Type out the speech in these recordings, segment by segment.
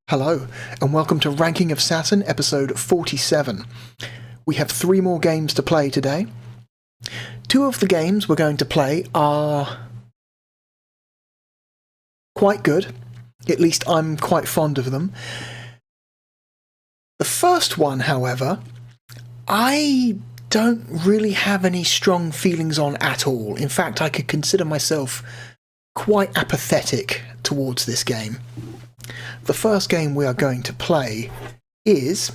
Hello, and welcome to Ranking of Saturn, episode 47. We have 3 more games to play today. 2 of the games we're going to play are quite good. At least I'm quite fond of them. The first one, however, I don't really have any strong feelings on at all. In fact, I could consider myself quite apathetic towards this game. The first game we are going to play is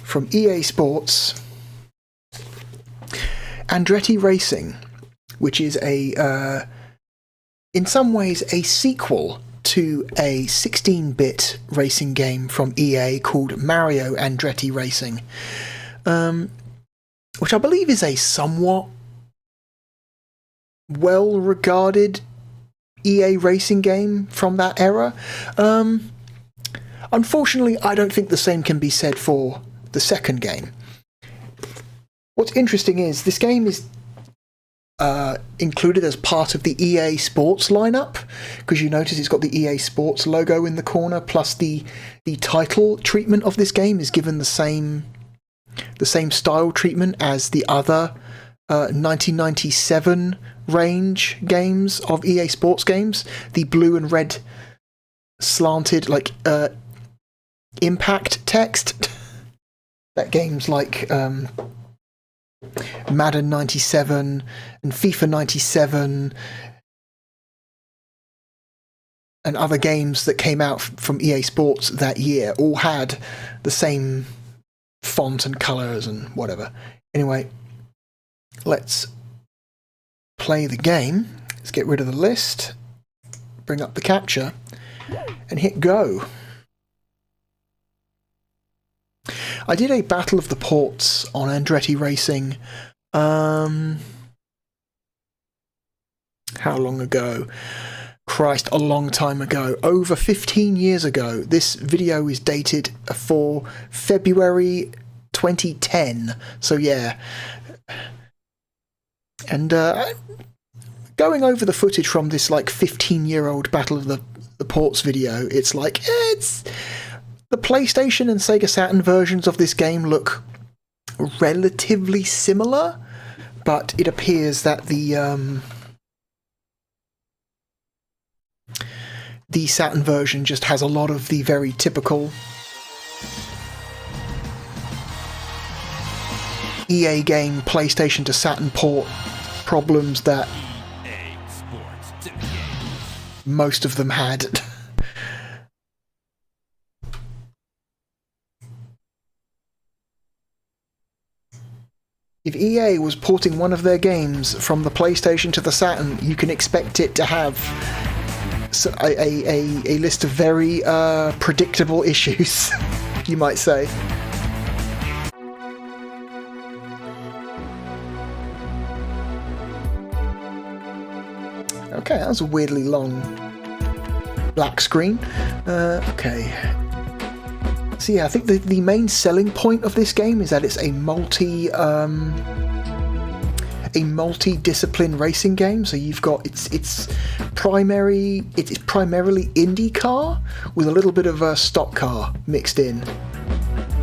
from EA Sports, Andretti Racing, which is in some ways a sequel to a 16-bit racing game from EA called Mario Andretti Racing, which I believe is a somewhat well-regarded EA racing game from that era. Unfortunately, I don't think the same can be said for the second game. What's interesting is this game is included as part of the EA Sports lineup, because you notice it's got the EA Sports logo in the corner, plus the title treatment of this game is given the same style treatment as the other 1997 range games of EA Sports games, the blue and red slanted impact text that games like Madden 97 and FIFA 97 and other games that came out from EA Sports that year all had the same font and colours and whatever. Anyway, let's play the game. Let's get rid of the list, bring up the capture, and hit go. I did a Battle of the Ports on Andretti Racing. How long ago? Christ, a long time ago. Over 15 years ago. This video is dated for February 2010. So yeah. And going over the footage from this 15-year-old Battle of the Ports video, it's it's the PlayStation and Sega Saturn versions of this game look relatively similar, but it appears that the Saturn version just has a lot of the very typical EA game PlayStation to Saturn port problems that most of them had. If EA was porting one of their games from the PlayStation to the Saturn, you can expect it to have a list of very predictable issues, you might say. Okay, that was a weirdly long black screen. Okay. So yeah, I think the main selling point of this game is that it's a multi-discipline racing game. So you've got it's primarily IndyCar with a little bit of stock car mixed in.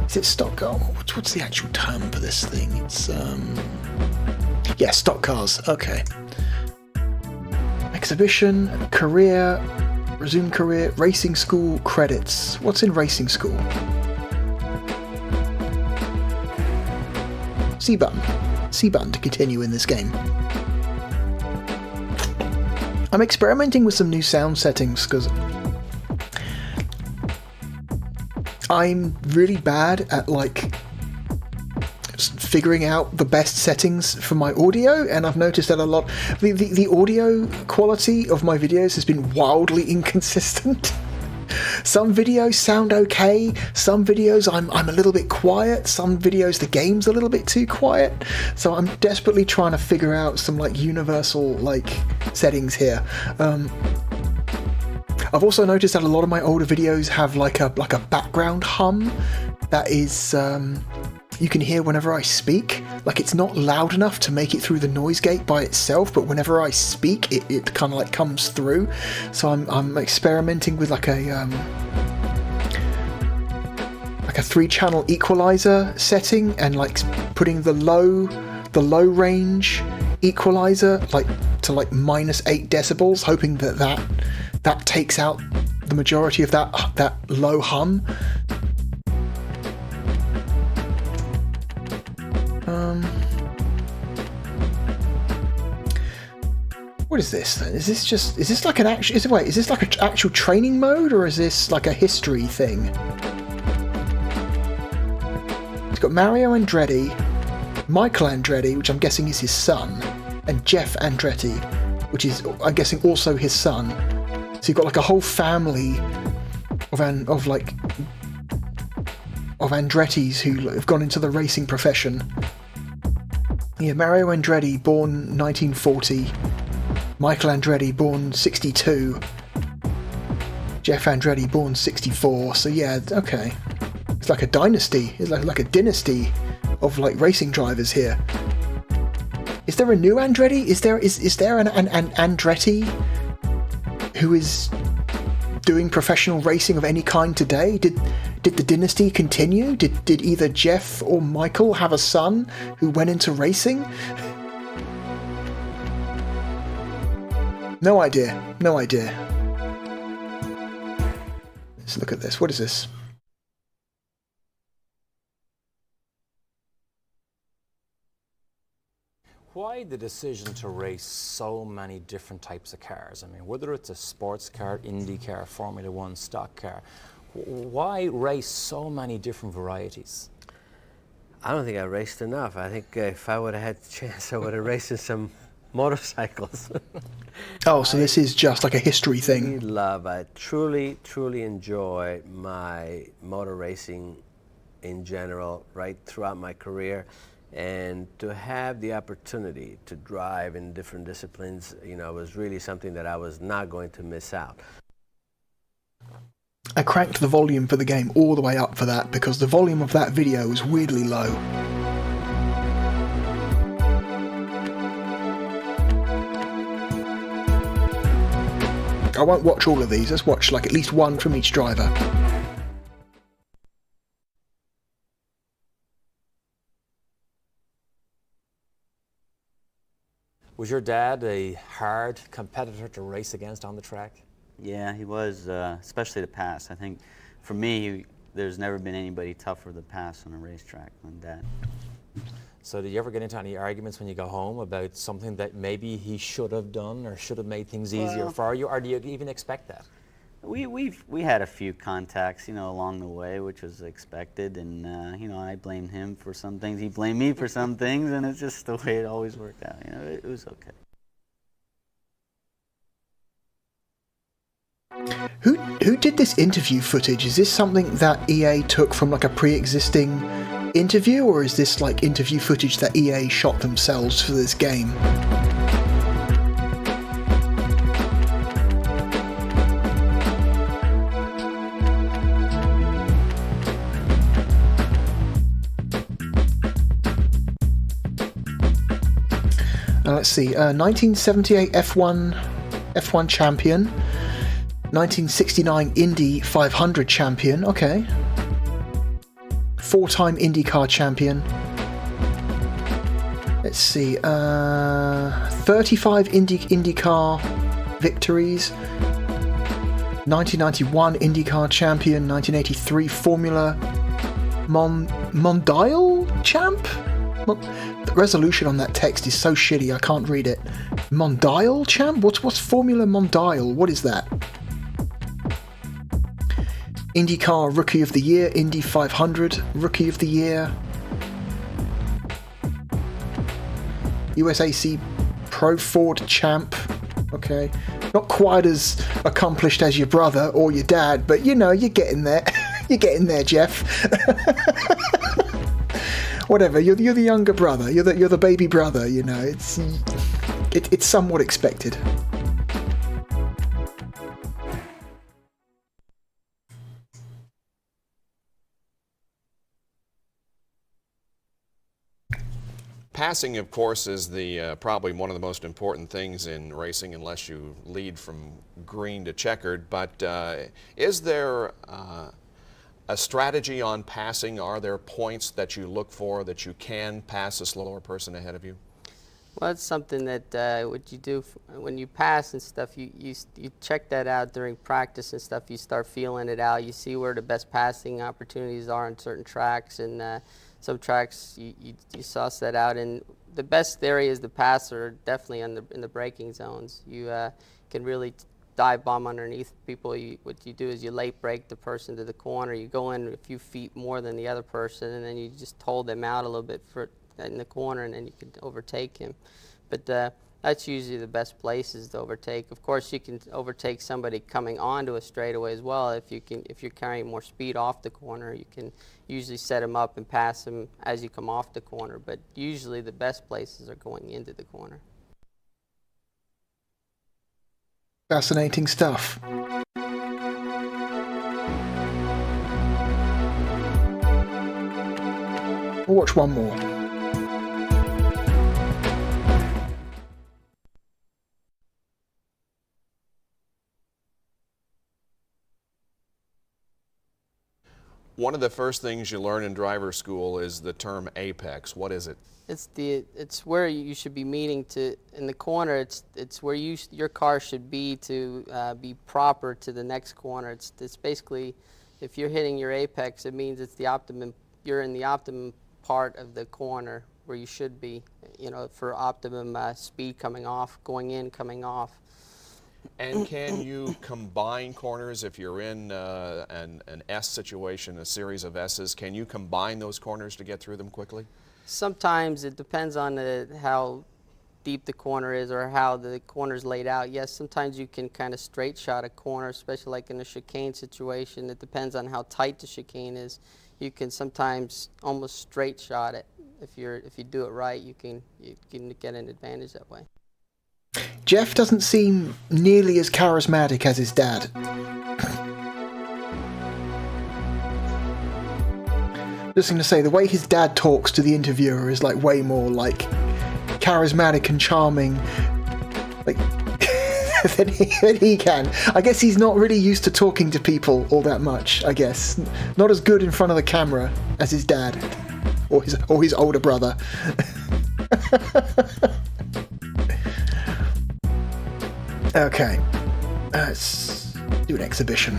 Is it stock car? What's the actual term for this thing? It's stock cars. Okay. Exhibition, career, resume career, racing school, credits. What's in racing school? C button. C button to continue in this game. I'm experimenting with some new sound settings because I'm really bad at figuring out the best settings for my audio, and I've noticed that a lot the audio quality of my videos has been wildly inconsistent. Some videos sound okay, some videos I'm a little bit quiet, some videos the game's a little bit too quiet, so I'm desperately trying to figure out some universal settings here. I've also noticed that a lot of my older videos have a background hum that is you can hear whenever I speak. It's not loud enough to make it through the noise gate by itself, but whenever I speak, it kind of comes through. So I'm experimenting with a like a 3-channel equalizer setting and like putting the low range equalizer like to like -8 decibels, hoping that takes out the majority of that low hum. What is this then? Is this like an actual? Is this like an actual training mode, or is this like a history thing? It's got Mario Andretti, Michael Andretti, which I'm guessing is his son, and Jeff Andretti, which is I'm guessing also his son. So you've got like a whole family of Andrettis who have gone into the racing profession. Yeah, Mario Andretti, born 1940. Michael Andretti, born 62. Jeff Andretti, born 64. So yeah, okay. It's like a dynasty. It's like a dynasty of like racing drivers here. Is there a new Andretti? Is there an Andretti who is doing professional racing of any kind today? Did the dynasty continue? Did either Jeff or Michael have a son who went into racing? No idea. No idea. Let's look at this. What is this? Why the decision to race so many different types of cars? I mean, whether it's a sports car, Indy car, Formula One, stock car, why race so many different varieties? I don't think I raced enough. I think if I would have had the chance, I would have raced in some motorcycles. Oh, so this is just like a history thing. I truly, truly enjoy my motor racing in general, right throughout my career. And to have the opportunity to drive in different disciplines, you know, was really something that I was not going to miss out. I cranked the volume for the game all the way up for that because the volume of that video was weirdly low. I won't watch all of these, let's watch like at least one from each driver. Was your dad a hard competitor to race against on the track? Yeah, he was, especially to pass. I think for me, there's never been anybody tougher to pass on a racetrack than Dad. So did you ever get into any arguments when you go home about something that maybe he should have done or should have made things easier for you, or do you even expect that? We had a few contacts, you know, along the way, which was expected, and you know, I blamed him for some things, he blamed me for some things, and it's just the way it always worked out. You know, it was okay. Who did this interview footage? Is this something that EA took from like a pre-existing interview, or is this like interview footage that EA shot themselves for this game? Let's see, 1978 F1 champion, 1969 Indy 500 champion, okay. 4-time IndyCar champion. Let's see, 35 IndyCar victories. 1991 IndyCar champion. 1983 Formula Mondial champ? The resolution on that text is so shitty I can't read it. Mondial champ? What's Formula Mondial? What is that? IndyCar Rookie of the Year, Indy 500 Rookie of the Year, USAC Pro Ford Champ. Okay, not quite as accomplished as your brother or your dad, but you know, you're getting there. You're getting there, Jeff. Whatever. You're the younger brother. You're the baby brother. You know, it's somewhat expected. Passing, of course, is the probably one of the most important things in racing, unless you lead from green to checkered. But is there a strategy on passing? Are there points that you look for that you can pass a slower person ahead of you? Well, it's something that what you do when you pass and stuff, you check that out during practice and stuff. You start feeling it out. You see where the best passing opportunities are on certain tracks, and some tracks you suss that out. And the best areas to pass are definitely in the braking zones. You can really dive bomb underneath people. What you do is you late brake the person to the corner. You go in a few feet more than the other person, and then you just hold them out a little bit in the corner, and then you can overtake him. But that's usually the best places to overtake. Of course, you can overtake somebody coming onto a straightaway as well. If you're carrying more speed off the corner, you can usually set them up and pass them as you come off the corner. But usually the best places are going into the corner. Fascinating stuff. We'll watch one more. One of the first things you learn in driver school is the term apex. What is it? It's where you should be meeting to in the corner. It's where your car should be to be proper to the next corner. It's basically, if you're hitting your apex, it means it's the optimum. You're in the optimum part of the corner where you should be, for optimum speed coming off, going in, coming off. And can you combine corners if you're in an S situation, a series of S's? Can you combine those corners to get through them quickly? Sometimes it depends on how deep the corner is or how the corner's laid out. Yes, sometimes you can kind of straight shot a corner, especially like in a chicane situation. It depends on how tight the chicane is. You can sometimes almost straight shot it. If you do it right, you can get an advantage that way. Jeff doesn't seem nearly as charismatic as his dad. Just going to say, the way his dad talks to the interviewer is like way more like charismatic and charming, like than he can. I guess he's not really used to talking to people all that much. I guess not as good in front of the camera as his dad or his older brother. Okay, let's do an exhibition.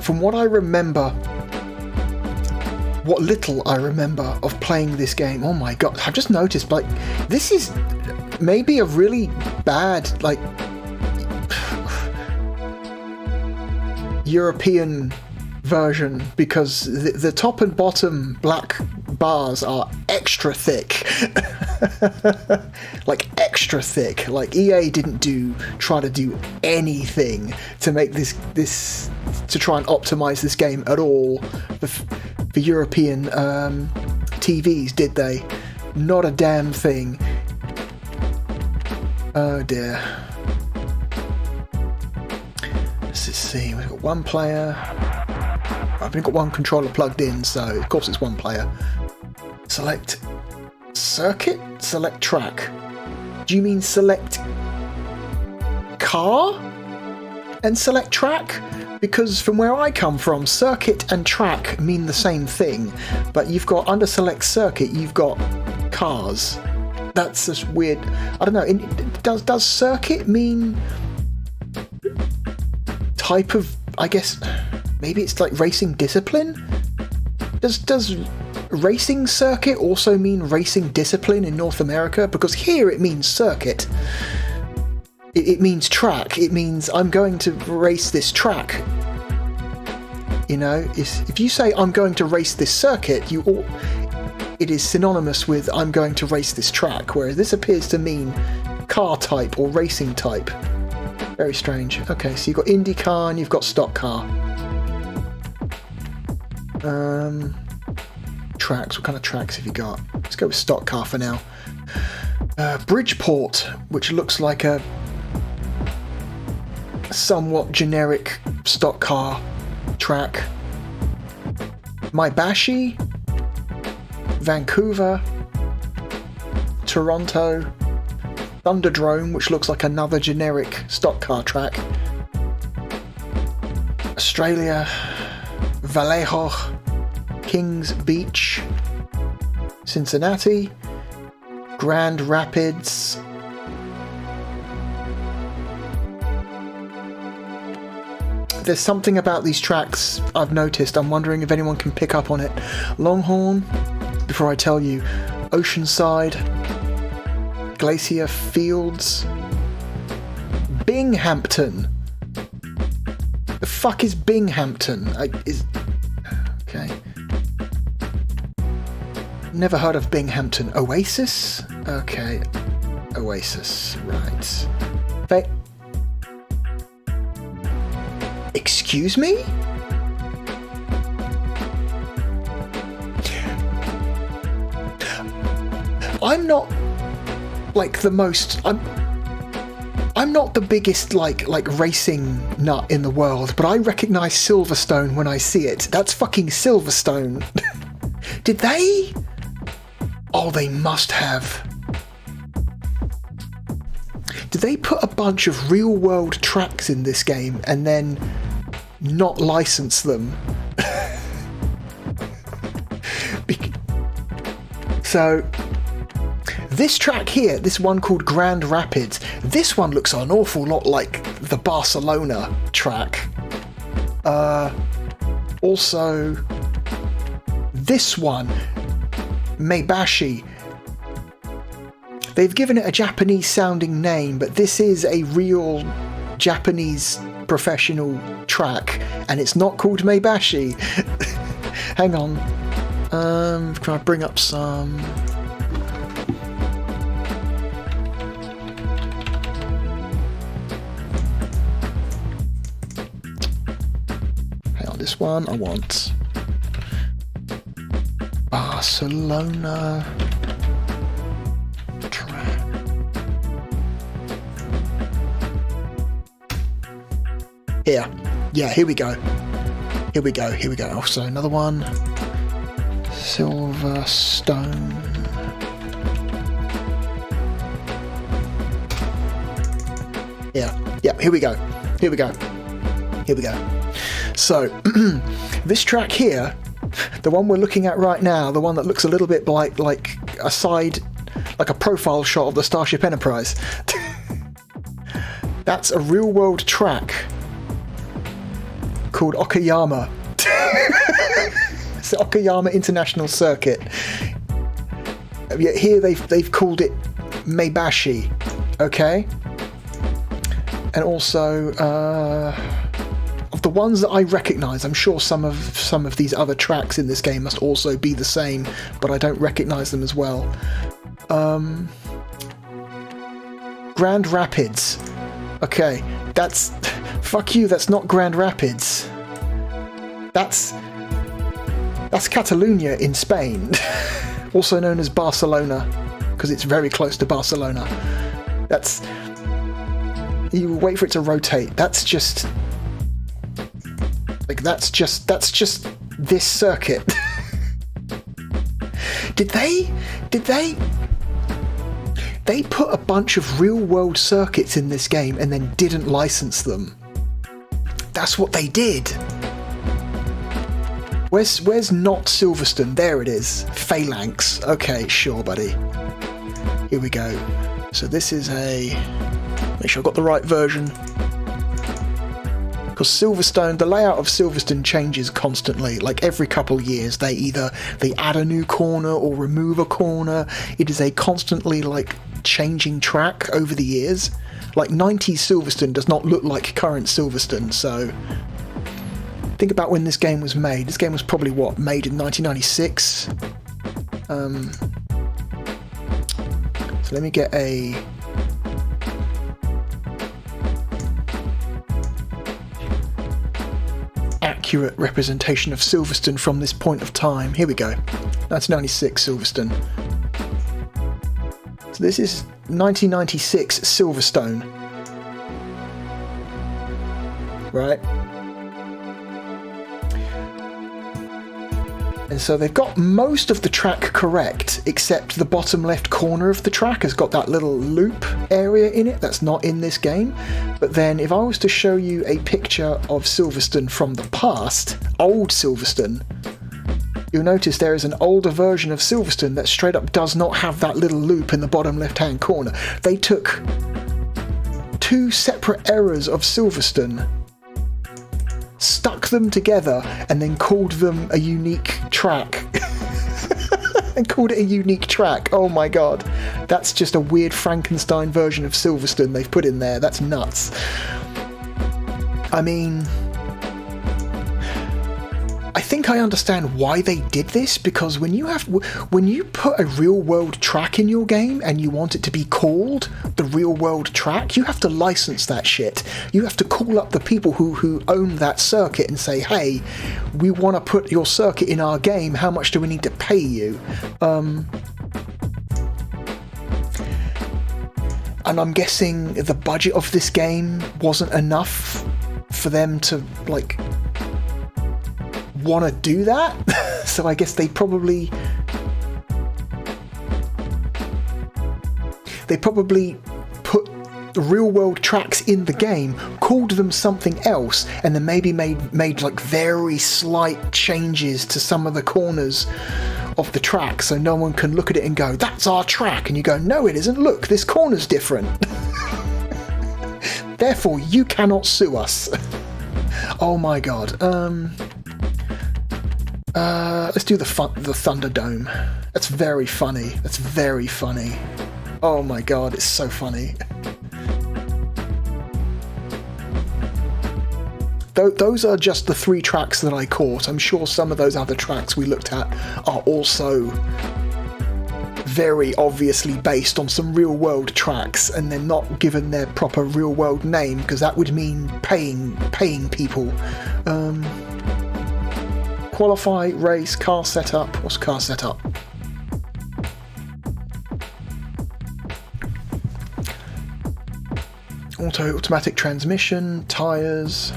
From what I remember, what little I remember of playing this game, oh my god, I've just noticed, like, this is maybe a really bad, like, European version, because the top and bottom black bars are extra thick. Like extra thick. Like EA didn't try to do anything to make this to try and optimize this game at all for European TVs, did they? Not a damn thing. Oh dear. Let's see, we've got one player. I've only got one controller plugged in, so of course it's one player. Select circuit, select track. Do you mean select car and select track? Because from where I come from, circuit and track mean the same thing, but you've got under select circuit, you've got cars. That's just weird. I don't know. Does circuit mean type of, I guess, maybe it's like racing discipline? Does racing circuit also mean racing discipline in North America? Because here it means circuit. It means track. It means I'm going to race this track. You know, if you say I'm going to race this circuit, it is synonymous with I'm going to race this track, whereas this appears to mean car type or racing type. Very strange. Okay, so you've got IndyCar and you've got stock car. Tracks. What kind of tracks have you got? Let's go with stock car for now. Bridgeport, which looks like a somewhat generic stock car track. Maibashi, Vancouver, Toronto, Thunderdrome, which looks like another generic stock car track. Australia, Vallejo, Kings Beach, Cincinnati, Grand Rapids, there's something about these tracks I've noticed. I'm wondering if anyone can pick up on it. Longhorn, before I tell you, Oceanside, Glacier Fields, Binghamton. The fuck is Binghamton? Okay. Never heard of Binghamton. Oasis? Okay. Oasis, right. Excuse me? I'm not like the most. I'm not the biggest like racing nut in the world, but I recognise Silverstone when I see it. That's fucking Silverstone. Did they? Oh, they must have. Did they put a bunch of real-world tracks in this game and then not license them? So, this track here, this one called Grand Rapids, this one looks an awful lot like the Barcelona track. Also, this one, Maebashi. They've given it a Japanese sounding name, but this is a real Japanese professional track, and it's not called Maebashi. Hang on. Can I bring up some... Hang on, this one I want. Barcelona... Here. Yeah, here we go. Here we go. Oh, so another one. Silverstone. Yeah, here we go. So, this track here, the one we're looking at right now, the one that looks a little bit like a side, like a profile shot of the Starship Enterprise. That's a real-world track called Okayama. It's the Okayama International Circuit. Yet here they've called it Maebashi, okay? And also, of the ones that I recognise, I'm sure some of these other tracks in this game must also be the same, but I don't recognise them as well. Grand Rapids. Okay, that's... Fuck you, that's not Grand Rapids. That's Catalonia in Spain. Also known as Barcelona, because it's very close to Barcelona. That's... You wait for it to rotate. That's just... Like, that's just this circuit. Did they put a bunch of real-world circuits in this game and then didn't license them? That's what they did. Where's not Silverstone? There it is. Phalanx. Okay, sure, buddy. Here we go. So this is a... Make sure I've got the right version. Because Silverstone, the layout of Silverstone changes constantly. Like every couple of years, they add a new corner or remove a corner. It is a constantly changing track over the years. Like 90s Silverstone does not look like current Silverstone, so think about when this game was made. This game was probably made in 1996. So let me get a accurate representation of Silverstone from this point of time. Here we go. 1996 Silverstone. So this is 1996 Silverstone. Right? And So they've got most of the track correct, except the bottom left corner of the track has got that little loop area in it that's not in this game. But then if I was to show you a picture of Silverstone from the past, old Silverstone, you'll notice there is an older version of Silverstone that straight up does not have that little loop in the bottom left-hand corner. They took 2 separate eras of Silverstone, stuck them together, and then called them a unique track. And called it a unique track. Oh my god. That's just a weird Frankenstein version of Silverstone they've put in there. That's nuts. I mean, I think I understand why they did this, because when you put a real world track in your game and you want it to be called the real world track, you have to license that shit. You have to call up the people who own that circuit and say, hey, we want to put your circuit in our game, how much do we need to pay you? And I'm guessing the budget of this game wasn't enough for them to like want to do that. So I guess they probably put the real world tracks in the game, called them something else, and then maybe made like very slight changes to some of the corners of the track so no one can look at it and go, that's our track, and you go, no it isn't, look, this corner's different. Therefore you cannot sue us. Oh my god. Let's do the Thunderdome. That's very funny. That's very funny. Oh my god, it's so funny. Those are just the 3 tracks that I caught. I'm sure some of those other tracks we looked at are also very obviously based on some real world tracks, and they're not given their proper real world name because that would mean paying people. Qualify, race, car setup. What's car setup? Automatic transmission, tyres,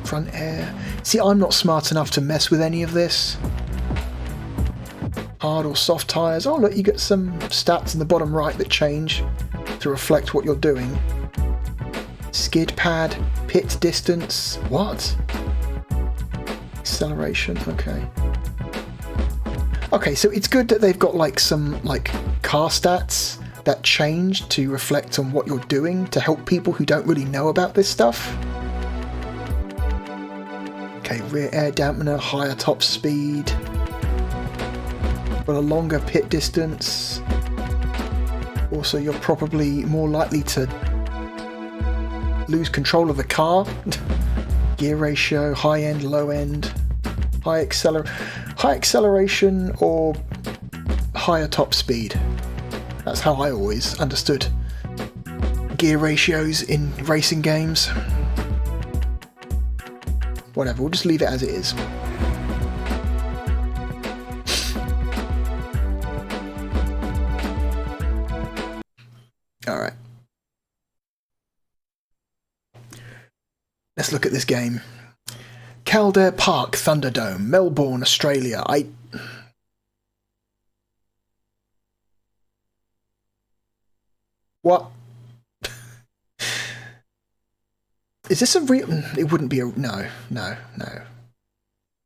front air. See, I'm not smart enough to mess with any of this. Hard or soft tyres. Oh look, you get some stats in the bottom right that change to reflect what you're doing. Skid pad, pit distance. What? Acceleration, okay. Okay, so it's good that they've got like some like car stats that change to reflect on what you're doing to help people who don't really know about this stuff. Okay, rear air dampener, higher top speed, but a longer pit distance. Also, you're probably more likely to lose control of the car. Gear ratio, high end, low end, high acceleration or higher top speed. That's how I always understood gear ratios in racing games. Whatever, we'll just leave it as it is. Alright. Let's look at this game. Kildare Park Thunderdome, Melbourne, Australia. What? Is this a real... It wouldn't be a... No.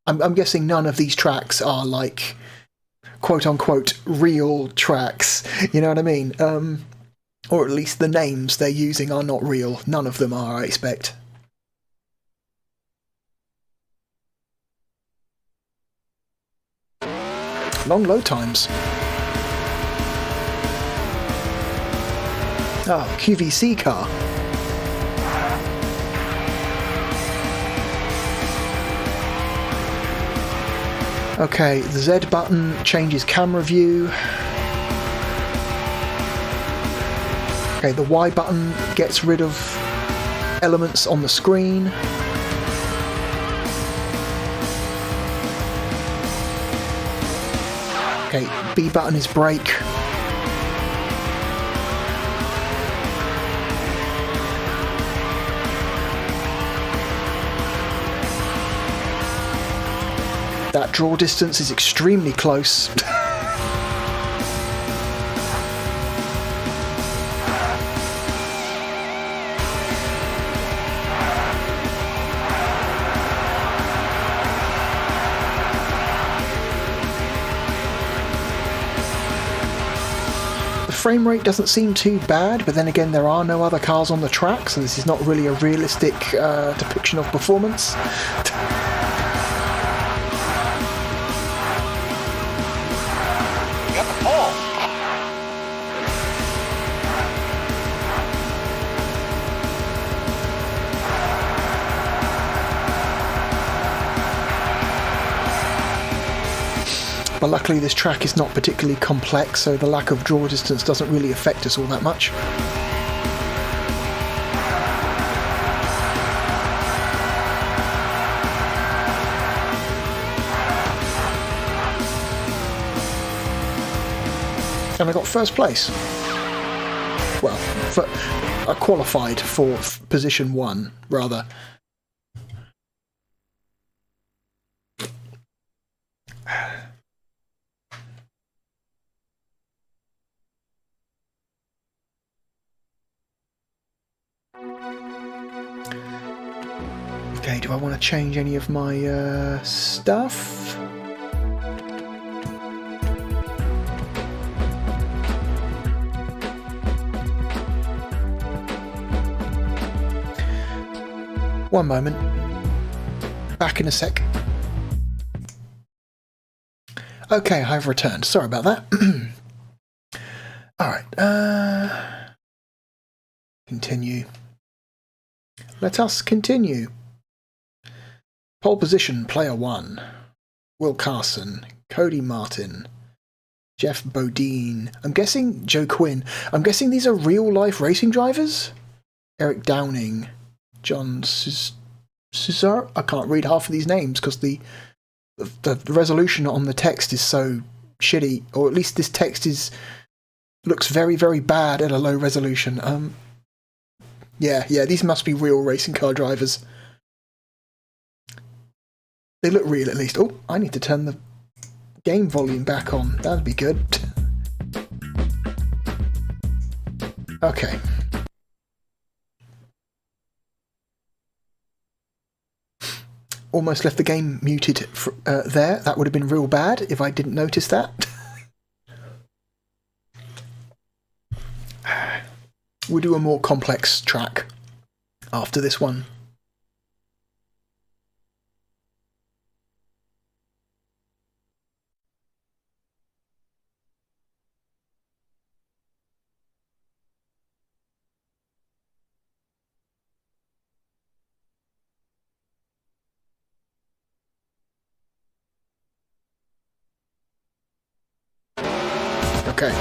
I'm guessing none of these tracks are like, quote-unquote, real tracks. You know what I mean? Or at least the names they're using are not real. None of them are, I expect. Long load times. Oh, QVC car. Okay, the Z button changes camera view. Okay, the Y button gets rid of elements on the screen. Okay, B button is brake. That draw distance is extremely close. Frame rate doesn't seem too bad, but then again there are no other cars on the track, so this is not really a realistic depiction of performance. Got the pole. But luckily this track is not particularly complex, so the lack of draw distance doesn't really affect us all that much. And I got first place. Well, I qualified for position 1, rather. Okay, do I want to change any of my stuff? One moment. Back in a sec. Okay, I've returned. Sorry about that. Alright, continue. Let us continue. Pole position, player 1. Will Carson, Cody Martin, Jeff Bodine. I'm guessing Joe Quinn. I'm guessing these are real-life racing drivers? Eric Downing, John Cesar. I can't read half of these names because the resolution on the text is so shitty, or at least this text looks very, very bad at a low resolution. Yeah, these must be real racing car drivers. They look real, at least. Oh, I need to turn the game volume back on. That'd be good. Okay. Almost left the game muted there. That would have been real bad if I didn't notice that. We'll do a more complex track after this one. Okay.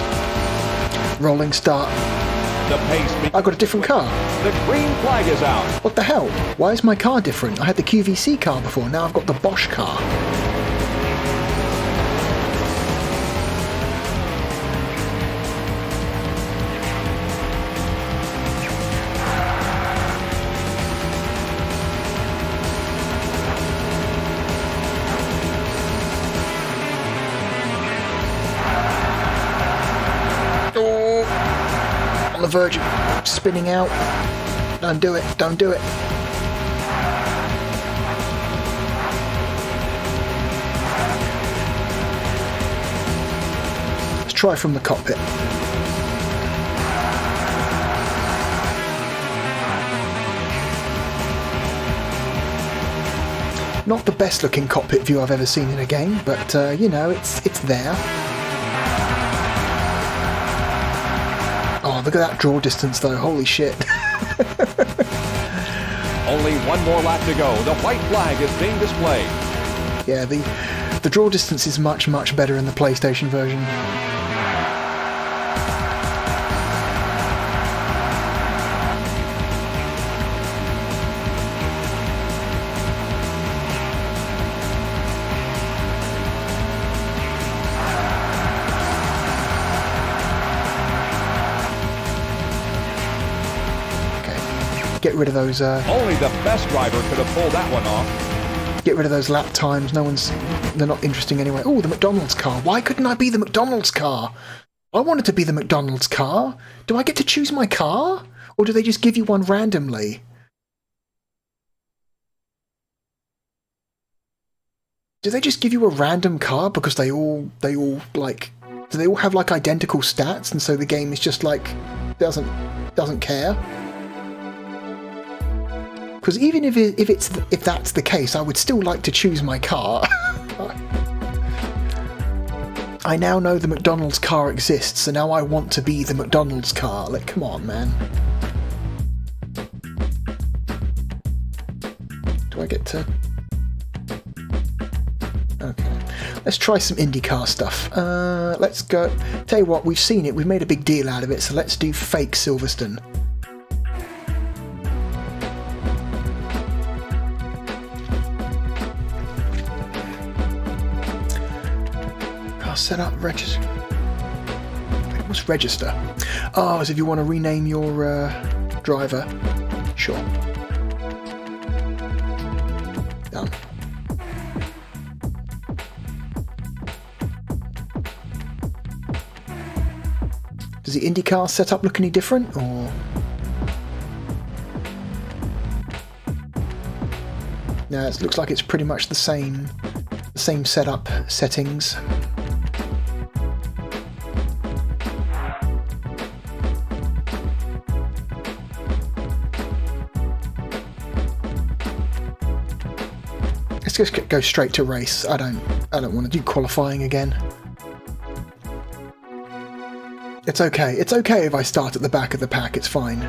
Rolling start. The pace. I got a different car. The green flag is out. What the hell? Why is my car different? I had the QVC car before, now I've got the Bosch car. On the verge of spinning out. Don't do it, don't do it. Let's try from the cockpit. Not the best looking cockpit view I've ever seen in a game, but you know, it's there. Oh, look at that draw distance though, holy shit. Only one more lap to go. The white flag is being displayed. Yeah, the draw distance is much, much better in the PlayStation version. Get rid of those. Only the best driver could have pulled that one off. Get rid of those lap times. They're not interesting anyway. Oh, the McDonald's car. Why couldn't I be the McDonald's car? I wanted to be the McDonald's car. Do I get to choose my car? Or do they just give you one randomly? Do they just give you a random car because they all like, do they all have like identical stats and so the game is just like doesn't care? Because even if that's the case, I would still like to choose my car. I now know the McDonald's car exists, so now I want to be the McDonald's car. Like, come on, man. Do I get to... Okay. Let's try some IndyCar stuff. Let's go... Tell you what, we've seen it, we've made a big deal out of it, so let's do fake Silverstone. Set up register. What's register? Oh, as if you want to rename your driver. Sure. Done. Does the IndyCar setup look any different, or? No, it looks like it's pretty much the same setup settings. Let's just go straight to race. I don't want to do qualifying again. It's okay. It's okay if I start at the back of the pack. It's fine.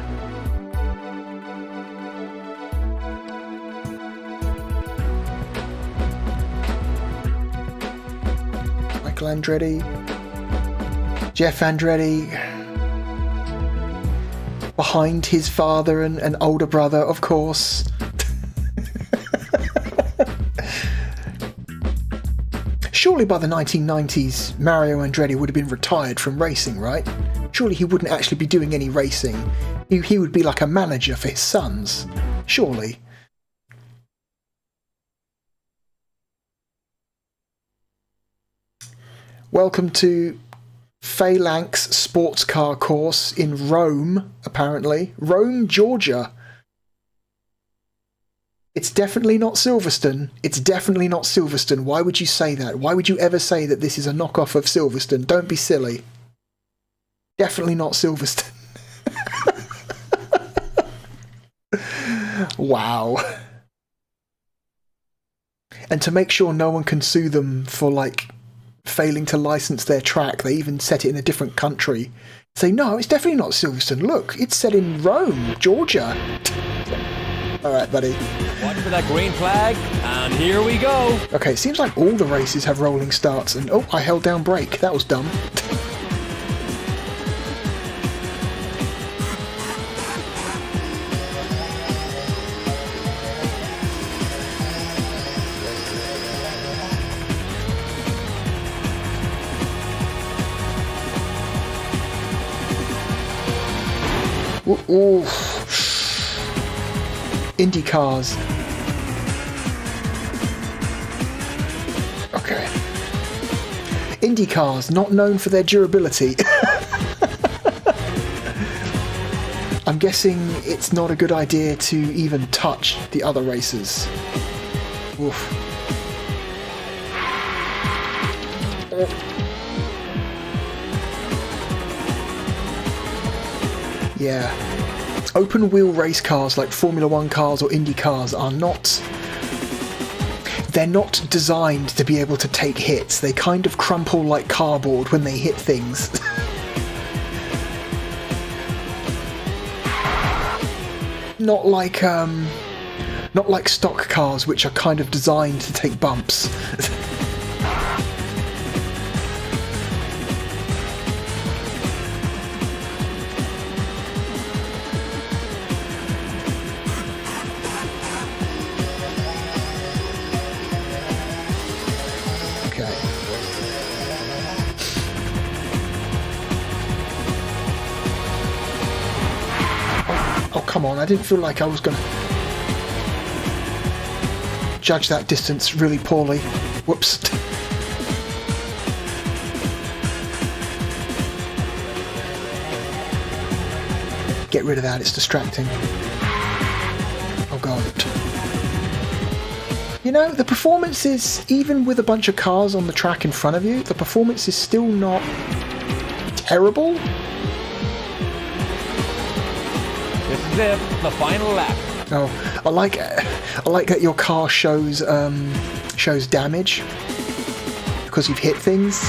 Michael Andretti, Jeff Andretti, behind his father and older brother, of course. Surely by the 1990s, Mario Andretti would have been retired from racing, right? Surely he wouldn't actually be doing any racing. He would be like a manager for his sons. Surely. Welcome to Phalanx Sports Car Course in Rome, apparently. Rome, Georgia. It's definitely not Silverstone. It's definitely not Silverstone. Why would you say that? Why would you ever say that this is a knockoff of Silverstone? Don't be silly. Definitely not Silverstone. Wow. And to make sure no one can sue them for, like, failing to license their track, they even set it in a different country. Say, no, it's definitely not Silverstone. Look, it's set in Rome, Georgia. Alright, buddy. Watch for that green flag, and here we go. Okay, it seems like all the races have rolling starts, and oh, I held down brake. That was dumb. Ooh. Indy cars. Okay. Indy cars, not known for their durability. I'm guessing it's not a good idea to even touch the other racers. Oof. Yeah. Open wheel race cars like Formula 1 cars or Indy cars are not... They're not designed to be able to take hits. They kind of crumple like cardboard when they hit things. Not like stock cars, which are kind of designed to take bumps. Come on, I didn't feel like I was gonna... judge that distance really poorly. Whoops. Get rid of that, it's distracting. Oh god. You know, the performance is, even with a bunch of cars on the track in front of you, the performance is still not terrible. This is it, the final lap. Oh, I like that your car shows damage because you've hit things.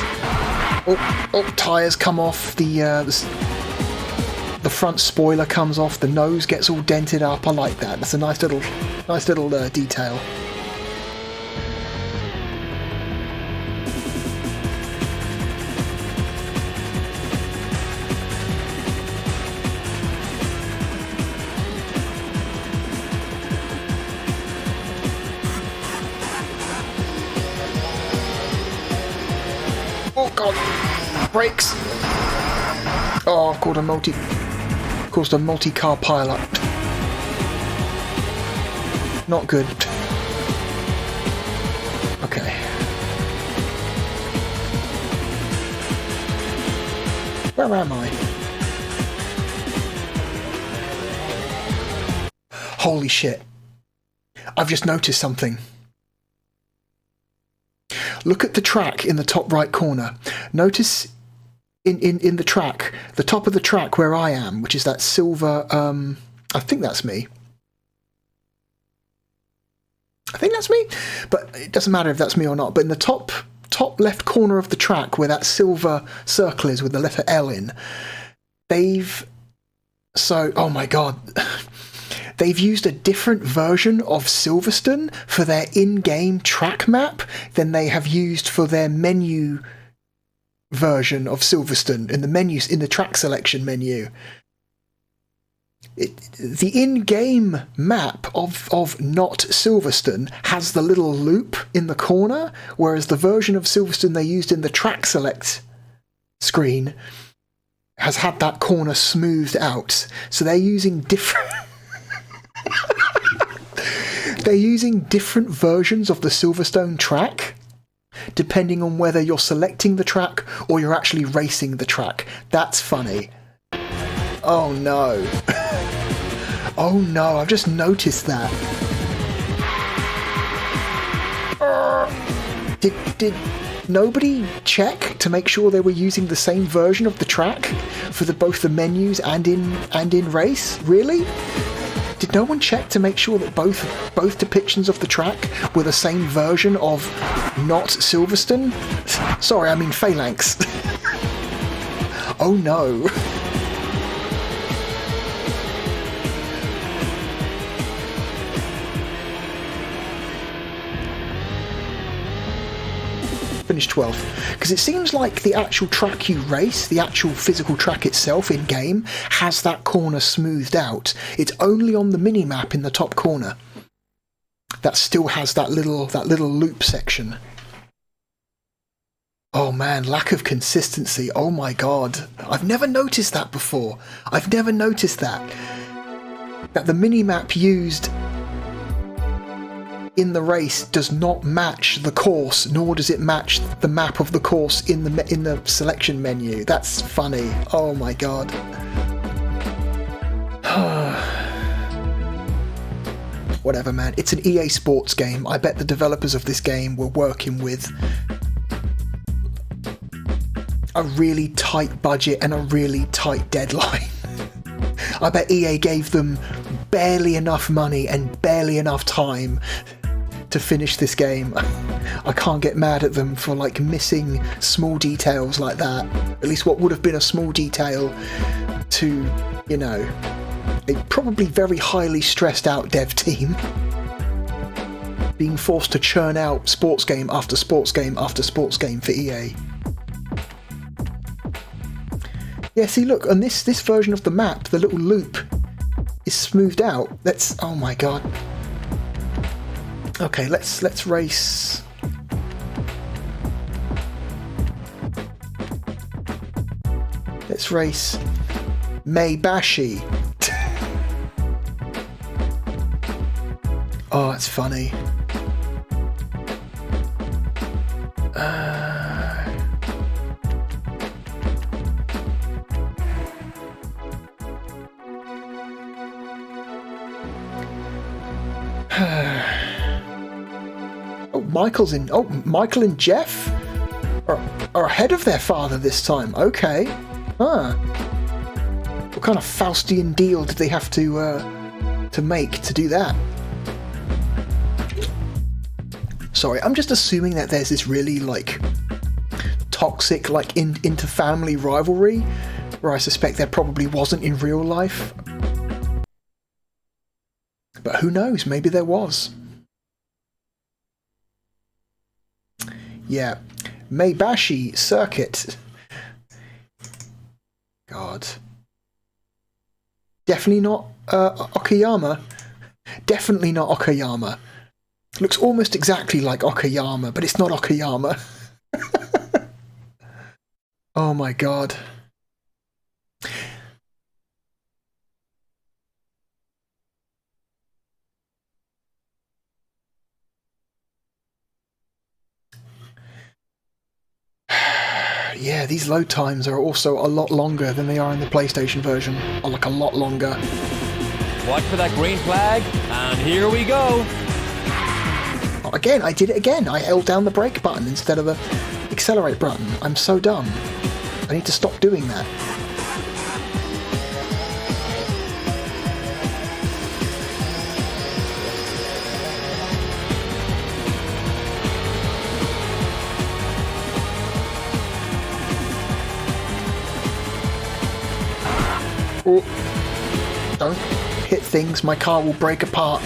Oh, tires come off. The front spoiler comes off. The nose gets all dented up. I like that. That's a nice little detail. Oh god, brakes! Oh, I've caused a multi-car pileup. Not good. Okay. Where am I? Holy shit. I've just noticed something. Look at the track in the top right corner. Notice in the track, the top of the track where I am, which is that silver, I think that's me. But it doesn't matter if that's me or not. But in the top left corner of the track where that silver circle is with the letter L in, oh my god. They've used a different version of Silverstone for their in-game track map than they have used for their menu version of Silverstone in the track selection menu. The in-game map of not Silverstone has the little loop in the corner, whereas the version of Silverstone they used in the track select screen has had that corner smoothed out. So they're using different versions of the Silverstone track, depending on whether you're selecting the track or you're actually racing the track. That's funny. Oh no. Oh no, I've just noticed that. Did nobody check to make sure they were using the same version of the track for both the menus and in race? Really? Did no one check to make sure that both depictions of the track were the same version of not Silverstone? Sorry, I mean Phalanx. Oh no. Finish 12th, because it seems like the actual track you race, the actual physical track itself in game, has that corner smoothed out. It's only on the mini map in the top corner that still has that little loop section. Oh man, lack of consistency. Oh my god, I've never noticed that before. I've never noticed that the mini map used in the race does not match the course, nor does it match the map of the course in the selection menu. That's funny. Oh my god. Whatever, man. It's an EA Sports game. I bet the developers of this game were working with a really tight budget and a really tight deadline. I bet EA gave them barely enough money and barely enough time to finish this game. I can't get mad at them for missing small details like that. At least what would have been a small detail to, a probably very highly stressed out dev team being forced to churn out sports game after sports game after sports game for EA. Yeah, see, look, on this version of the map, the little loop is smoothed out. Oh my god. Okay, let's race. Let's race Meibashi. Oh, that's funny. Oh, Michael's in. Oh, Michael and Jeff are ahead of their father this time. Okay. Huh. What kind of Faustian deal did they have to make to do that? Sorry, I'm just assuming that there's this really like toxic like inter-family rivalry where I suspect there probably wasn't in real life. But who knows, maybe there was. Yeah. Meibashi Circuit. God. Definitely not Okayama. Definitely not Okayama. Looks almost exactly like Okayama, but it's not Okayama. Oh my god. Yeah, these load times are also a lot longer than they are in the PlayStation version. Or like a lot longer. Watch for that green flag, and here we go. Again, I did it again. I held down the brake button instead of the accelerate button. I'm so dumb. I need to stop doing that. Oh. Don't hit things, my car will break apart.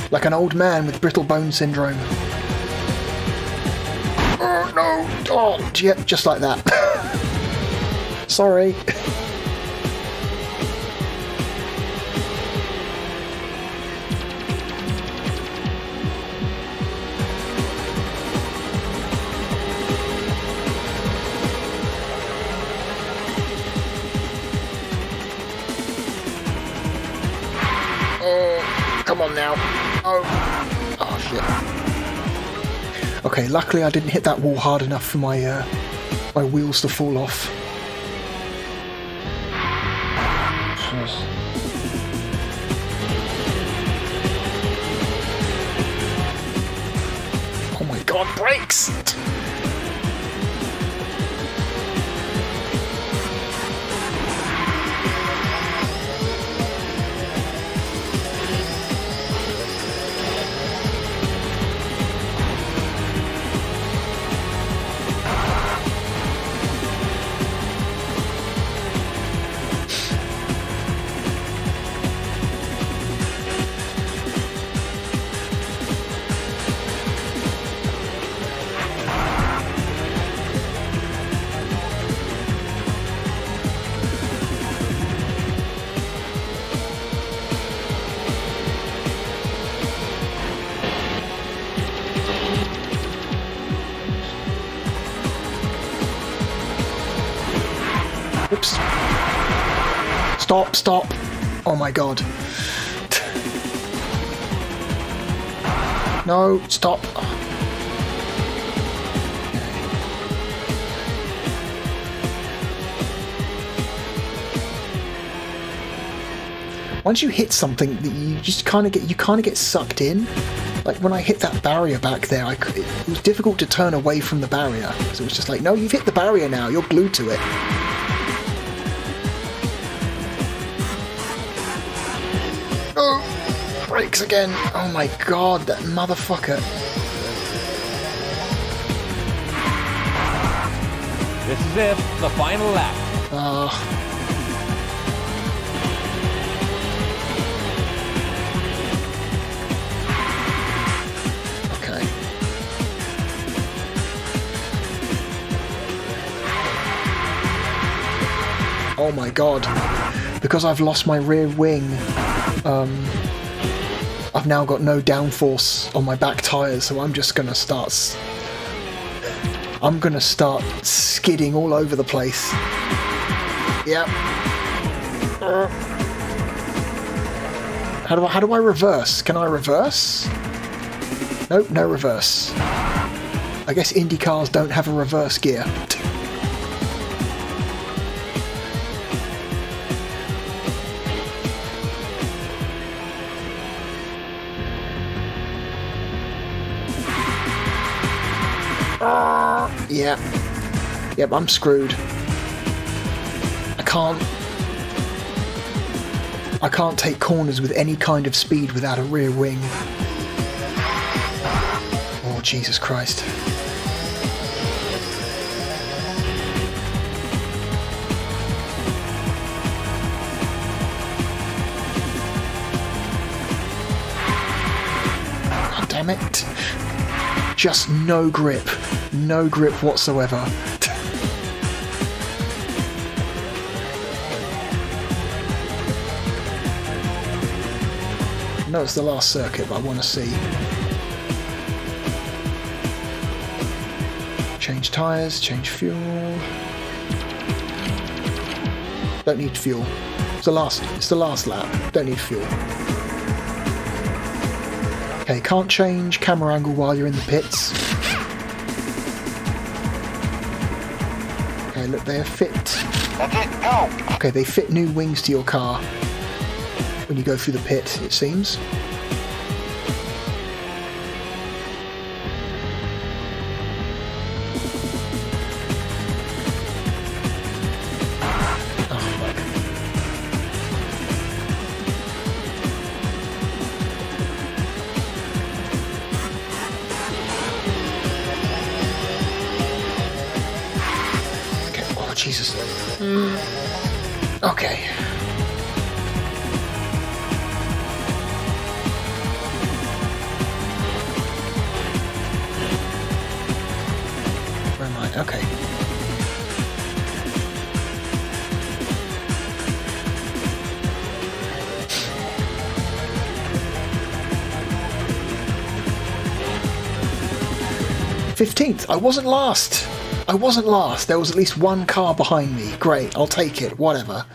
Like an old man with brittle bone syndrome. Oh no! Oh, yep, just like that. Sorry. Come on now. Oh shit. Okay, luckily I didn't hit that wall hard enough for my my wheels to fall off. Oh my god, brakes! Oops. Stop, stop. Oh my god. No, stop. Once you hit something, you just kind of get sucked in. Like when I hit that barrier back there, it was difficult to turn away from the barrier. So it was just like, no, you've hit the barrier now. You're glued to it. Oh, brakes again. Oh my god, that motherfucker. This is it, the final lap. Okay. Oh my god. Because I've lost my rear wing, I've now got no downforce on my back tyres, so I'm just gonna start skidding all over the place. Yep. How do I reverse? Can I reverse? Nope, no reverse. I guess Indy cars don't have a reverse gear. Yeah. Yep, I'm screwed. I can't take corners with any kind of speed without a rear wing. Oh, Jesus Christ. God damn it. Just no grip. No grip whatsoever. No, it's the last circuit, but I want to see. Change tyres, change fuel. Don't need fuel. It's the last lap. Don't need fuel. Okay, can't change camera angle while you're in the pits. Okay, look, they fit. That's it, go! Okay, they fit new wings to your car when you go through the pit, it seems. Jesus. Okay. Where am I? Okay. '15th. I wasn't last. I wasn't last. There was at least one car behind me. Great, I'll take it. Whatever.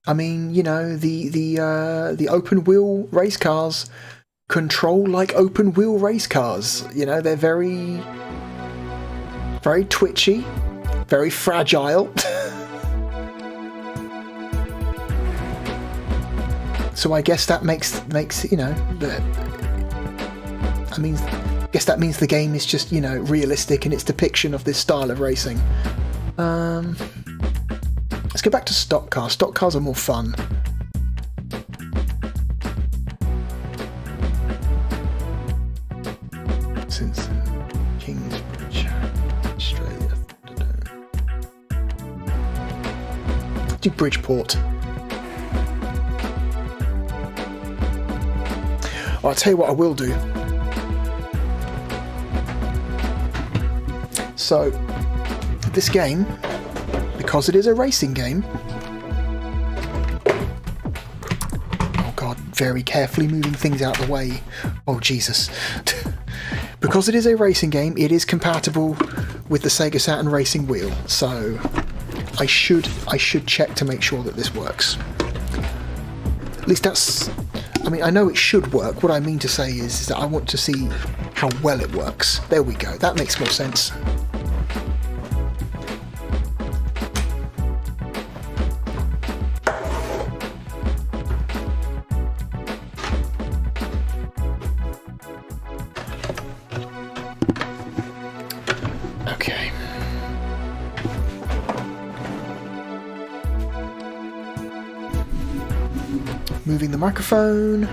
I mean, you know, the open wheel race cars control like open wheel race cars. You know, they're very, very twitchy, very fragile. So I guess that makes you know, I guess that means the game is just, you know, realistic in its depiction of this style of racing. Let's go back to stock cars. Stock cars are more fun. Since Kingsbridge, Australia. Do Bridgeport. I'll tell you what I will do. So, this game, because it is a racing game... Oh god, very carefully moving things out of the way. Oh Jesus. Because it is a racing game, it is compatible with the Sega Saturn racing wheel. So, I should check to make sure that this works. At least that's... I mean, I know it should work. What I mean to say is that I want to see how well it works. There we go. That makes more sense. Okay. Moving the microphone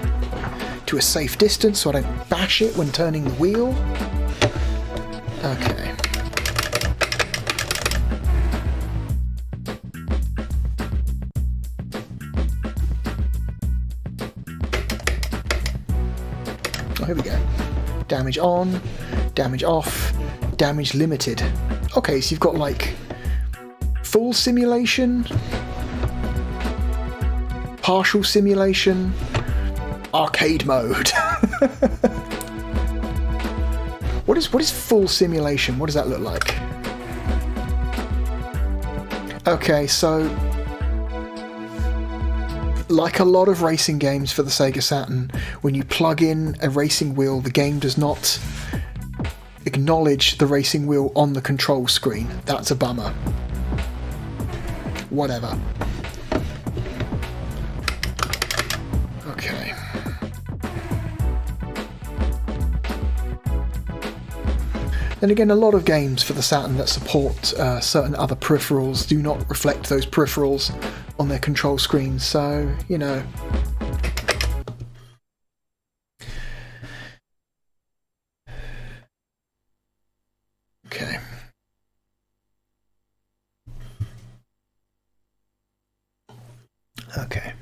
to a safe distance so I don't bash it when turning the wheel. Okay. Oh, here we go. Damage on, damage off, damage limited. Okay, so you've got like full simulation, partial simulation, arcade mode. What is full simulation? What does that look like? Okay, so like a lot of racing games for the Sega Saturn, when you plug in a racing wheel, the game does not acknowledge the racing wheel on the control screen. That's a bummer. Whatever. Okay. Then again, a lot of games for the Saturn that support certain other peripherals do not reflect those peripherals on their control screens, so, you know. Okay. Okay.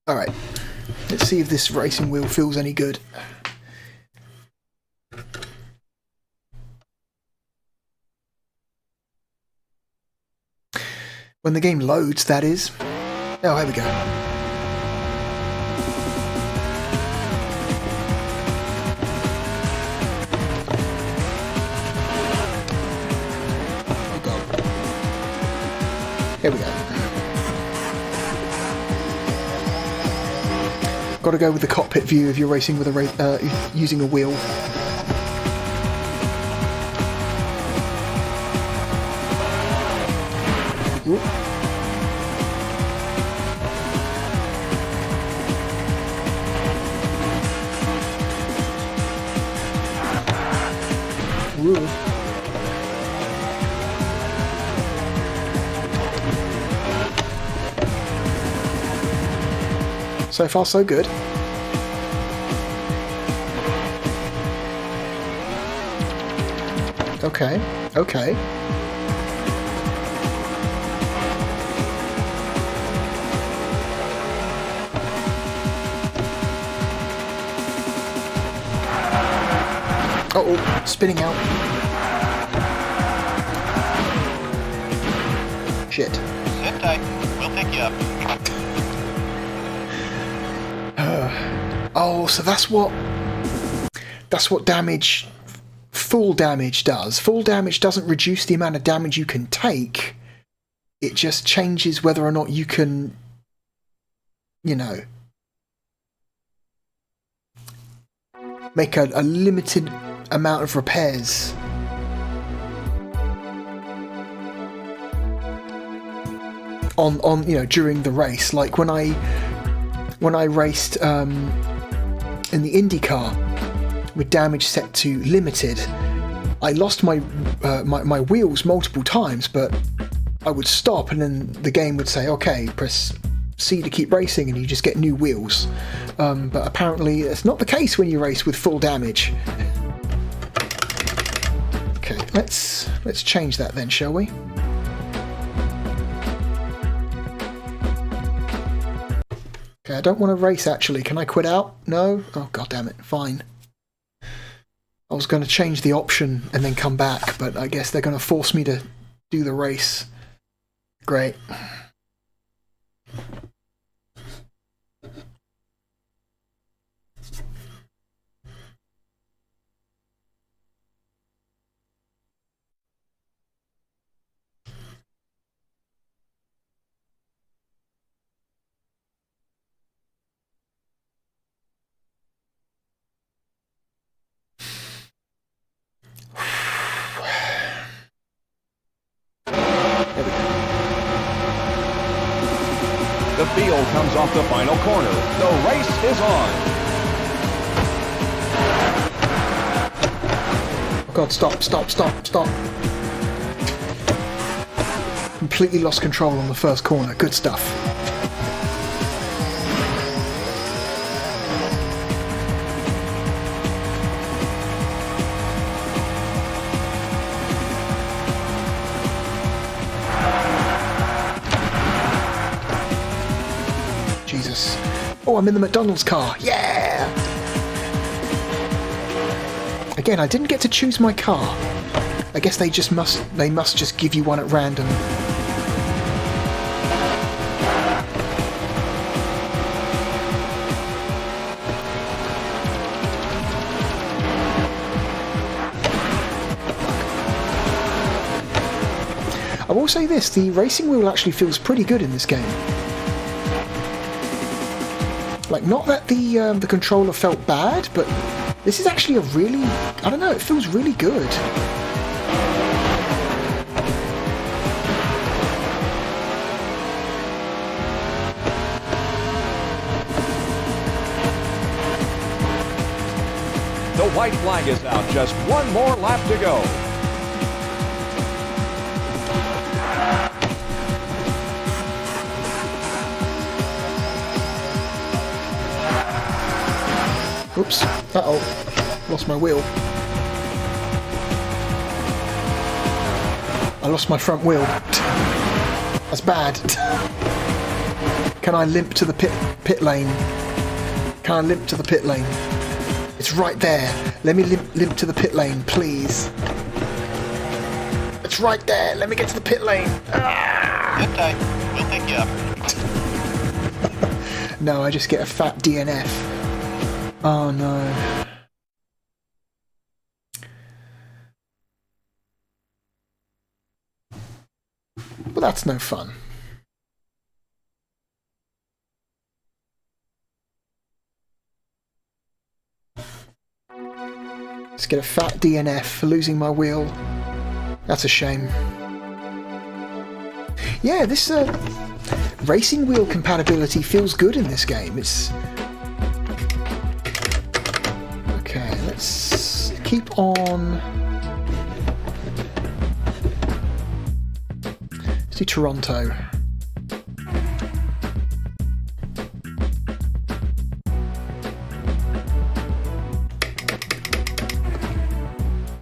Alright, let's see if this racing wheel feels any good. When the game loads, that is. Oh, here we go. Oh God. Here we go. Got to go with the cockpit view if you're racing with a using a wheel. Ooh. Ooh. So far, so good. Okay, okay. Uh-oh, spinning out. Shit. Sit tight. We'll pick you up. Oh, so that's what damage, full damage does. Full damage doesn't reduce the amount of damage you can take. It just changes whether or not you can, you know, make a limited amount of repairs. On you know, during the race, like when I raced in the IndyCar with damage set to limited, I lost my my wheels multiple times, but I would stop and then the game would say, okay, press C to keep racing, and you just get new wheels. But apparently it's not the case when you race with full damage. Okay, let's change that then, shall we? Okay, I don't want to race actually. Can I quit out? No? Oh, god damn it. Fine. I was going to change the option and then come back, but I guess they're going to force me to do the race. Great. The field comes off the final corner. The race is on. Oh god, stop. Completely lost control on the first corner. Good stuff. Jesus. Oh, I'm in the McDonald's car. Yeah! Again, I didn't get to choose my car. I guess they must just give you one at random. will say this, the racing wheel actually feels pretty good in this game. Like, not that the controller felt bad, but this is actually a really, I don't know, it feels really good. The white flag is out. Just one more lap to go. Oops. Uh-oh. Lost my wheel. I lost my front wheel. That's bad. Can I limp to the pit lane? Can I limp to the pit lane? It's right there. Let me limp to the pit lane, please. It's right there. Let me get to the pit lane. Ah! Sit tight. We'll pick you up. No, I just get a fat DNF. Oh no. Well, that's no fun. Just get a fat DNF for losing my wheel. That's a shame. Yeah, this racing wheel compatibility feels good in this game. It's okay. Let's keep on. Let's do Toronto.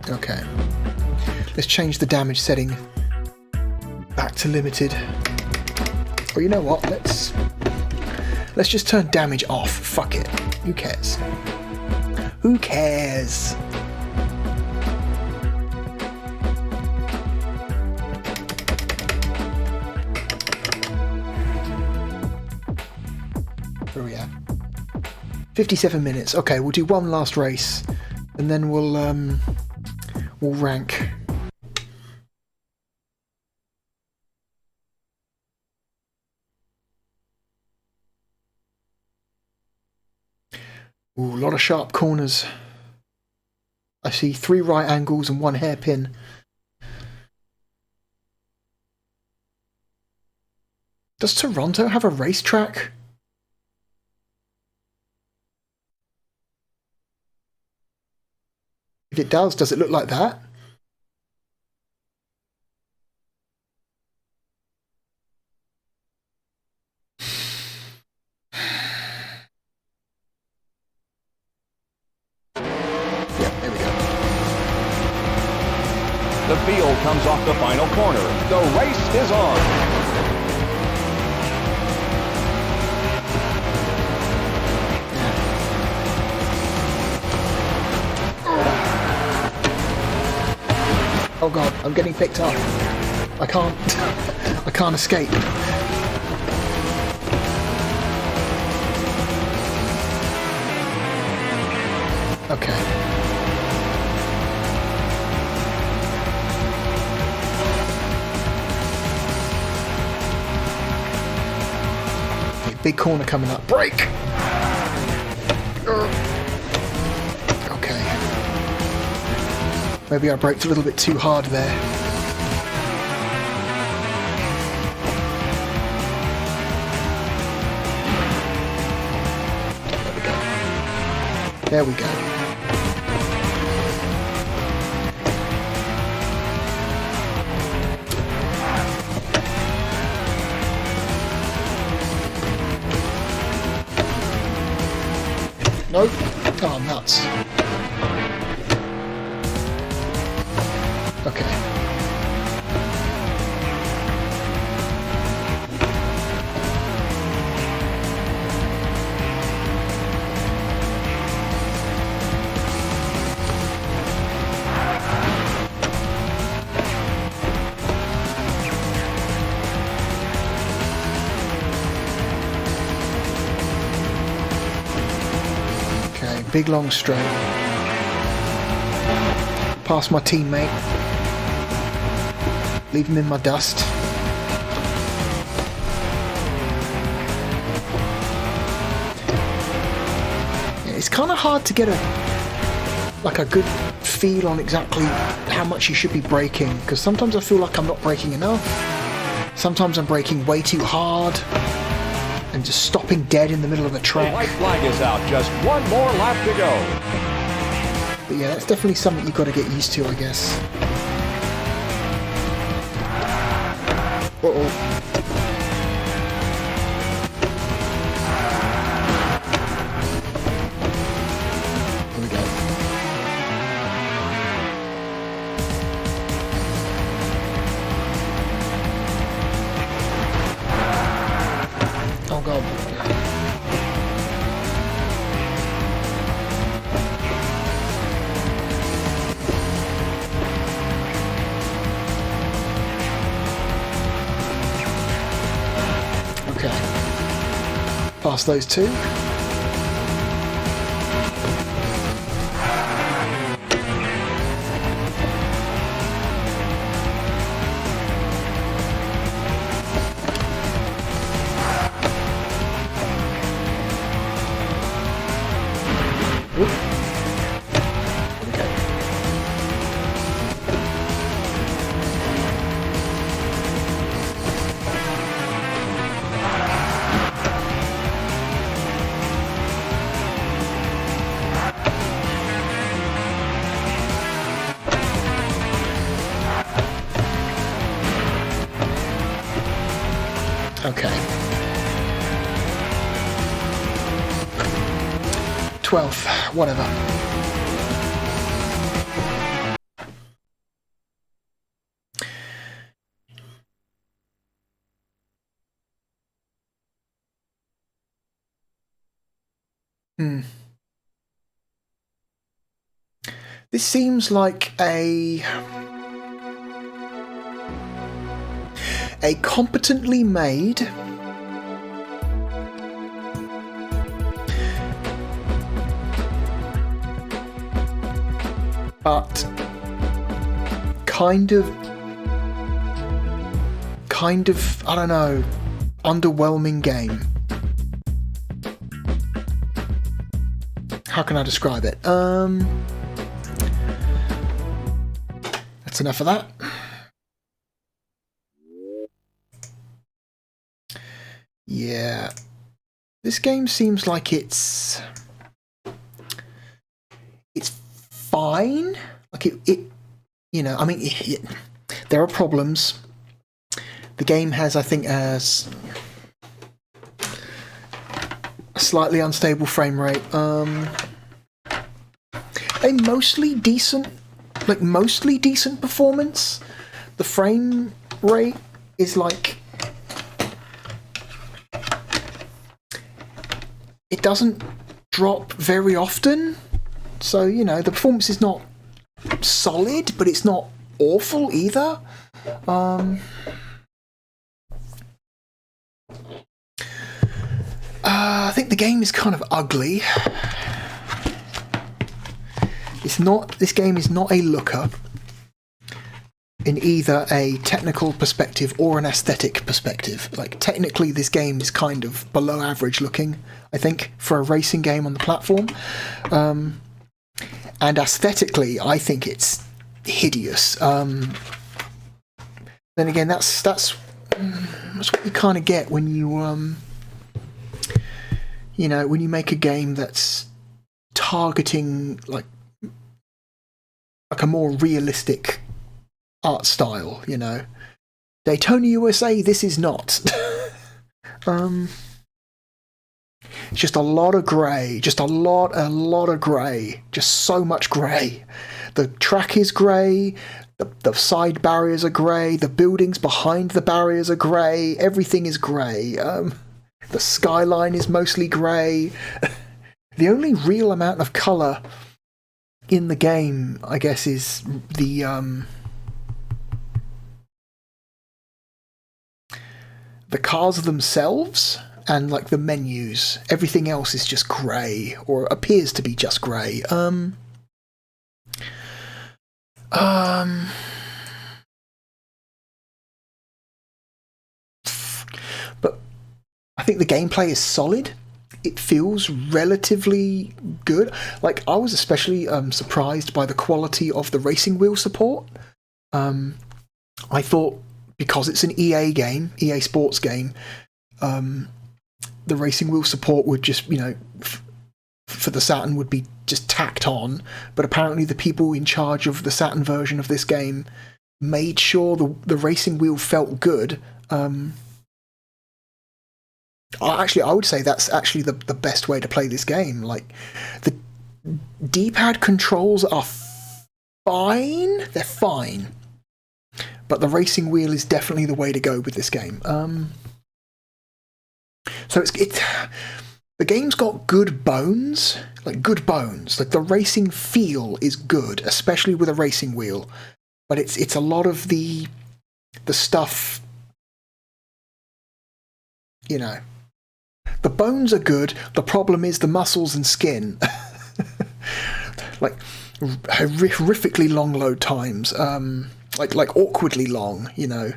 Okay. Let's change the damage setting back to limited. Or you know what? Let's just turn damage off. Fuck it. Who cares? Who cares? Where are we at? 57 minutes. Okay, we'll do one last race, and then we'll rank. Ooh, a lot of sharp corners. I see 3 right angles and 1 hairpin. Does Toronto have a racetrack? If it does it look like that? The field comes off the final corner. The race is on. Oh god, I'm getting picked up. I can't escape. Okay. Big corner coming up. Brake! Okay. Maybe I braked a little bit too hard there. There we go. Nope. Oh, nuts. Okay. Big long straight. Past my teammate. Leave them in my dust. Yeah, it's kind of hard to get a good feel on exactly how much you should be braking, because sometimes I feel like I'm not braking enough. Sometimes I'm braking way too hard and just stopping dead in the middle of a track. The white flag is out. Just one more lap to go. But yeah, that's definitely something you've got to get used to, I guess. Uh-oh. Here we go. Oh god. Okay. Past those two. Oop. Okay. Okay. 12th, whatever. This seems like a competently made but kind of I don't know, underwhelming game. How can I describe it? That's enough of that. Yeah, this game seems like it's fine. Like it you know, I mean, there are problems. The game has, I think, a slightly unstable frame rate. A mostly decent performance. The frame rate is like, it doesn't drop very often. So, you know, the performance is not solid, but it's not awful either. I think the game is kind of ugly. This game is not a looker in either a technical perspective or an aesthetic perspective. Like, technically this game is kind of below average looking, I think, for a racing game on the platform. And aesthetically, I think it's hideous. Then again, that's what you kind of get when you you know, when you make a game that's targeting like a more realistic art style, you know. Daytona USA, this is not. Just a lot of grey, just a lot of grey, just so much grey. The track is grey, the side barriers are grey, the buildings behind the barriers are grey, everything is grey. The skyline is mostly grey. The only real amount of colour in the game, I guess, is the cars themselves and like the menus. Everything else is just grey, or appears to be just grey. think the gameplay is solid. It feels relatively good. Like, I was especially surprised by the quality of the racing wheel support. I thought, because it's an EA game, EA Sports game, the racing wheel support would just, you know, for the Saturn would be just tacked on. But apparently the people in charge of the Saturn version of this game made sure the racing wheel felt good. Actually, I would say that's actually the best way to play this game. Like, the D-pad controls are fine. They're fine. But the racing wheel is definitely the way to go with this game. So the game's got good bones. Like, good bones. Like, the racing feel is good, especially with a racing wheel. But it's a lot of the stuff, you know. The bones are good. The problem is the muscles and skin. Like, horrifically long load times. Like awkwardly long, you know.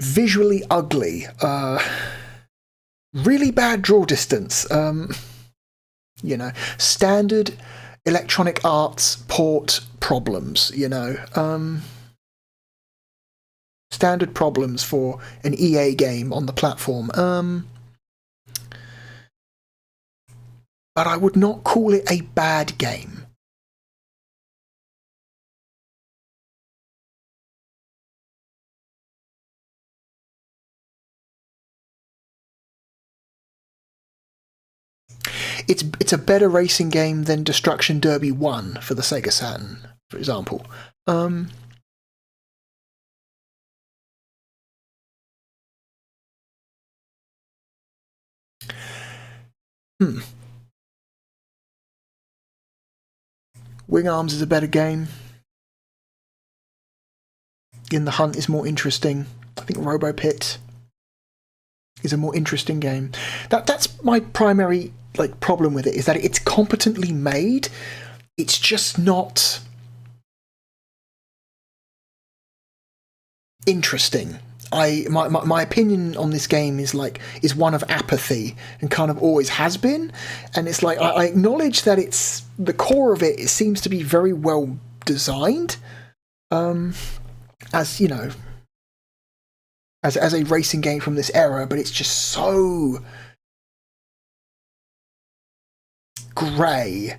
Visually ugly. Really bad draw distance. You know, standard Electronic Arts port problems, you know. Standard problems for an EA game on the platform. But I would not call it a bad game. It's a better racing game than Destruction Derby 1 for the Sega Saturn, for example. Wing Arms is a better game. In the Hunt is more interesting. I think Robo Pit is a more interesting game. That's my primary problem with it, is that it's competently made. It's just not interesting. My opinion on this game is one of apathy, and kind of always has been. And it's like, I acknowledge that it's the core of it. It seems to be very well designed, as you know, as a racing game from this era. But it's just so grey.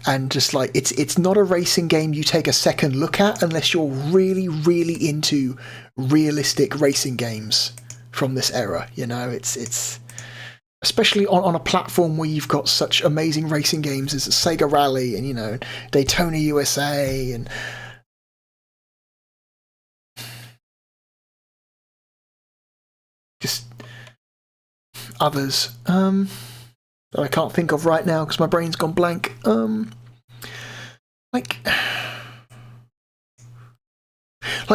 And just like, it's not a racing game you take a second look at unless you're really, really into realistic racing games from this era. You know, it's especially on a platform where you've got such amazing racing games as Sega Rally and, you know, Daytona USA and just others. That I can't think of right now because my brain's gone blank. Like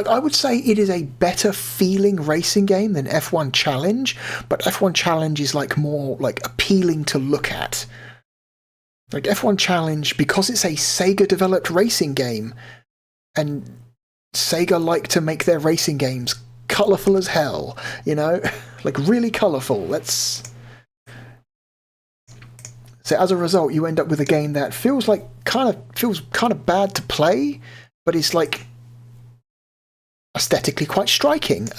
I would say it is a better feeling racing game than F1 Challenge, but F1 Challenge is more appealing to look at. Like F1 Challenge, because it's a Sega developed racing game, and Sega like to make their racing games colourful as hell, you know, like really colourful. So as a result, you end up with a game that feels kind of bad to play, but is aesthetically quite striking.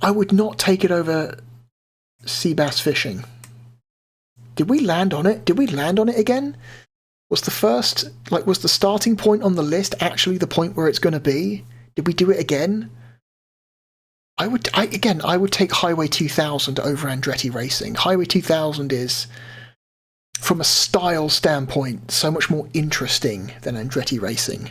I would not take it over sea bass fishing. Did we land on it? Did we land on it again? Was the starting point on the list actually the point where it's going to be? Did we do it again? I would take Highway 2000 over Andretti Racing. Highway 2000 is, from a style standpoint, so much more interesting than Andretti Racing.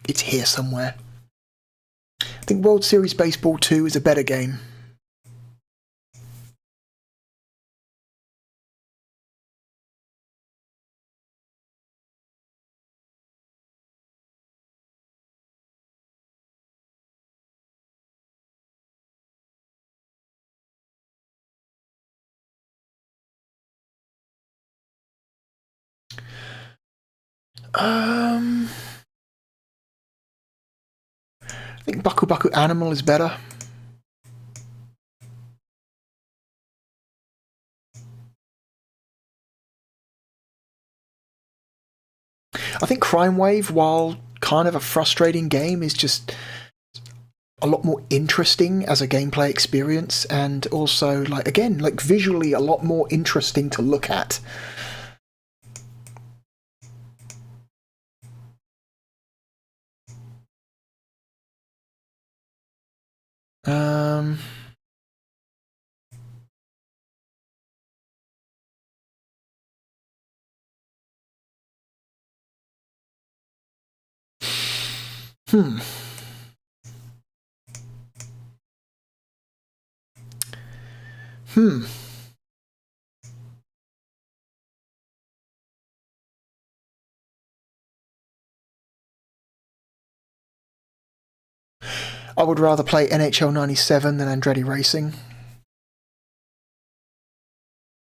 It's here somewhere. I think World Series Baseball 2 is a better game. I think Baku Baku Animal is better. I think Crime Wave, while kind of a frustrating game, is just a lot more interesting as a gameplay experience, and also, like, again, like visually a lot more interesting to look at. Hmm. I would rather play NHL 97 than Andretti Racing.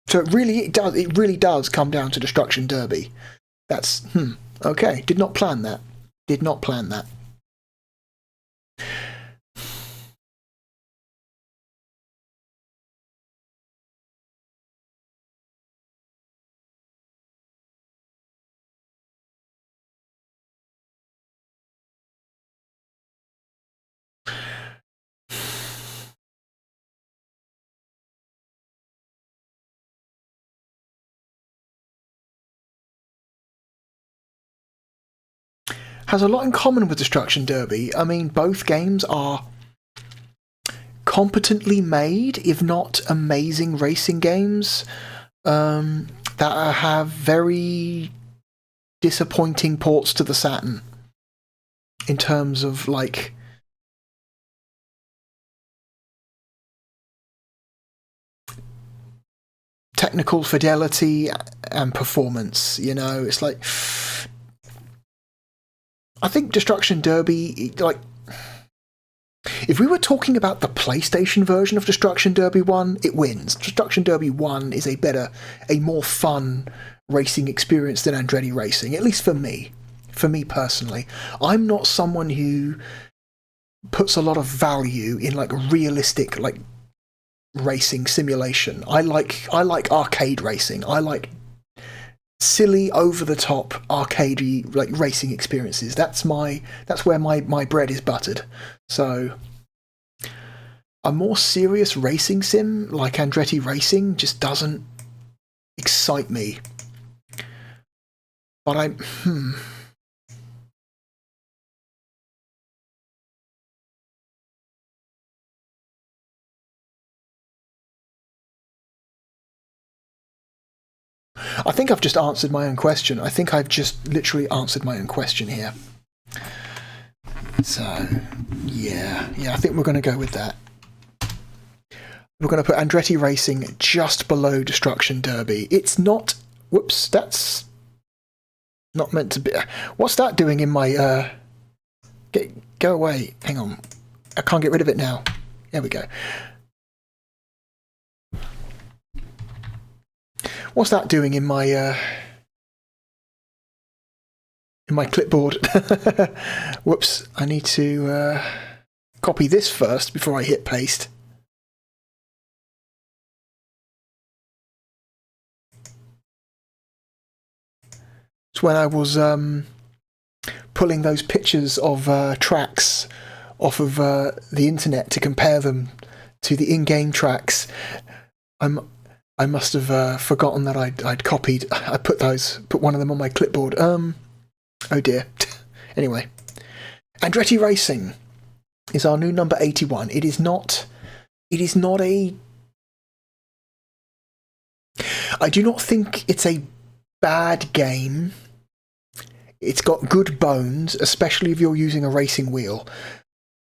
So it really does come down to Destruction Derby. That's, okay, did not plan that. Did not plan that. Has a lot in common with Destruction Derby. I mean, both games are competently made, if not amazing, racing games that have very disappointing ports to the Saturn in terms of, like, technical fidelity and performance. You know, it's like, I think Destruction Derby, like, if we were talking about the PlayStation version of Destruction Derby 1, it wins. Destruction Derby 1 is a more fun racing experience than Andretti Racing, at least for me. For me personally. I'm not someone who puts a lot of value in, like, realistic, like, racing simulation. I like arcade racing. I like silly, over-the-top, arcadey, like, racing experiences. That's where my bread is buttered. So a more serious racing sim like Andretti Racing just doesn't excite me. But I think I've just answered my own question. I think I've just literally answered my own question here. So, yeah, I think we're going to go with that. We're going to put Andretti Racing just below Destruction Derby. It's not... Whoops, that's not meant to be... What's that doing in my... Go away. Hang on. I can't get rid of it now. There we go. What's that doing in my clipboard? Whoops, I need to copy this first before I hit paste. It's when I was pulling those pictures of tracks off of the internet to compare them to the in-game tracks. I must have forgotten that I'd copied. I put one of them on my clipboard. Oh dear. Anyway, Andretti Racing is our new number 81. It is not a... I do not think it's a bad game. It's got good bones, especially if you're using a racing wheel.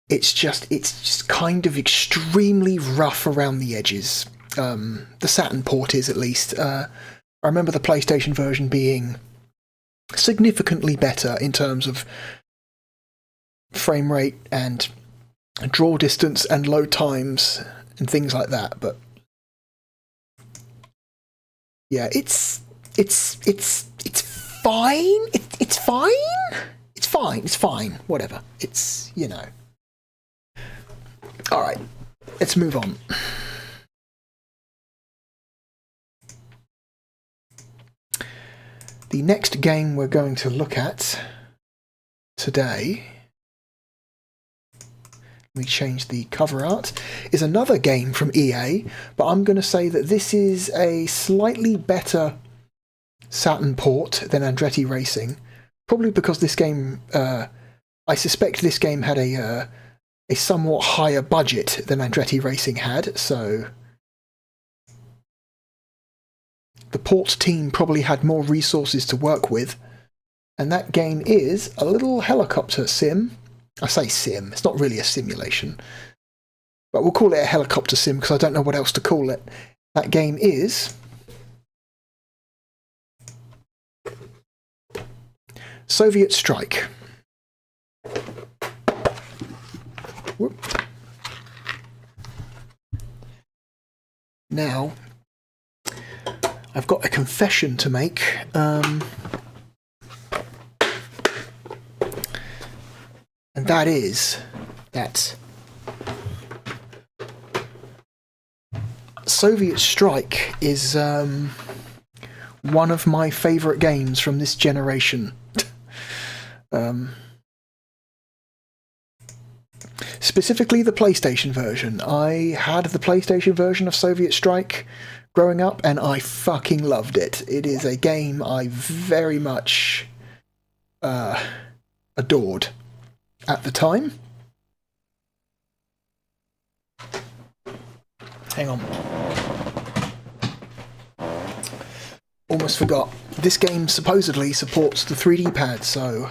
it's just kind of extremely rough around the edges. The Saturn port is, at least. I remember the PlayStation version being significantly better in terms of frame rate and draw distance and load times and things like that, but yeah, it's fine. It's fine. Whatever. It's, you know. All right, let's move on. The next game we're going to look at today, let me change the cover art, is another game from EA, but I'm going to say that this is a slightly better Saturn port than Andretti Racing, probably because this game, I suspect this game had a somewhat higher budget than Andretti Racing had, so the port team probably had more resources to work with, and that game is a little helicopter sim. I say sim, it's not really a simulation, but we'll call it a helicopter sim because I don't know what else to call it. That game is Soviet Strike. Whoop. Now, I've got a confession to make. And that is that Soviet Strike is one of my favourite games from this generation. Specifically the PlayStation version. I had the PlayStation version of Soviet Strike growing up, and I fucking loved it. It is a game I very much adored at the time. Hang on. Almost forgot. This game supposedly supports the 3D pad, so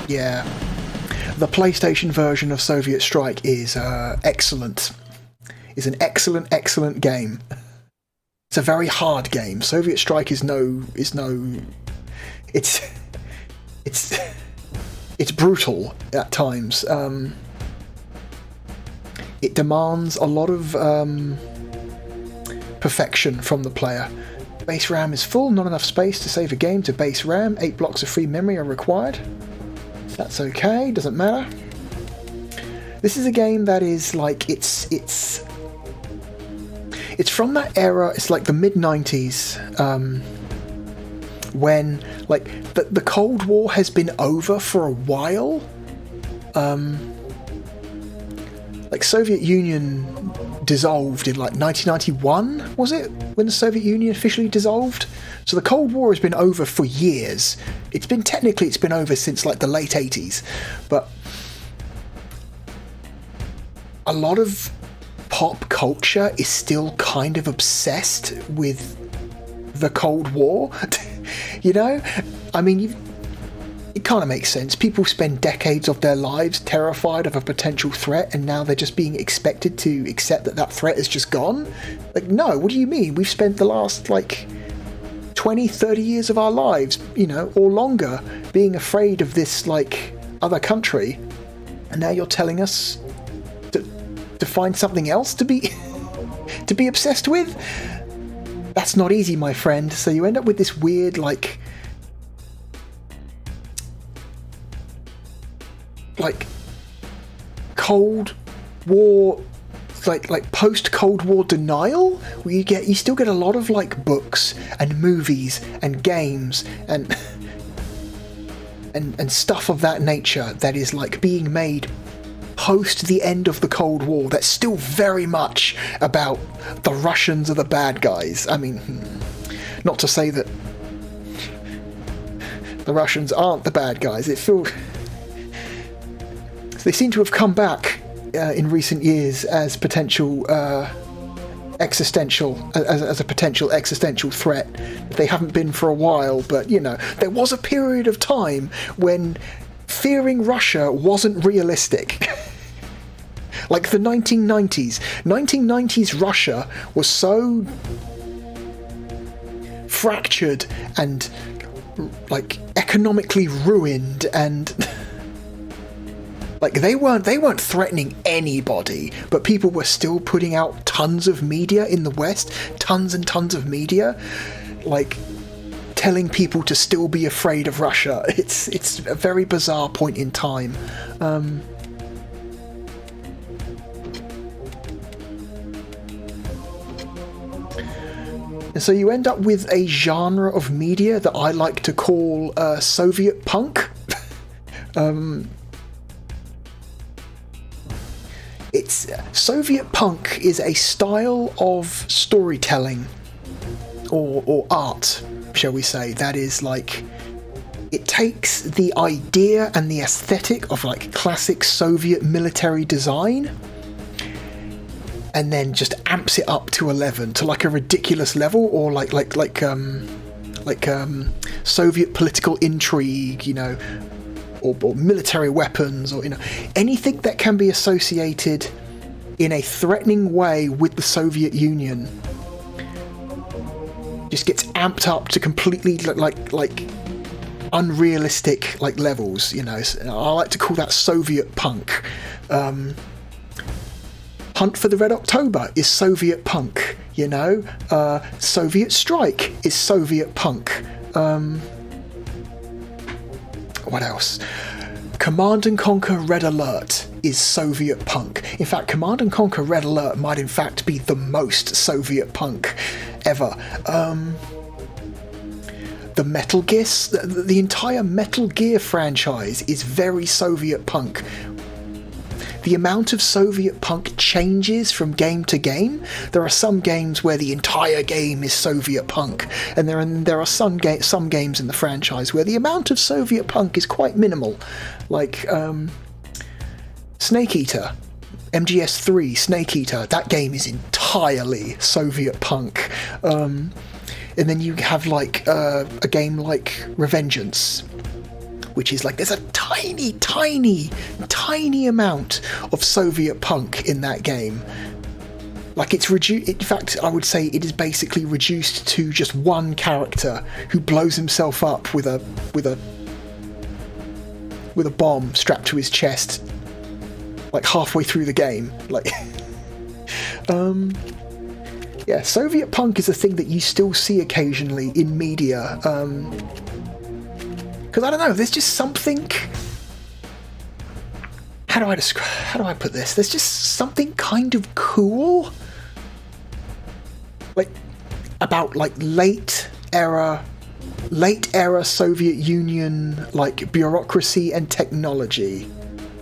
yeah, the PlayStation version of Soviet Strike is excellent. Is an excellent game. It's a very hard game. Soviet Strike is it's brutal at times. It demands a lot of perfection from the player. Base RAM is full, not enough space to save a game to base RAM. 8 blocks of free memory are required. That's okay, doesn't matter. This is a game that is like, it's from that era, it's like the mid-90s, when like the Cold War has been over for a while. Like Soviet Union dissolved in like 1991, was it? When the Soviet Union officially dissolved? So the Cold War has been over for years. It's been over since like the late 80s. But a lot of pop culture is still kind of obsessed with the Cold War. You know? I mean, it kind of makes sense. People spend decades of their lives terrified of a potential threat, and now they're just being expected to accept that that threat is just gone. Like, no, what do you mean? We've spent the last, like, 20, 30 years of our lives, you know, or longer, being afraid of this, like, other country, and now you're telling us to find something else to be to be obsessed with? That's not easy, my friend. So you end up with this weird, like Cold War like post Cold War denial, where you still get a lot of like books and movies and games and stuff of that nature that is like being made post the end of the Cold War that's still very much about the Russians are the bad guys. I mean, not to say that the Russians aren't the bad guys. They seem to have come back in recent years as potential as a potential existential threat. They haven't been for a while, but you know, there was a period of time when fearing Russia wasn't realistic. Like the 1990s. 1990s Russia was so fractured and like economically ruined, and like they weren't threatening anybody, but people were still putting out tons of media in the West, tons and tons of media, like telling people to still be afraid of Russia. It's a very bizarre point in time. And so you end up with a genre of media that I like to call Soviet punk. Soviet punk is a style of storytelling or art, shall we say, that is like, it takes the idea and the aesthetic of like classic Soviet military design and then just amps it up to 11 to like a ridiculous level, or like Soviet political intrigue, you know, or military weapons, or you know, anything that can be associated in a threatening way with the Soviet Union just gets amped up to completely like unrealistic like levels, you know. So I like to call that Soviet punk. Hunt for the Red October is Soviet punk, you know. Soviet Strike is Soviet punk. What else? Command and Conquer Red Alert is Soviet punk. In fact, Command and Conquer Red Alert might in fact be the most Soviet punk ever. The Metal Gear, the entire Metal Gear franchise is very Soviet punk. The amount of Soviet punk changes from game to game. There are some games where the entire game is Soviet punk, and there are some games in the franchise where the amount of Soviet punk is quite minimal, like Snake Eater, MGS3 Snake Eater. That game is entirely Soviet punk. And then you have like a game like Revengeance, which is like, there's a tiny amount of Soviet punk in that game. Like it's reduced. In fact, I would say it is basically reduced to just one character who blows himself up with a bomb strapped to his chest, like halfway through the game. Like, yeah, Soviet punk is a thing that you still see occasionally in media. Because I don't know, there's just something. How do I put this? There's just something kind of cool, like about like late era Soviet Union like bureaucracy and technology.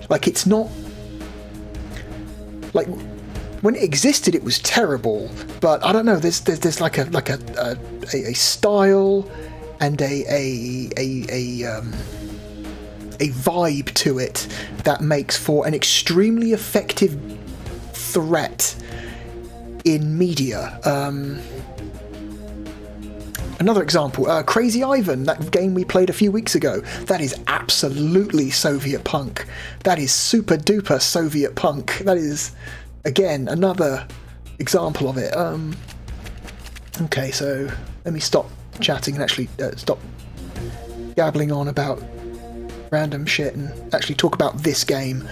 Like it's not like when it existed, it was terrible. But I don't know. There's like a style and a vibe to it that makes for an extremely effective threat in media. Another example, Crazy Ivan, that game we played a few weeks ago, that is absolutely Soviet punk. That is super duper Soviet punk. That is, again, another example of it. Okay, so let me stop chatting and actually stop gabbling on about random shit and actually talk about this game.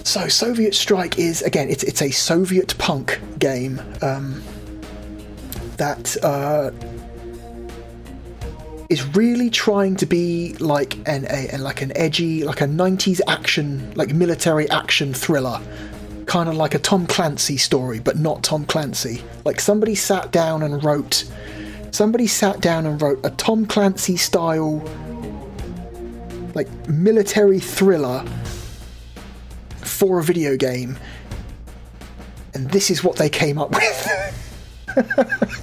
So Soviet Strike is, again, it's a Soviet punk game that is really trying to be like an edgy, like a 90s action, like military action thriller. kind of like a Tom Clancy story, but not Tom Clancy. Like somebody sat down and wrote a Tom Clancy style, like, military thriller for a video game, and this is what they came up with.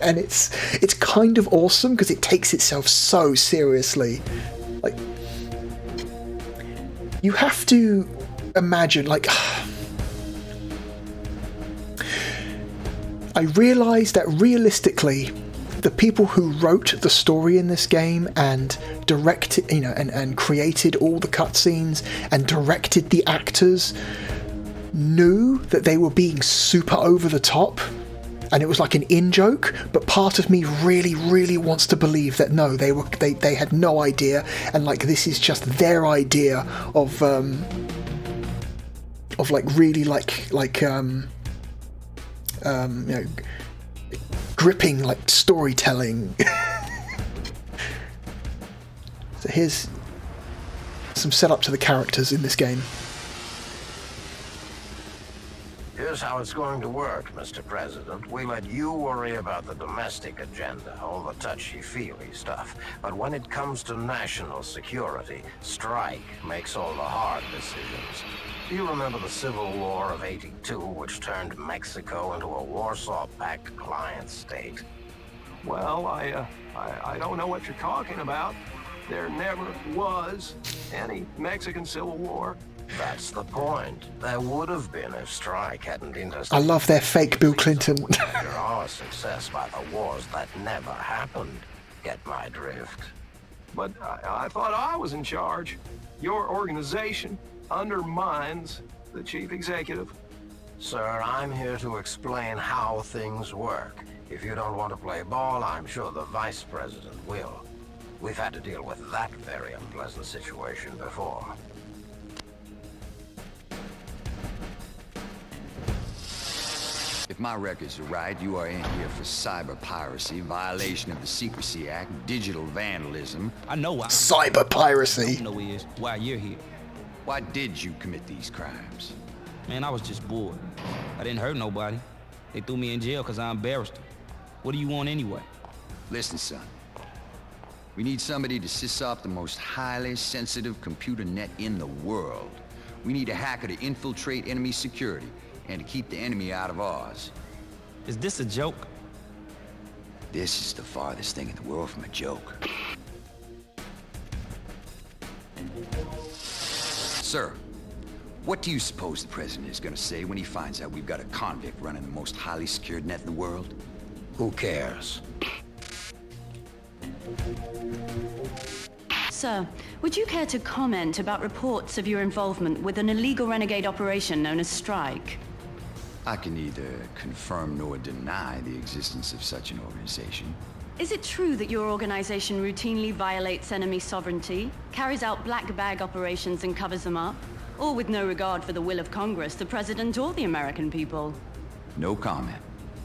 And it's kind of awesome because it takes itself so seriously. Like, you have to imagine, like, I realised that realistically, the people who wrote the story in this game and directed, and created all the cutscenes and directed the actors knew that they were being super over the top, and it was like an in-joke. But part of me really, really wants to believe that no, they had no idea, and like this is just their idea of like really gripping like storytelling. So here's some setup to the characters in this game. Here's how it's going to work, Mr. President. We let you worry about the domestic agenda, all the touchy-feely stuff. But when it comes to national security, Strike makes all the hard decisions. Do you remember the Civil War of '82, which turned Mexico into a Warsaw Pact client state? Well, I don't know what you're talking about. There never was any Mexican Civil War. That's the point. There would have been if Strike hadn't intercepted. I love their fake Bill Clinton. Our success by the wars that never happened. Get my drift? But I thought I was in charge. Your organization undermines the chief executive. Sir, I'm here to explain how things work. If you don't want to play ball, I'm sure the vice president will. We've had to deal with that very unpleasant situation before. If my records are right, you are in here for cyber piracy, violation of the Secrecy Act, digital vandalism. I know why. Cyber piracy. I know is why you're here. Why did you commit these crimes? Man, I was just bored. I didn't hurt nobody. They threw me in jail because I embarrassed them. What do you want anyway? Listen, son. We need somebody to sys-op the most highly sensitive computer net in the world. We need a hacker to infiltrate enemy security and to keep the enemy out of ours. Is this a joke? This is the farthest thing in the world from a joke. Sir, what do you suppose the president is going to say when he finds out we've got a convict running the most highly secured net in the world? Who cares? Sir, would you care to comment about reports of your involvement with an illegal renegade operation known as Strike? I can neither confirm nor deny the existence of such an organization. Is it true that your organization routinely violates enemy sovereignty, carries out black bag operations and covers them up? All with no regard for the will of Congress, the President, or the American people? No comment.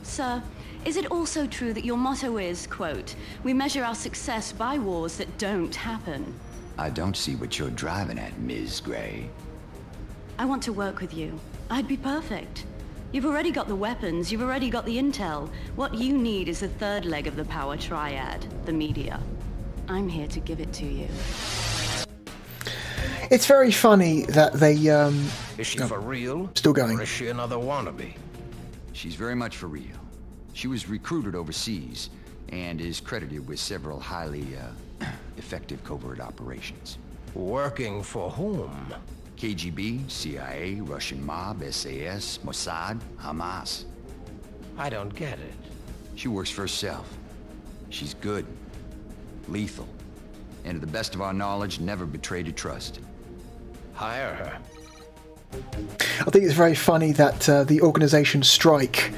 Sir, is it also true that your motto is, quote, "We measure our success by wars that don't happen"? I don't see what you're driving at, Ms. Gray. I want to work with you. I'd be perfect. You've already got the weapons, you've already got the intel. What you need is the third leg of the power triad, the media. I'm here to give it to you. It's very funny that they, Is she for real? Still going. Or is she another wannabe? She's very much for real. She was recruited overseas and is credited with several highly effective covert operations. Working for whom? KGB, CIA, Russian mob, SAS, Mossad, Hamas. I don't get it. She works for herself. She's good, lethal, and to the best of our knowledge, never betrayed a trust. Hire her. I think it's very funny that the organization Strike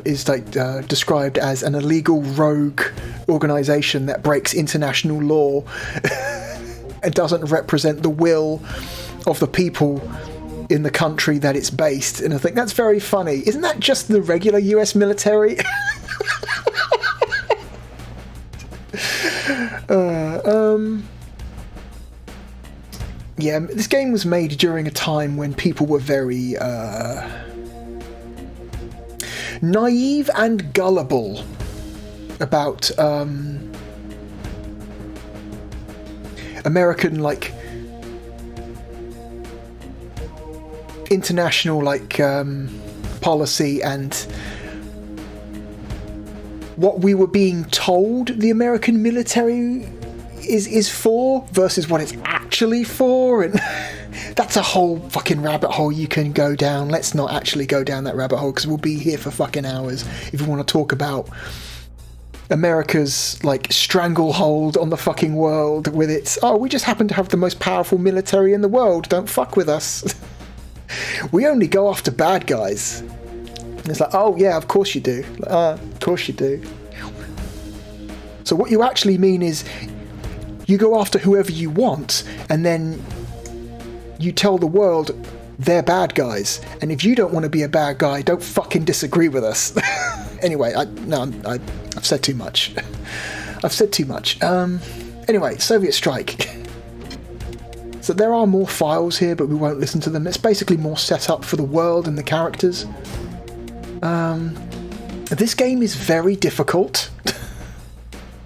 is described as an illegal rogue organization that breaks international law and doesn't represent the will of the people in the country that it's based. And I think that's very funny. Isn't that just the regular US military? Yeah, this game was made during a time when people were very naive and gullible about American, like, international, like, policy and what we were being told the American military is for versus what it's actually for, and that's a whole fucking rabbit hole you can go down. Let's not actually go down that rabbit hole because we'll be here for fucking hours if you want to talk about America's, like, stranglehold on the fucking world with its, oh, we just happen to have the most powerful military in the world, don't fuck with us. We only go after bad guys. And it's like, oh yeah, of course you do. Of course you do. So what you actually mean is you go after whoever you want, and then you tell the world they're bad guys. And if you don't want to be a bad guy, don't fucking disagree with us. Anyway, I've said too much. I've said too much. Anyway, Soviet Strike. So there are more files here, but we won't listen to them. It's basically more set up for the world and the characters. This game is very difficult.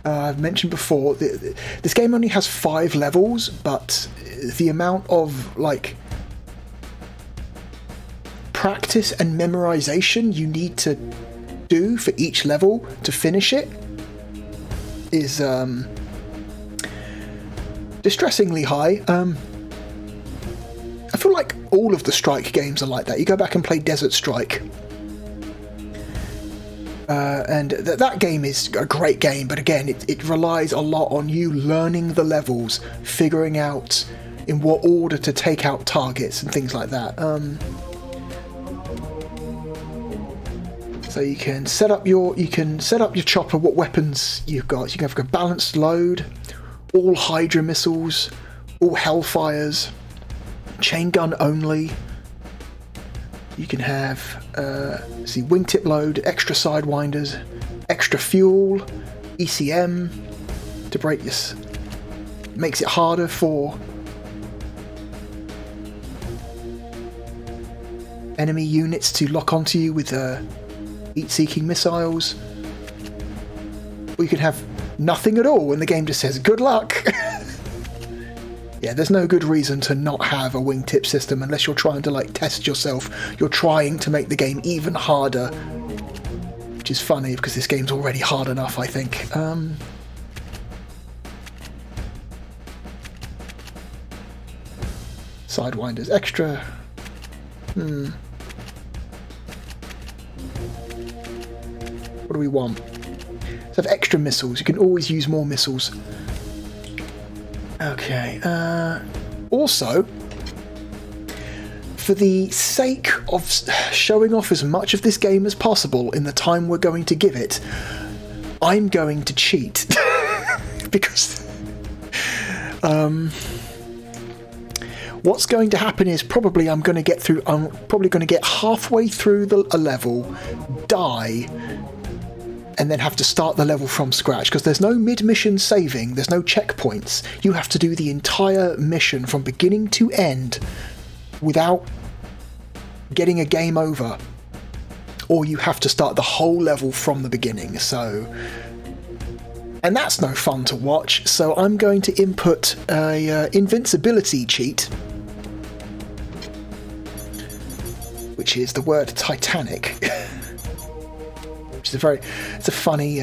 I've mentioned before, this game only has 5 levels, but the amount of, like, practice and memorization you need to do for each level to finish it is distressingly high. I feel like all of the Strike games are like that. You go back and play Desert Strike, and that game is a great game, but again, it relies a lot on you learning the levels, figuring out in what order to take out targets and things like that. So you can set up your chopper, what weapons you've got. You can have a balanced load, all Hydra missiles, all Hellfires, chain gun only. You can have wingtip load, extra sidewinders, extra fuel, ECM to break this. Makes it harder for enemy units to lock onto you with heat-seeking missiles. Or you can have nothing at all and the game just says good luck. Yeah, there's no good reason to not have a wingtip system unless you're trying to, like, test yourself. You're trying to make the game even harder, which is funny because this game's already hard enough, I think. Sidewinders, extra. What do we want? Let's have extra missiles. You can always use more missiles. Okay. Also, for the sake of showing off as much of this game as possible in the time we're going to give it, I'm going to cheat. Because what's going to happen is probably I'm probably going to get halfway through a level, die, and then have to start the level from scratch, because there's no mid-mission saving, there's no checkpoints. You have to do the entire mission from beginning to end without getting a game over, or you have to start the whole level from the beginning. And that's no fun to watch, so I'm going to input a invincibility cheat, which is the word Titanic. Which is it's a funny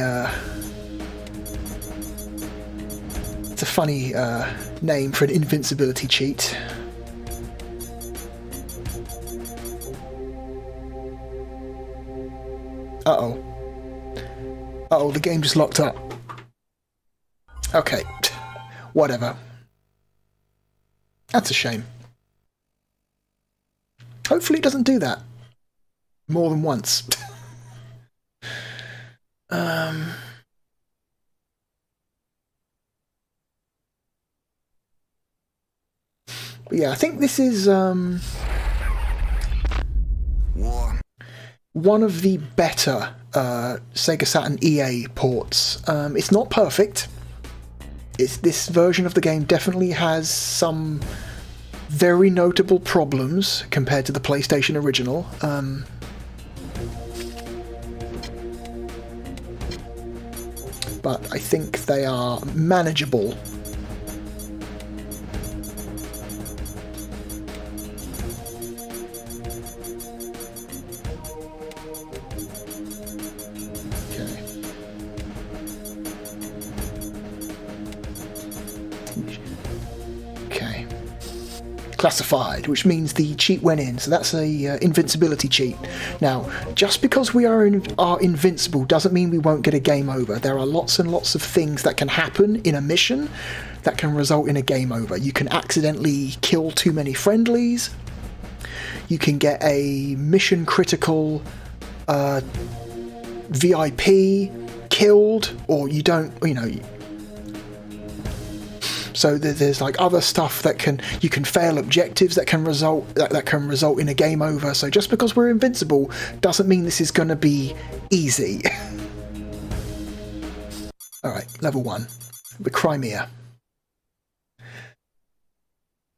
name for an invincibility cheat. Uh-oh, the game just locked up. Okay, whatever. That's a shame. Hopefully it doesn't do that more than once. But yeah, I think this is one of the better Sega Saturn EA ports. It's not perfect. This version of the game definitely has some very notable problems compared to the PlayStation original. But I think they are manageable. Okay. Classified, which means the cheat went in, so that's a invincibility cheat. Now, just because we are invincible doesn't mean we won't get a game over. There are lots and lots of things that can happen in a mission that can result in a game over. You can accidentally kill too many friendlies. You can get a mission critical VIP killed, or you don't, so there's like other stuff that you can fail objectives that can result in a game over. So just because we're invincible doesn't mean this is going to be easy. All right, level 1, the Crimea.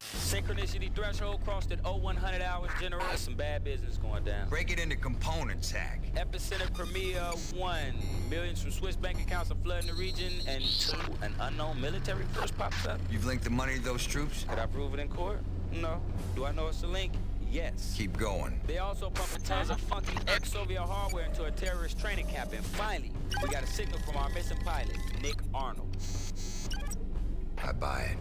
Synchronicity threshold crossed at 0100 hours. General, some bad business going down. Break it into components, Hack. Epicenter Premier 1. Millions from Swiss bank accounts are flooding the region, and 2, an unknown military force pops up. You've linked the money to those troops? Could I prove it in court? No. Do I know it's a link? Yes. Keep going. They also pumping tons of funky ex-Soviet hardware into a terrorist training camp, and finally, we got a signal from our missing pilot, Nick Arnold. I buy it.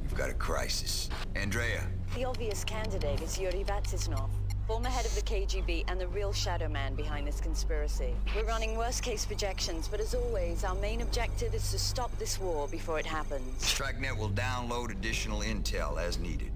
You've got a crisis. Andrea. The obvious candidate is Yuri Vatsisnov, former head of the KGB and the real Shadowman behind this conspiracy. We're running worst-case projections, but as always, our main objective is to stop this war before it happens. StrikeNet will download additional intel as needed.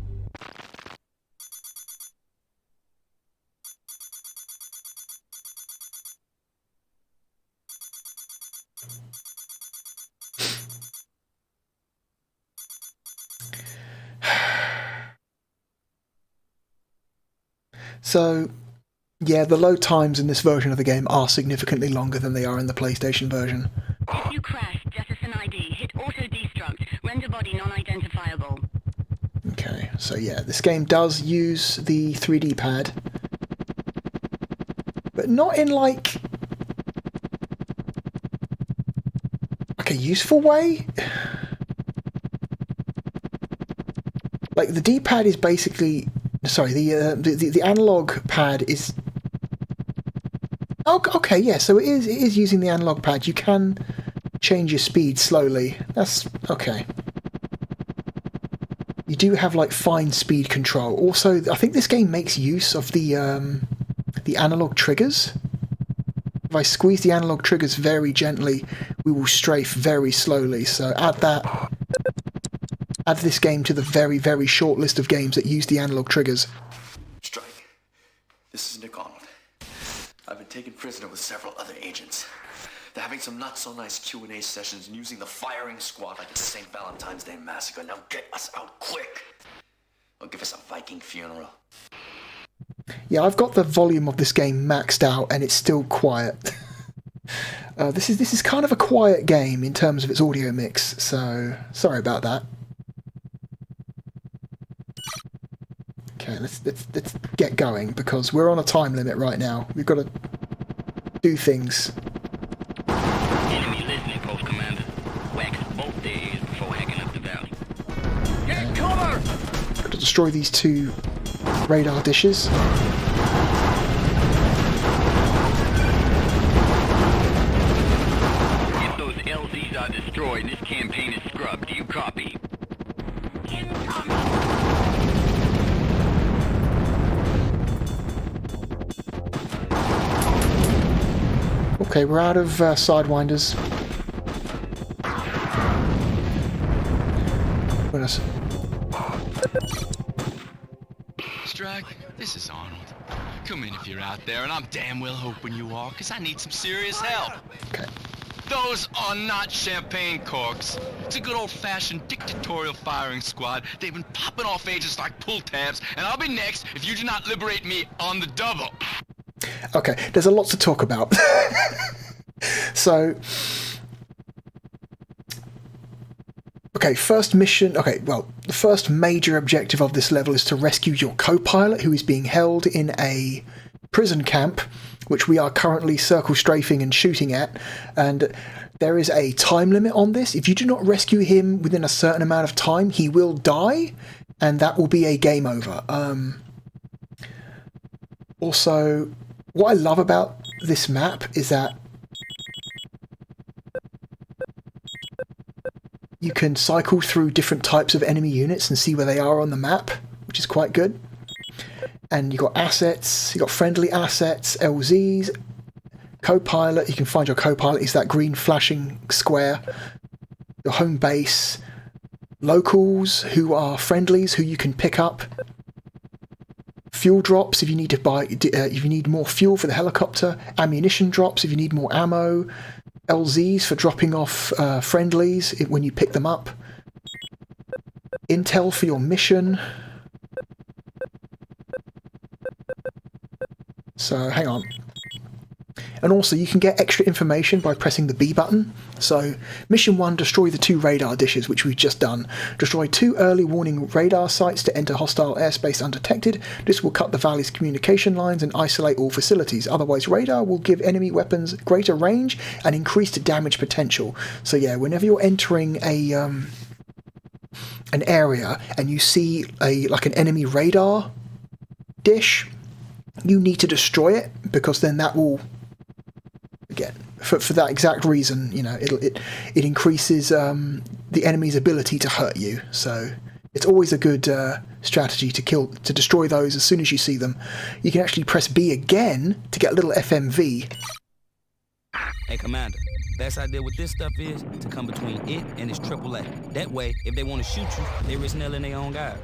So, yeah, the load times in this version of the game are significantly longer than they are in the PlayStation version. If you crash, jettison ID, hit auto-destruct, render body non-identifiable. Okay, so yeah, this game does use the 3D pad, but not in like a useful way. Like the D-pad is basically, sorry, the analog pad is. Oh, okay, yeah. So it is using the analog pad. You can change your speed slowly. That's okay. You do have like fine speed control. Also, I think this game makes use of the analog triggers. If I squeeze the analog triggers very gently, we will strafe very slowly. So add this game to the very, very short list of games that use the analog triggers. Strike. This is Nick Arnold. I've been taken prisoner with several other agents. They're having some not-so-nice Q&A sessions and using the firing squad like it's the St. Valentine's Day massacre. Now get us out quick, or give us a Viking funeral. Yeah, I've got the volume of this game maxed out, and it's still quiet. This is kind of a quiet game in terms of its audio mix, so sorry about that. Okay, let's get going, because we're on a time limit right now. We've got to do things. Enemy listening post, Commander. Wax both days before hacking up the valley. Get cover! Got to destroy these 2 radar dishes. If those LZs are destroyed, this campaign is scrubbed. Do you copy? Okay, we're out of Sidewinders. Strike, this is Arnold. Come in if you're out there, and I'm damn well hoping you are, because I need some serious help. Okay. Those are not champagne corks. It's a good old-fashioned dictatorial firing squad. They've been popping off agents like pull tabs, and I'll be next if you do not liberate me on the double. Okay, there's a lot to talk about. Okay, first mission. Okay, well, the first major objective of this level is to rescue your co-pilot, who is being held in a prison camp, which we are currently circle strafing and shooting at. And there is a time limit on this. If you do not rescue him within a certain amount of time, he will die, and that will be a game over. Also, what I love about this map is that you can cycle through different types of enemy units and see where they are on the map, which is quite good. And you've got assets, you've got friendly assets, LZs, co-pilot. You can find your co-pilot is that green flashing square. Your home base, locals who are friendlies who you can pick up. Fuel drops if you need to buy, if you need more fuel for the helicopter. Ammunition drops if you need more ammo. LZs for dropping off friendlies when you pick them up. Intel for your mission. So, hang on. And also, you can get extra information by pressing the B button. So, Mission 1, destroy the 2 radar dishes, which we've just done. Destroy 2 early warning radar sites to enter hostile airspace undetected. This will cut the valley's communication lines and isolate all facilities. Otherwise, radar will give enemy weapons greater range and increased damage potential. So yeah, whenever you're entering an area and you see an enemy radar dish, you need to destroy it, because then that will, again, for that exact reason, you know, it increases the enemy's ability to hurt you. So it's always a good strategy to destroy those as soon as you see them. You can actually press B again to get a little FMV. Hey, Commander, best idea with this stuff is to come between it and its AAA. That way, if they want to shoot you, they risk nailing their own guys.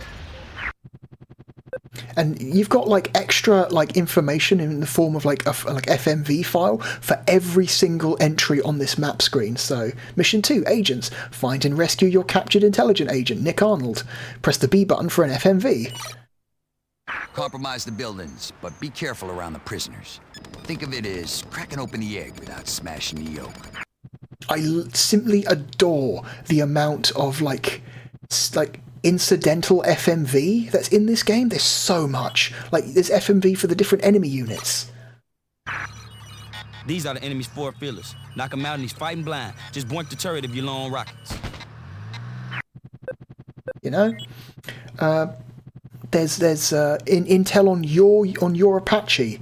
And you've got extra information in the form of like FMV file for every single entry on this map screen. So Mission 2, Agents, find and rescue your captured intelligent agent, Nick Arnold. Press the B button for an FMV. Compromise the buildings, but be careful around the prisoners. Think of it as cracking open the egg without smashing the yolk. I simply adore the amount of incidental FMV that's in this game. There's so much. There's FMV for the different enemy units. These are the enemy's forward fielders. Knock them out and he's fighting blind. Just boink the turret if you're low on rockets. You know? There's intel on your Apache.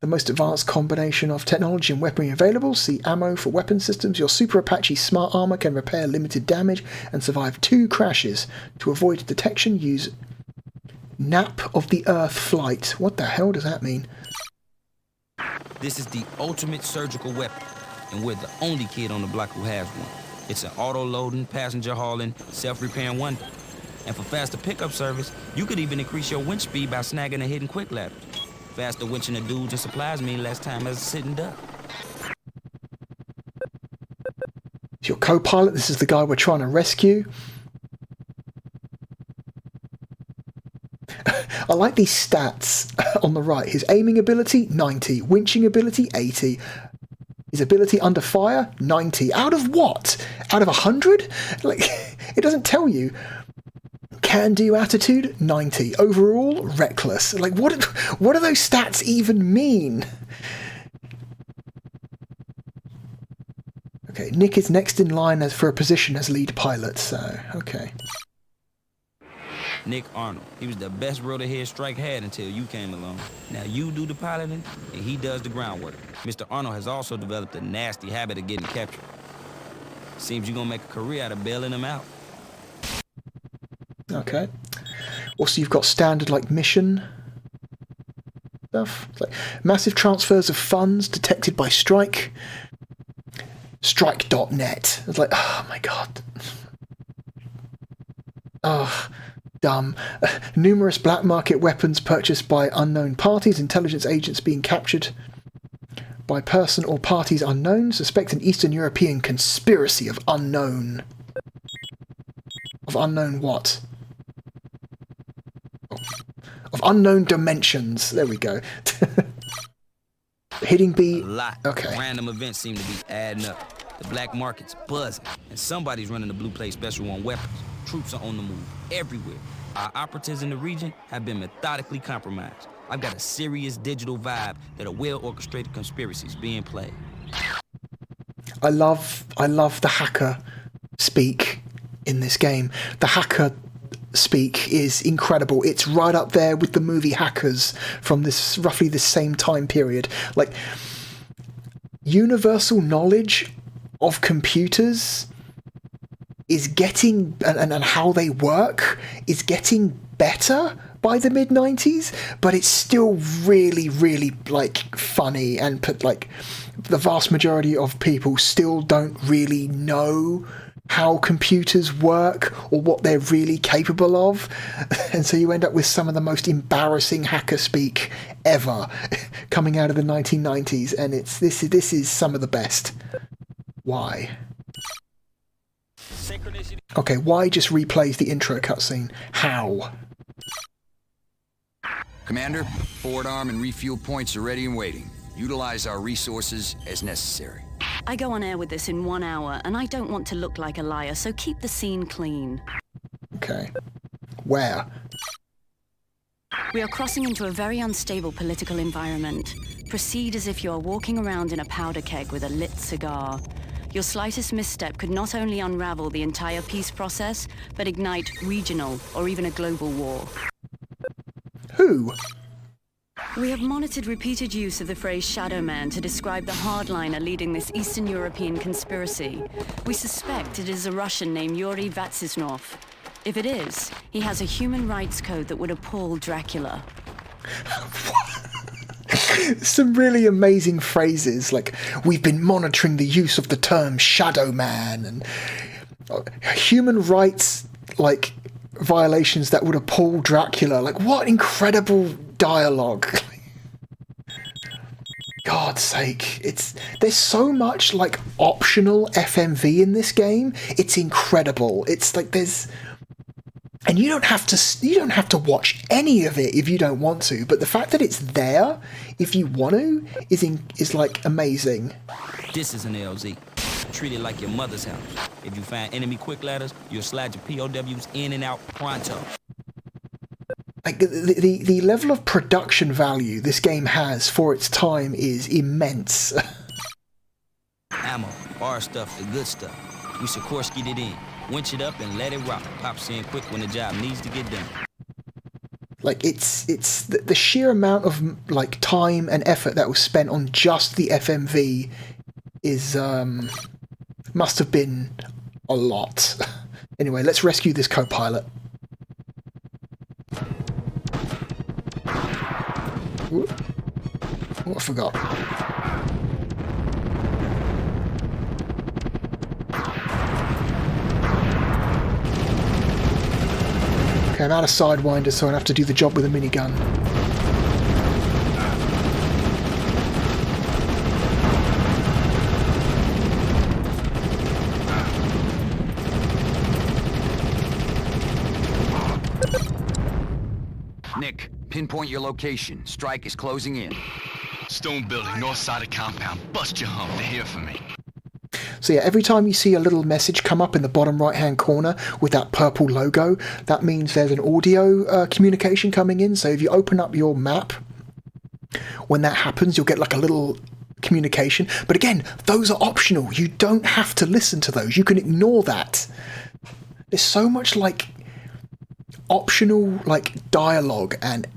The most advanced combination of technology and weaponry available. See ammo for weapon systems. Your Super Apache smart armor can repair limited damage and survive 2 crashes. To avoid detection, use Nap of the Earth flight. What the hell does that mean? This is the ultimate surgical weapon, and we're the only kid on the block who has one. It's an auto-loading, passenger hauling, self-repairing wonder. And for faster pickup service, you could even increase your winch speed by snagging a hidden quick ladder. Faster winching the dudes and supplies mean less time as a sitting duck. It's your co-pilot. This is the guy we're trying to rescue. I like these stats on the right. His aiming ability, 90. Winching ability, 80. His ability under fire, 90. Out of what? Out of 100? It doesn't tell you. Can-do attitude, 90. Overall, reckless. What do those stats even mean? Okay, Nick is next in line for a position as lead pilot, so, okay. Nick Arnold. He was the best rotor-head Strike had until you came along. Now you do the piloting, and he does the groundwork. Mr. Arnold has also developed a nasty habit of getting captured. Seems you're gonna make a career out of bailing him out. Okay. Also, you've got standard mission stuff. It's massive transfers of funds detected by Strike. Strike.net. It's oh my god. Oh, dumb. Numerous black market weapons purchased by unknown parties. Intelligence agents being captured by person or parties unknown. Suspect an Eastern European conspiracy of unknown. Of unknown what? Of unknown dimensions. There we go. Hitting B. A lot. Okay. Random events seem to be adding up. The black market's buzzing, and somebody's running the Blue Plate Special on weapons. Troops are on the move everywhere. Our operatives in the region have been methodically compromised. I've got a serious digital vibe that a well-orchestrated conspiracy is being played. I love the hacker speak in this game. The hacker speak is incredible. It's right up there with the movie Hackers from this roughly the same time period. Like, universal knowledge of computers is getting, and how they work is getting better by the mid-90s, but it's still really, really, like, funny, and like, the vast majority of people still don't really know how computers work or what they're really capable of, and so you end up with some of the most embarrassing hacker speak ever coming out of the 1990s, and this is some of the best. Why? Okay, why just replays the intro cutscene? How? Commander, forward arm and refuel points are ready and waiting. Utilize our resources as necessary. I go on air with this in 1 hour, and I don't want to look like a liar, so keep the scene clean. Okay. Where? We are crossing into a very unstable political environment. Proceed as if you are walking around in a powder keg with a lit cigar. Your slightest misstep could not only unravel the entire peace process, but ignite regional or even a global war. Who? We have monitored repeated use of the phrase Shadowman to describe the hardliner leading this Eastern European conspiracy. We suspect it is a Russian named Yuri Vatsisnov. If it is, he has a human rights code that would appall Dracula. Some really amazing phrases, like, we've been monitoring the use of the term Shadowman, and human rights, like, violations that would appall Dracula. Like, what incredible dialogue. God's sake, there's so much, like, optional FMV in this game. It's incredible. It's like and you don't have to watch any of it if you don't want to, but the fact that it's there if you want to is like amazing. This is an LZ. Treat it like your mother's house. If you find enemy quick ladders, you'll slide your POWs in and out pronto. Like, the level of production value this game has for its time is immense. Ammo, bar stuff, the good stuff. We Sikorsky'd it in. Winch it up and let it rock. Pops in quick when the job needs to get done. Like, it's the sheer amount of, like, time and effort that was spent on just the FMV is must have been a lot. Anyway, let's rescue this co-pilot. Oh, I forgot. Okay, I'm out of Sidewinder, so I have to do the job with a minigun. Nick, pinpoint your location. Strike is closing in. Stone building, north side of compound. Bust your hump, they're here for me. So yeah, every time you see a little message come up in the bottom right-hand corner with that purple logo, that means there's an audio communication coming in. So if you open up your map, when that happens, you'll get like a little communication. But again, those are optional. You don't have to listen to those. You can ignore that. There's so much, like, optional, like, dialogue and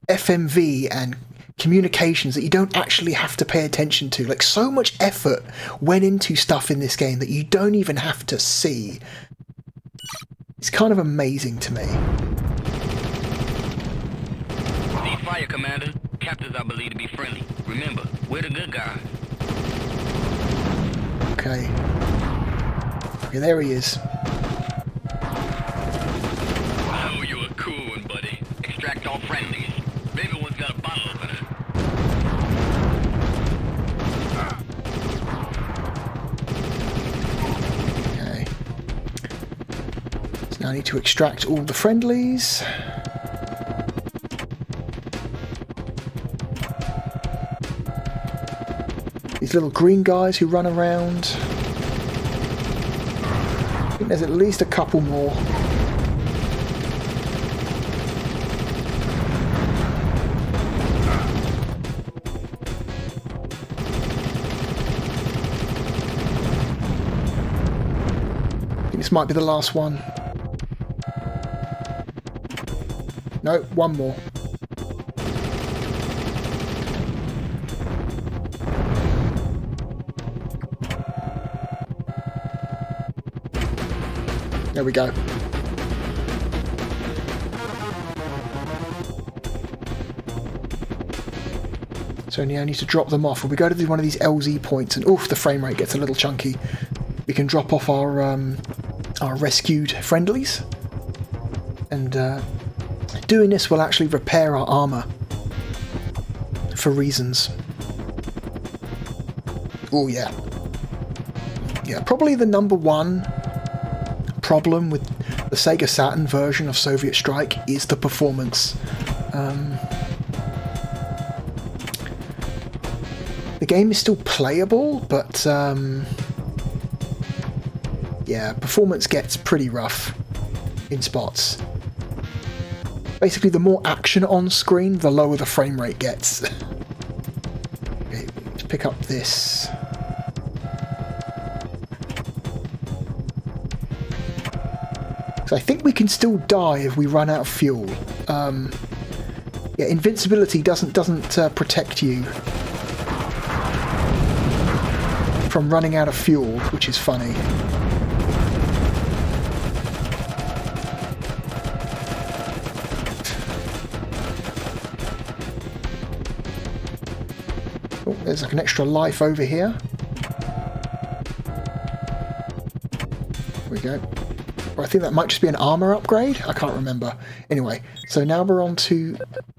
FMV and communications that you don't actually have to pay attention to. Like, so much effort went into stuff in this game that you don't even have to see. It's kind of amazing to me. Cease fire, Commander. Captors I believe to be friendly. Remember, we're the good guys. Okay. Okay, there he is. Oh, you a cool one, buddy. Extract all friendlies. Maybe one's got a bottle opener. Okay. So now I need to extract all the friendlies. These little green guys who run around. I think there's at least a couple more. I think this might be the last one. No, one more. There we go. So now I need to drop them off. When we go to one of these LZ points, and oof, the frame rate gets a little chunky. We can drop off our rescued friendlies, and doing this will actually repair our armor for reasons. Oh yeah, yeah. Probably the number one problem with the Sega Saturn version of Soviet Strike is the performance. The game is still playable, but yeah, performance gets pretty rough in spots. Basically, the more action on screen, the lower the frame rate gets. Okay, let's pick up this. So I think we can still die if we run out of fuel. Yeah, invincibility doesn't protect you from running out of fuel, which is funny. Oh, there's like an extra life over here. There we go. Or I think that might just be an armor upgrade. I can't remember. Anyway, so now we're on to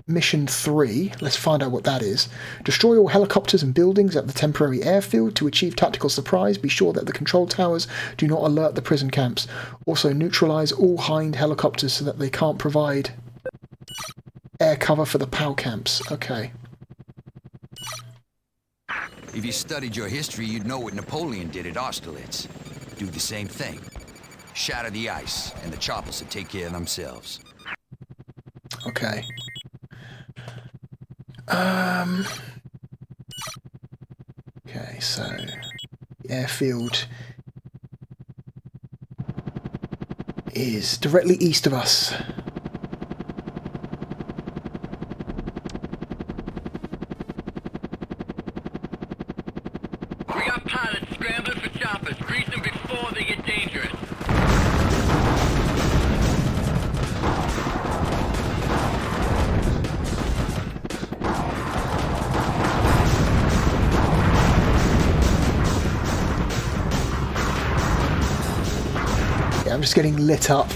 mission 3. Let's find out what that is. Destroy all helicopters and buildings at the temporary airfield. To achieve tactical surprise, be sure that the control towers do not alert the prison camps. Also, neutralize all Hind helicopters so that they can't provide air cover for the POW camps. Okay. If you studied your history, you'd know what Napoleon did at Austerlitz. Do the same thing. Shatter the ice, and the choppers will take care of themselves. Okay. Okay, so the airfield is directly east of us. We got pilots scrambling for choppers. Grease them before they get dangerous. I'm just getting lit up.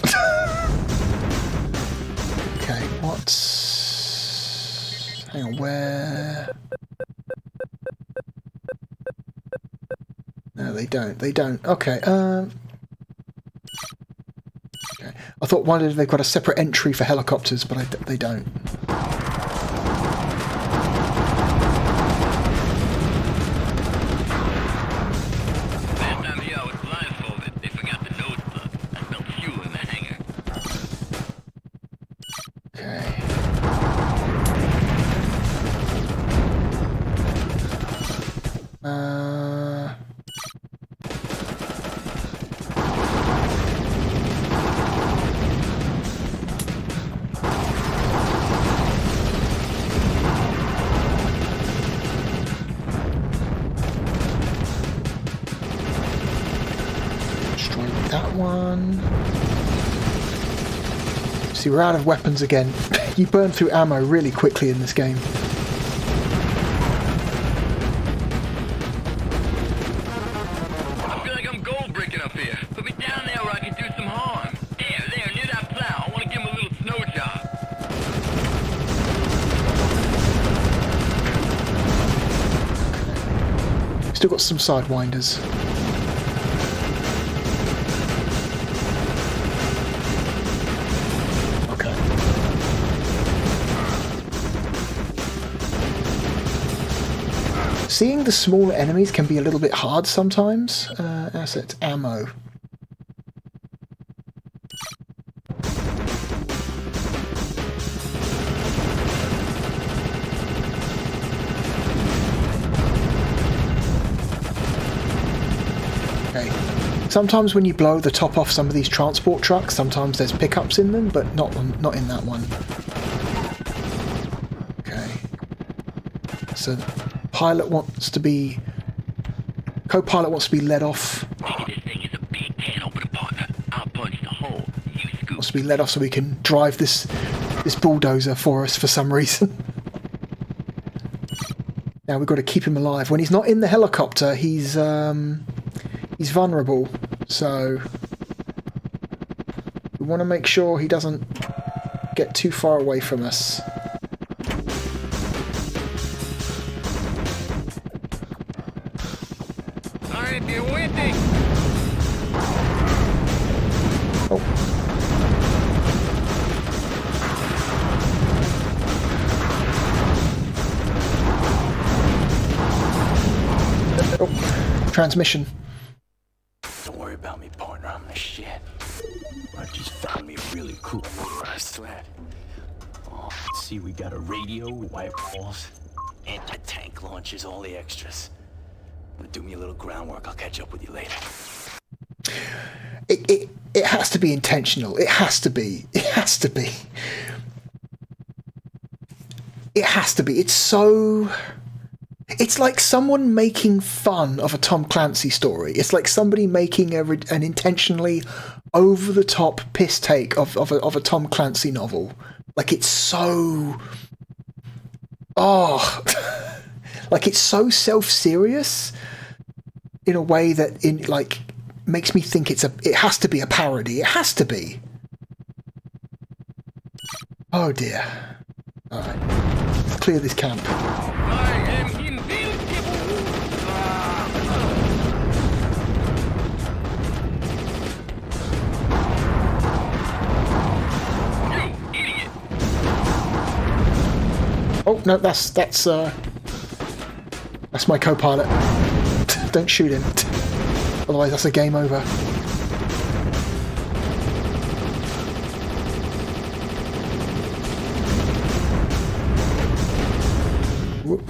Okay, what's... Hang on, where... No, they don't. They don't. Okay, okay. I thought wondered if they've got a separate entry for helicopters, but they don't. See, we're out of weapons again. You burn through ammo really quickly in this game. I feel like I'm gold breaking up here. Put me down there where I can do some harm. There, near that plow. I want to give him a little snow job. Still got some sidewinders. Seeing the smaller enemies can be a little bit hard sometimes. Asset ammo. Okay. Sometimes when you blow the top off some of these transport trucks, sometimes there's pickups in them, but not in that one. Okay. So pilot wants to be... Co-pilot wants to be let off. This thing is a big can opener, partner. I'll punch the hole. You scoop. Wants to be let off so we can drive this bulldozer for us for some reason. Now we've got to keep him alive. When he's not in the helicopter, he's vulnerable. So we want to make sure he doesn't get too far away from us. Alright, be waiting. Oh. Oh. Transmission. Don't worry about me, partner. I'm the shit. I just found me a really cool motor, I swear. Oh, see, we got a radio, white walls, anti-tank launchers, all the extras. Do me a little groundwork. I'll catch up with you later. It has to be intentional. It has to be. It has to be. It has to be. It's so... It's like someone making fun of a Tom Clancy story. It's like somebody making an intentionally over-the-top piss take of a Tom Clancy novel. Like, it's so... Oh... Like, it's so self-serious in a way that makes me think it has to be a parody. It has to be. Oh dear. Alright. Let's clear this camp. I am invincible. You idiot. Oh no, that's my co-pilot. Don't shoot him. Otherwise that's a game over. Whoop.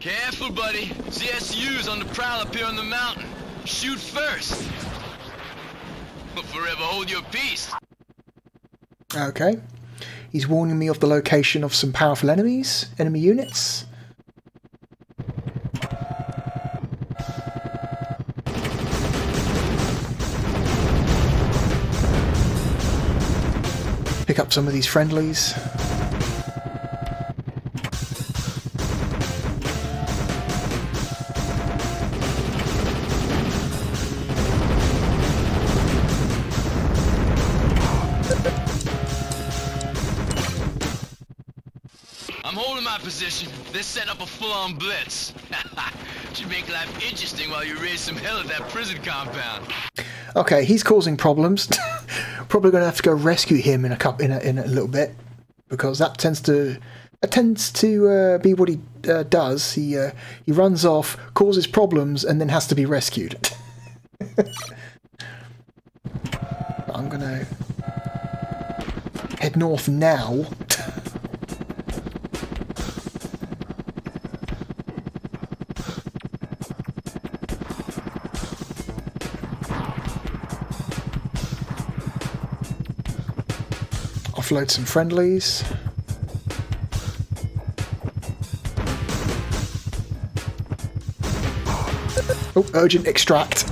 Careful, buddy. ZSU's on the prowl up here on the mountain. Shoot first. But forever hold your peace. Okay. He's warning me of the location of some powerful enemy units. Pick up some of these friendlies. I'm holding my position. They're setting up a full-on blitz. Should make life interesting while you raise some hell at that prison compound. Okay, he's causing problems. Probably going to have to go rescue him in a little bit, because that tends to be what he does. He runs off, causes problems, and then has to be rescued. I'm going to head north now. Offload some friendlies. Oh, urgent extract.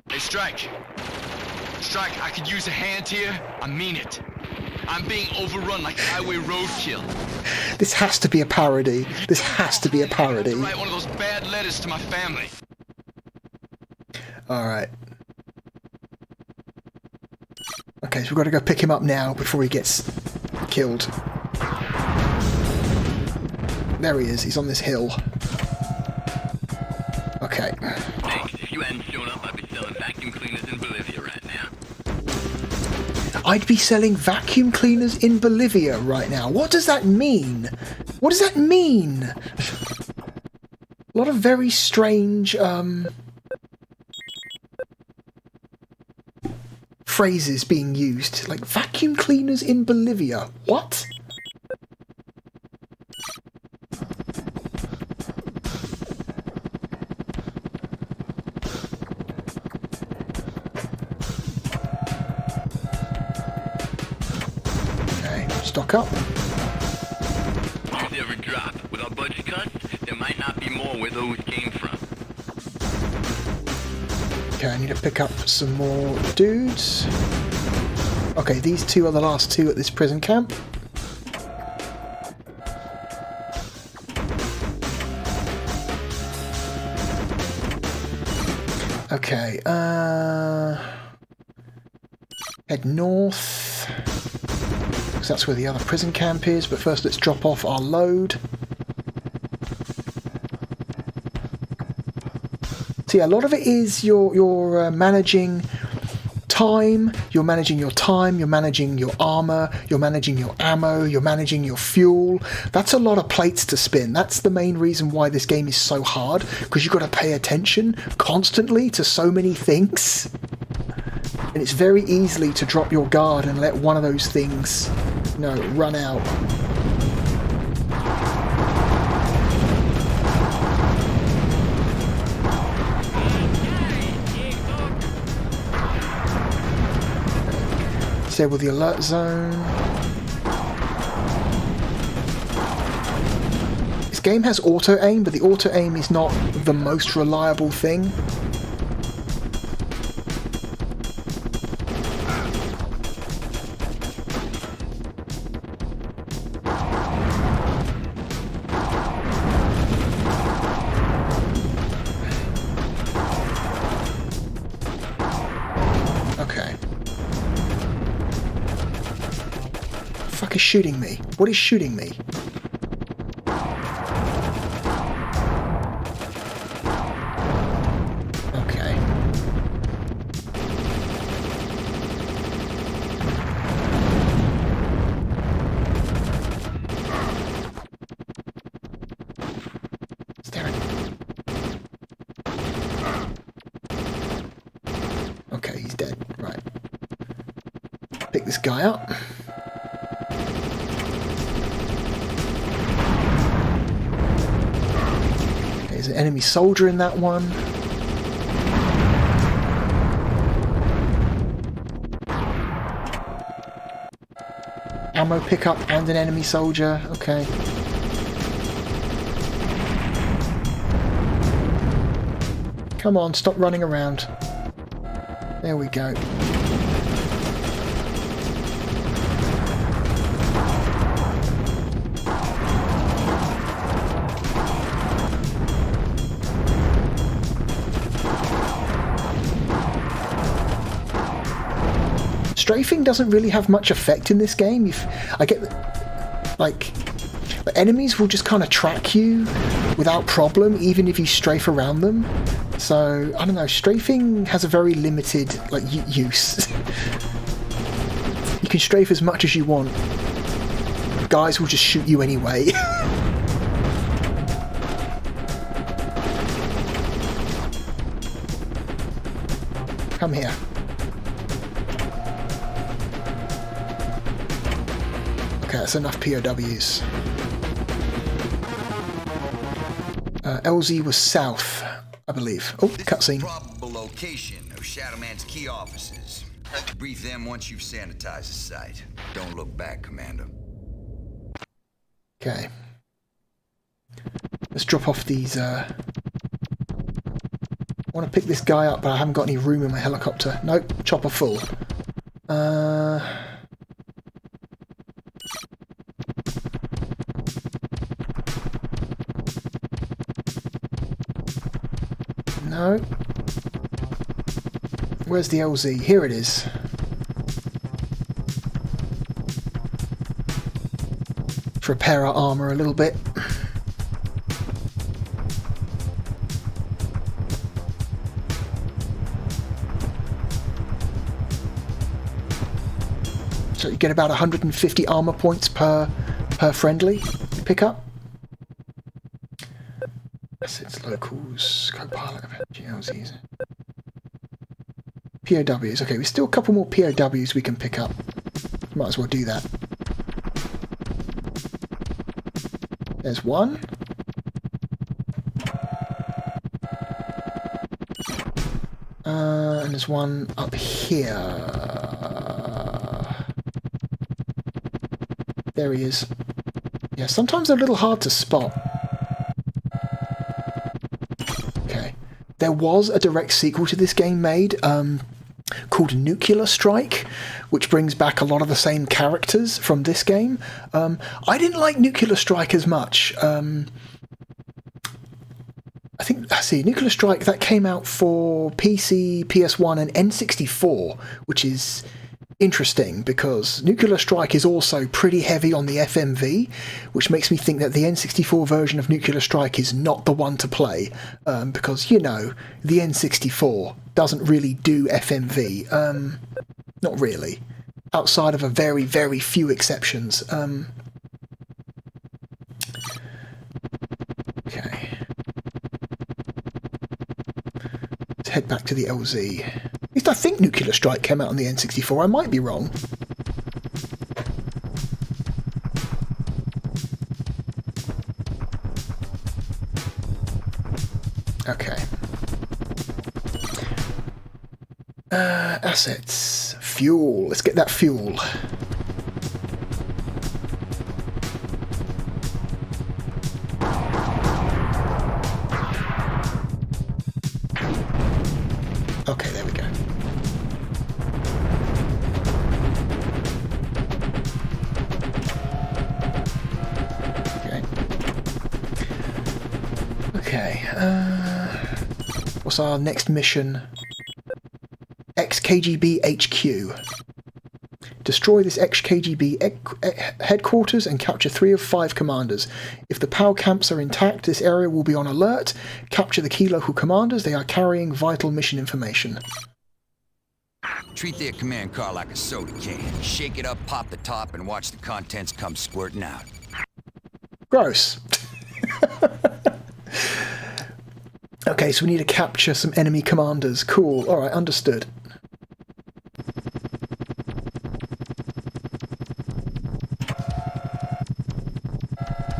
Hey, Strike. Strike, I could use a hand here. I mean it. I'm being overrun like highway roadkill. This has to be a parody. This has to be a parody. Write one of those bad letters to my family. Alright. Okay, Okay, so we've got to go pick him up now before he gets killed. There he is. He's on this hill. Okay. Thanks. If you hadn't shown up, I'd be selling vacuum cleaners in Bolivia right now. I'd be selling vacuum cleaners in Bolivia right now. What does that mean? What does that mean? A lot of very strange phrases being used. Like, vacuum cleaners in Bolivia. What? Stock up. Use every drop. With our budget cuts, there might not be more where those came from. Okay, I need to pick up some more dudes. Okay, these two are the last two at this prison camp. Okay, head north. That's where the other prison camp is, but first let's drop off our load. So yeah, a lot of it is you're managing time, you're managing your time, you're managing your armor, you're managing your ammo, you're managing your fuel. That's a lot of plates to spin. That's the main reason why this game is so hard, because you've got to pay attention constantly to so many things. And it's very easily to drop your guard and let one of those things, you know, run out. Disable the alert zone. This game has auto aim, but the auto aim is not the most reliable thing. Is shooting me? What is shooting me? Okay. Is there Okay, he's dead. Right. Pick this guy up. There's an enemy soldier in that one. Ammo pickup and an enemy soldier. Okay. Come on, stop running around. There we go. Strafing doesn't really have much effect in this game. I get, like, the enemies will just kind of track you without problem, even if you strafe around them. So, I don't know, strafing has a very limited, like, use. You can strafe as much as you want. Guys will just shoot you anyway. Come here. Okay, that's enough POWs. LZ was south, I believe. Oh, cutscene. Probable location of Shadowman's key offices. Brief them once you've sanitized the site. Don't look back, Commander. Okay. Let's drop off these. I want to pick this guy up, but I haven't got any room in my helicopter. Nope, chopper full. No. Where's the LZ? Here it is. to repair our armour a little bit. So you get about 150 armour points per friendly pickup. Assets, locals, co-pilot, GLZs. POWs. Okay, we've still a couple more POWs we can pick up. Might as well do that. There's one. And there's one up here. There he is. Yeah, sometimes they're a little hard to spot. Okay. There was a direct sequel to this game made called Nuclear Strike, which brings back a lot of the same characters from this game. I didn't like Nuclear Strike as much. I think, Nuclear Strike, that came out for PC, PS1 and N64, which is interesting because Nuclear Strike is also pretty heavy on the FMV, which makes me think that the N64 version of Nuclear Strike is not the one to play, because, you know, the N64 doesn't really do FMV. Not really. Outside of a very, very few exceptions. Okay. Let's head back to the LZ. At least I think Nuclear Strike came out on the N64. I might be wrong. Okay. Assets. Fuel. Let's get that fuel. Okay, there we go. Okay. What's our next mission? XKGB HQ. Destroy this XKGB headquarters and capture 3 of 5 commanders. If the POW camps are intact, this area will be on alert. Capture the key local commanders. They are carrying vital mission information. Treat their command car like a soda can. Shake it up, pop the top, and watch the contents come squirting out. Gross. Okay, so we need to capture some enemy commanders. Cool. Alright, understood.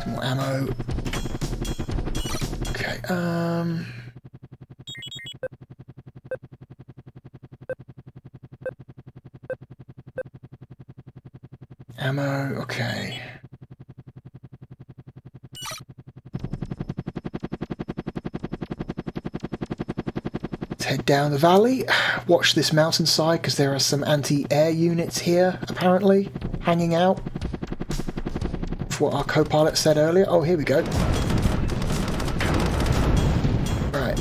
Some more ammo. Okay, ammo, okay. Head down the valley, watch this mountainside because there are some anti-air units here, apparently, hanging out. For what our co-pilot said earlier. Oh, here we go. Right.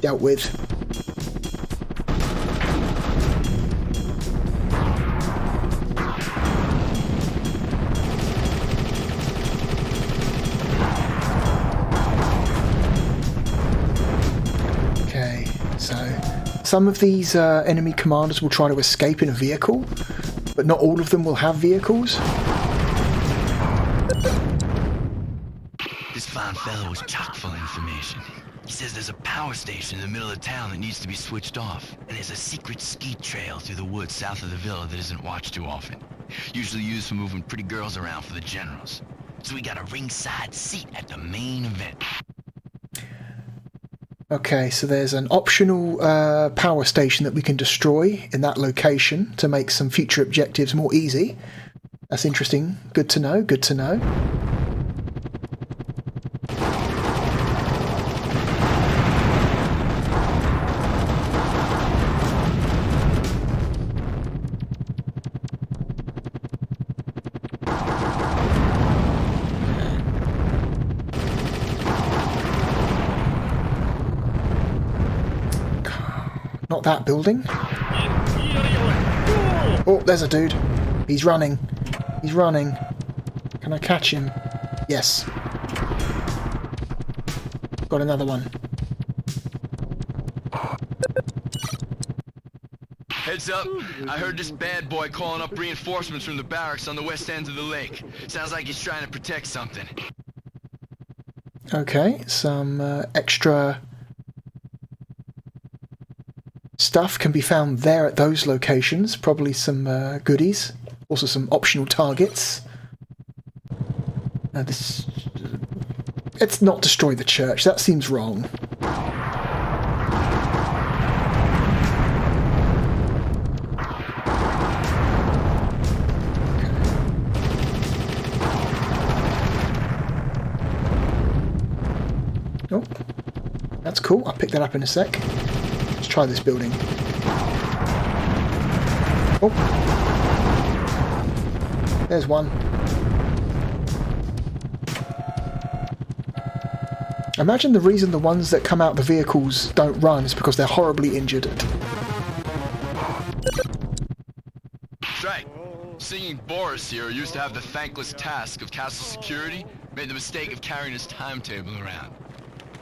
Dealt with. Some of these enemy commanders will try to escape in a vehicle, but not all of them will have vehicles. This fine fellow is chock full of information. He says there's a power station in the middle of town that needs to be switched off, and there's a secret ski trail through the woods south of the villa that isn't watched too often. Usually used for moving pretty girls around for the generals. So we got a ringside seat at the main event. Okay, so there's an optional power station that we can destroy in that location to make some future objectives more easy. That's interesting. Good to know, good to know. Not that building. Oh, there's a dude. He's running. He's running. Can I catch him? Yes. Got another one. Heads up, I heard this bad boy calling up reinforcements from the barracks on the west end of the lake. Sounds like he's trying to protect something. Okay, some extra stuff can be found there at those locations. Probably some goodies. Also some optional targets. Let's not destroy the church. That seems wrong. Oh, that's cool. I'll pick that up in a sec. Let's try this building. Oh, there's one. Imagine the reason the ones that come out the vehicles don't run is because they're horribly injured. That's right. Singing Boris here used to have the thankless task of castle security, made the mistake of carrying his timetable around.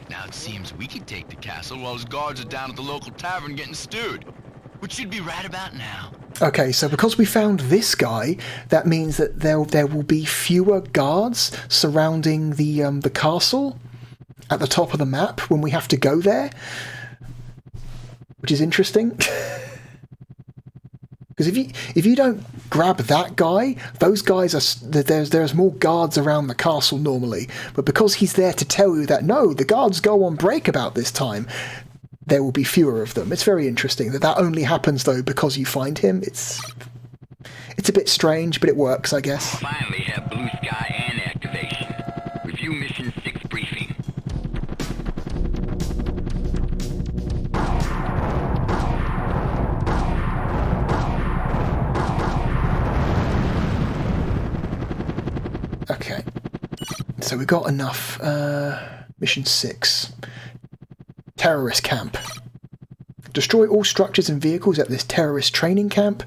Now it seems we can take the castle while his guards are down at the local tavern getting stewed. Which you'd be right about now. Okay, so because we found this guy, that means that there will be fewer guards surrounding the castle at the top of the map when we have to go there, which is interesting. Because if you don't grab that guy, those guys are there's more guards around the castle normally. But because he's there to tell you that no, the guards go on break about this time, there will be fewer of them. It's very interesting that only happens though because you find him. It's a bit strange, but it works, I guess. Finally have blue sky and activation. Review mission 6 briefing. Okay, so we got enough. Mission 6. Terrorist camp. Destroy all structures and vehicles at this terrorist training camp.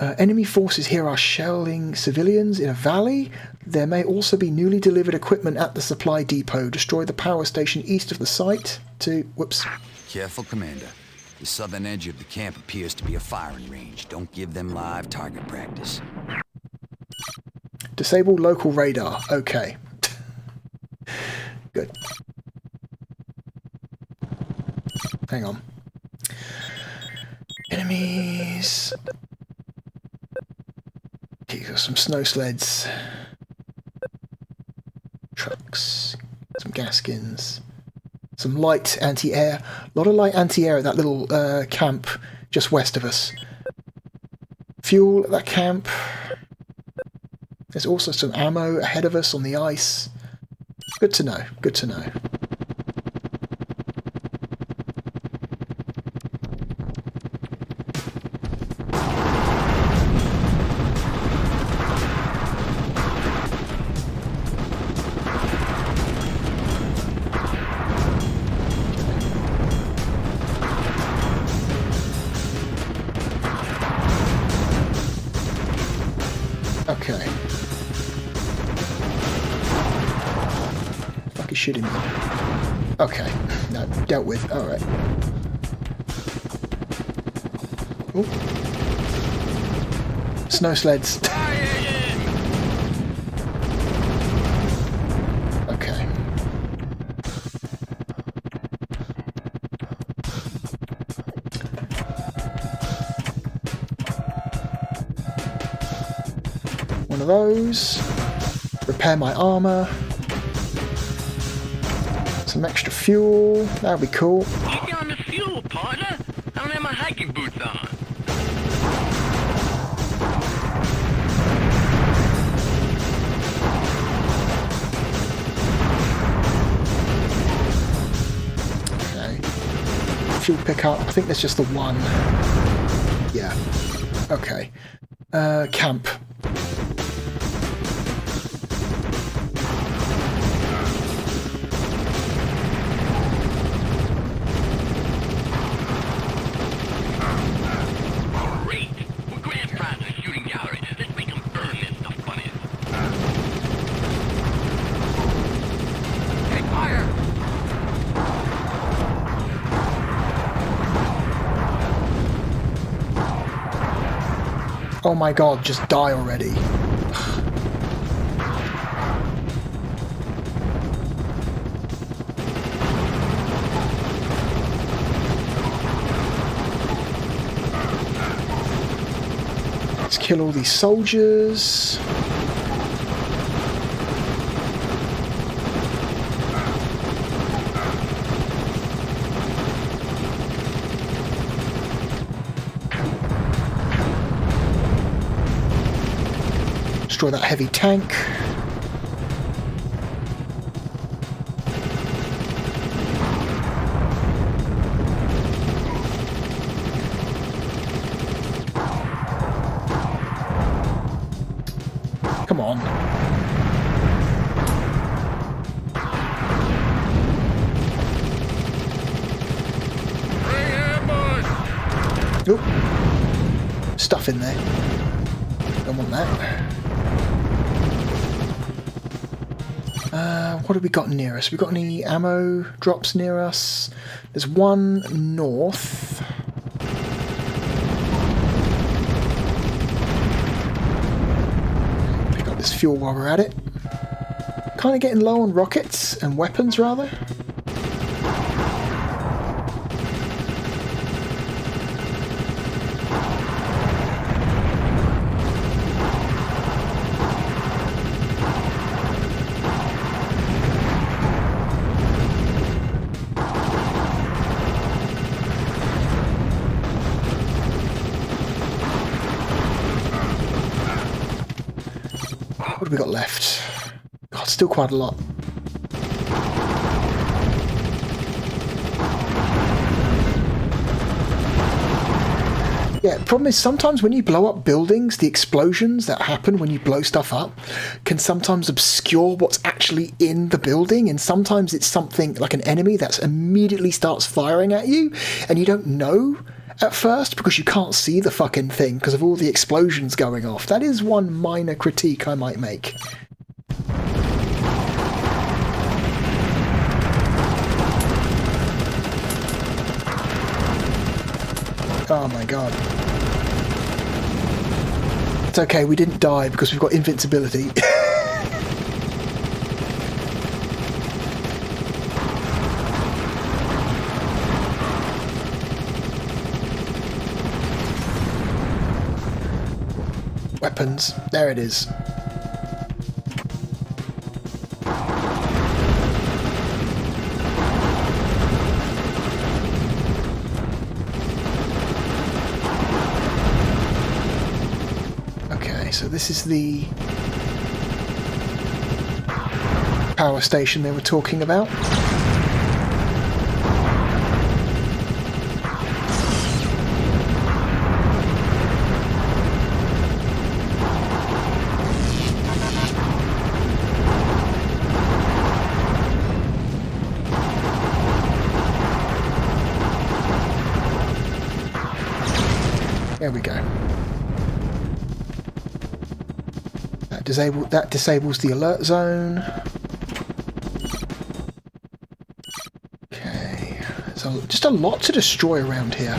Enemy forces here are shelling civilians in a valley. There may also be newly delivered equipment at the supply depot. Destroy the power station east of the site to... Whoops. Careful, Commander. The southern edge of the camp appears to be a firing range. Don't give them live target practice. Disable local radar. Okay. Good. Hang on. Enemies. Okay, got some snow sleds. Trucks. Some gaskins. Some light anti-air. A lot of light anti-air at that little camp just west of us. Fuel at that camp. There's also some ammo ahead of us on the ice. Good to know. Good to know. Okay. Fuck is shooting me. Okay. No, dealt with. Alright. Ooh. Snow sleds. Okay. One of those. Repair my armor. Some extra fuel. That would be cool. Get down the fuel, partner. I don't have my hiking boots on. Okay. Fuel pickup. I think there's just the one. Yeah. Okay. Camp. Oh my god, just die already. Let's kill all these soldiers. Destroy that heavy tank. Come on. Oop. Stuff in there. Don't want that. What have we got near us? We got any ammo drops near us? There's one north. Pick up this fuel while we're at it. Kind of getting low on rockets and weapons, rather. What have we got left? God, still quite a lot. Yeah, the problem is sometimes when you blow up buildings, the explosions that happen when you blow stuff up can sometimes obscure what's actually in the building, and sometimes it's something like an enemy that immediately starts firing at you, and you don't know at first because you can't see the fucking thing because of all the explosions going off. That is one minor critique I might make. Oh my god. It's okay, we didn't die because we've got invincibility. Weapons. There it is. Okay, so this is the power station they were talking about. There we go. That disables the alert zone. Okay, so just a lot to destroy around here.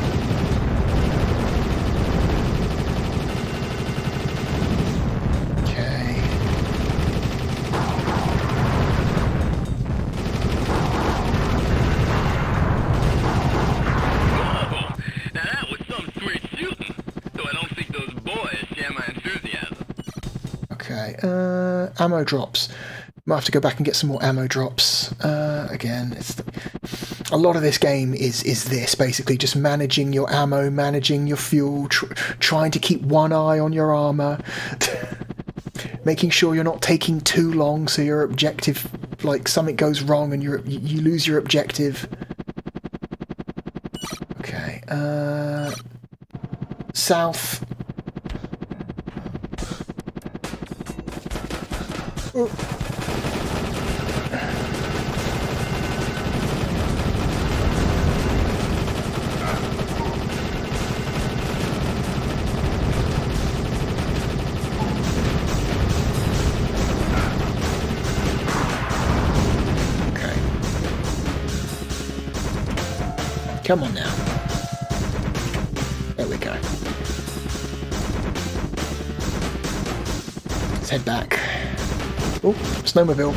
Okay. Now that was some sweet shooting, though I don't think those boys share my enthusiasm. Okay, ammo drops. Might have to go back and get some more ammo drops. Again, a lot of this game is this, basically just managing your ammo, managing your fuel, trying to keep one eye on your armor, making sure you're not taking too long so your objective, like something goes wrong and you lose your objective. Okay, south. Oh. Okay. Come on now. There we go. head back. Oh, snowmobile.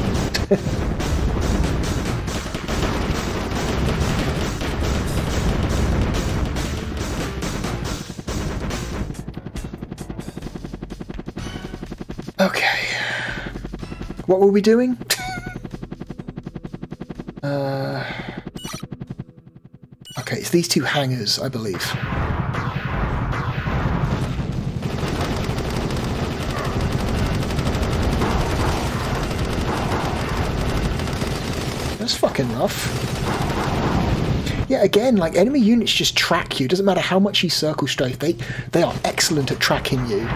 Okay. What were we doing? Okay, it's these two hangars, I believe. That's fucking rough. Yeah, again, like, enemy units just track you. Doesn't matter how much you circle strafe, they are excellent at tracking you.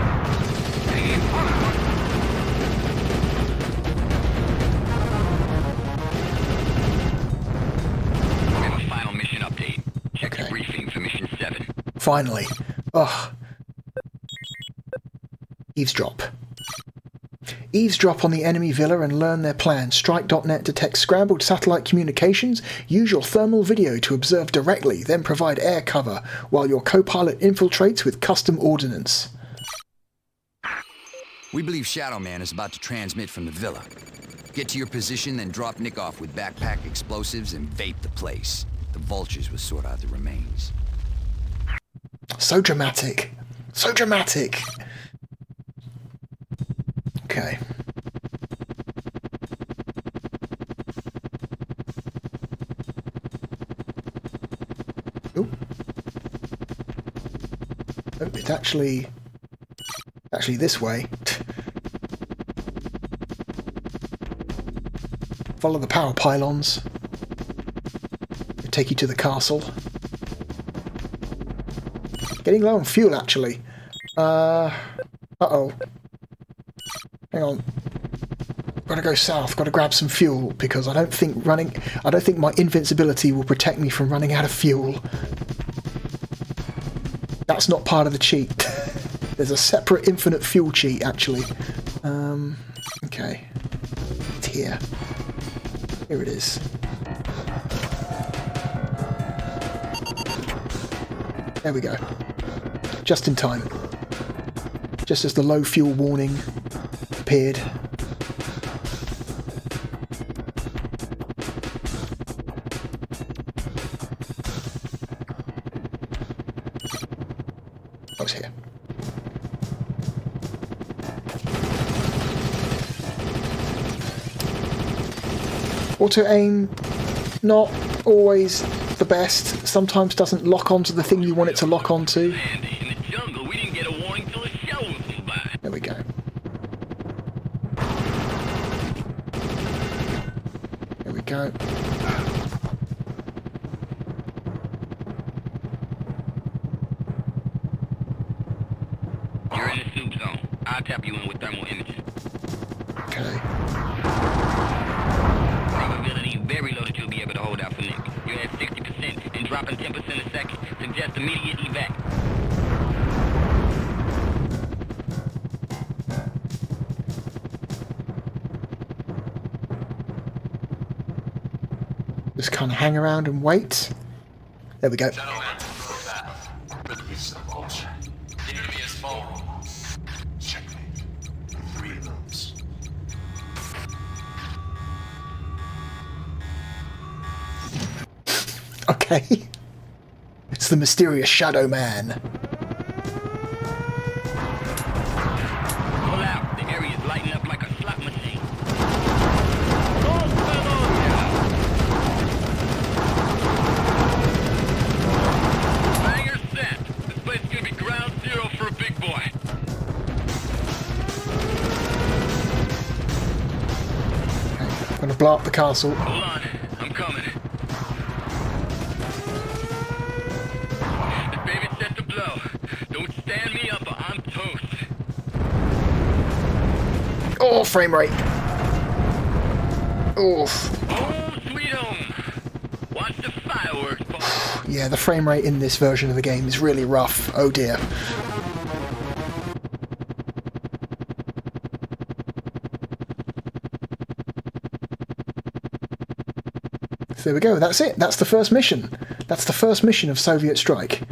Finally. Ugh. Eavesdrop. Eavesdrop on the enemy villa and learn their plans. Strike.net detects scrambled satellite communications. Use your thermal video to observe directly, then provide air cover while your co-pilot infiltrates with custom ordnance. We believe Shadowman is about to transmit from the villa. Get to your position, then drop Nick off with backpack explosives and vape the place. The vultures will sort out the remains. So dramatic. So dramatic. Okay. Ooh. Oh, it's actually this way. Follow the power pylons. It'll take you to the castle. Getting low on fuel, actually. Uh-oh. Hang on. Gotta go south. Gotta grab some fuel because I don't think my invincibility will protect me from running out of fuel. That's not part of the cheat. There's a separate infinite fuel cheat, actually. Okay. It's here. Here it is. There we go. Just in time. Just as the low fuel warning appeared. I was here. Auto aim, not always the best. Sometimes doesn't lock onto the thing you want it to lock onto. There we go. There we go. You're in the soup zone. I'll tap you in with thermal imaging. Okay. Probability very low that you'll be able to hold out for Nick. You're at 60% and dropping 10% a second. Suggest immediate evac. Just kind of hang around and wait. There we go. Release the vulture. The enemy is vulnerable. Checkmate. 3 moves. Okay. It's the mysterious Shadowman. Pull out. The area is lighting up like a slot machine. Banger set. This place is gonna be ground zero for a big boy. I'm gonna blow up the castle. Hold on. I'm coming. The baby's set to blow. Don't stand me up or I'm toast. Oh, frame rate. Oof. Oh, sweet home. Watch the fireworks fall. Yeah, the frame rate in this version of the game is really rough. Oh dear. So there we go. That's it. That's the first mission. That's the first mission of Soviet Strike.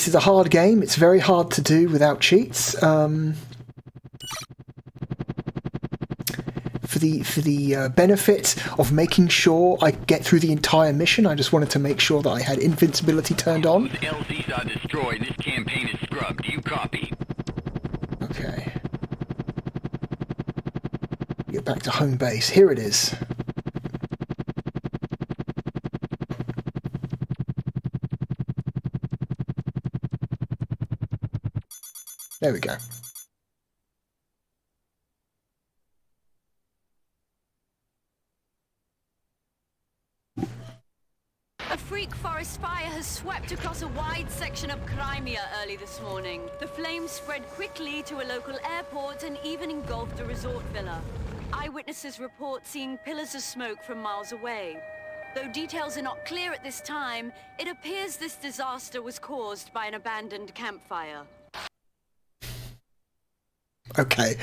This is a hard game. It's very hard to do without cheats. For the benefit of making sure I get through the entire mission, I just wanted to make sure that I had invincibility turned on. The LCs are destroyed. This campaign is scrubbed. Do you copy? Okay. Get back to home base. Here it is. There we go. A freak forest fire has swept across a wide section of Crimea early this morning. The flames spread quickly to a local airport and even engulfed a resort villa. Eyewitnesses report seeing pillars of smoke from miles away. Though details are not clear at this time, it appears this disaster was caused by an abandoned campfire. Okay.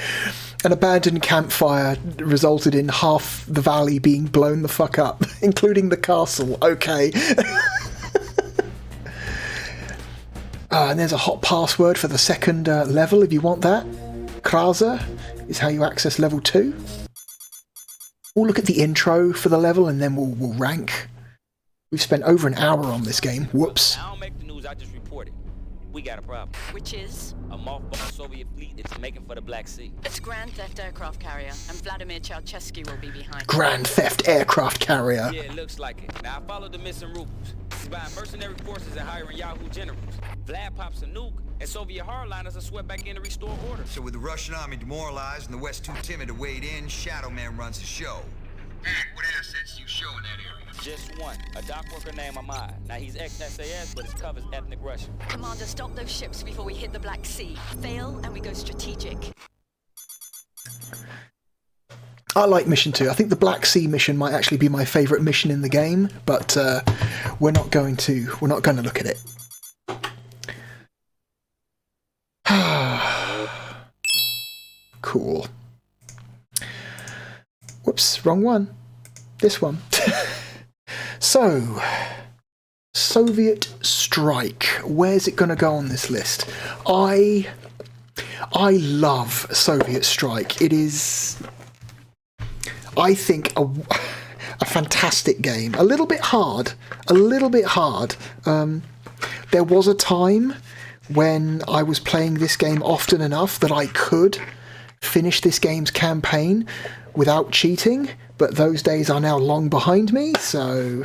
An abandoned campfire resulted in half the valley being blown the fuck up, including the castle. Okay. And there's a hot password for the second level if you want that. Plaza is how you access level 2. We'll look at the intro for the level and then we'll rank. We've spent over an hour on this game. Whoops. I don't make the news, I just report it. We got a problem. Which is? A mothball Soviet fleet is making for the Black Sea. It's Grand Theft aircraft carrier, and Vladimir Ceausescu will be behind. Grand Theft aircraft carrier. Yeah, it looks like it. Now I followed the missing rubles. He's buying mercenary forces and hiring Yahoo generals. Vlad pops a nuke, and Soviet hardliners are swept back in to restore order. So with the Russian army demoralized and the West too timid to wade in, Shadowman runs the show. What assets do you show in that area? Just one, a dock worker named Ahmad. Now he's ex-SAS, but his covers ethnic Russian. Commander, stop those ships before we hit the Black Sea. Fail, and we go strategic. I like mission 2. I think the Black Sea mission might actually be my favourite mission in the game, but we're not going to look at it. Cool. Whoops, wrong one. This one. So, Soviet Strike. Where's it going to go on this list? I love Soviet Strike. It is, I think, a fantastic game. A little bit hard. There was a time when I was playing this game often enough that I could finish this game's campaign without cheating, but those days are now long behind me, so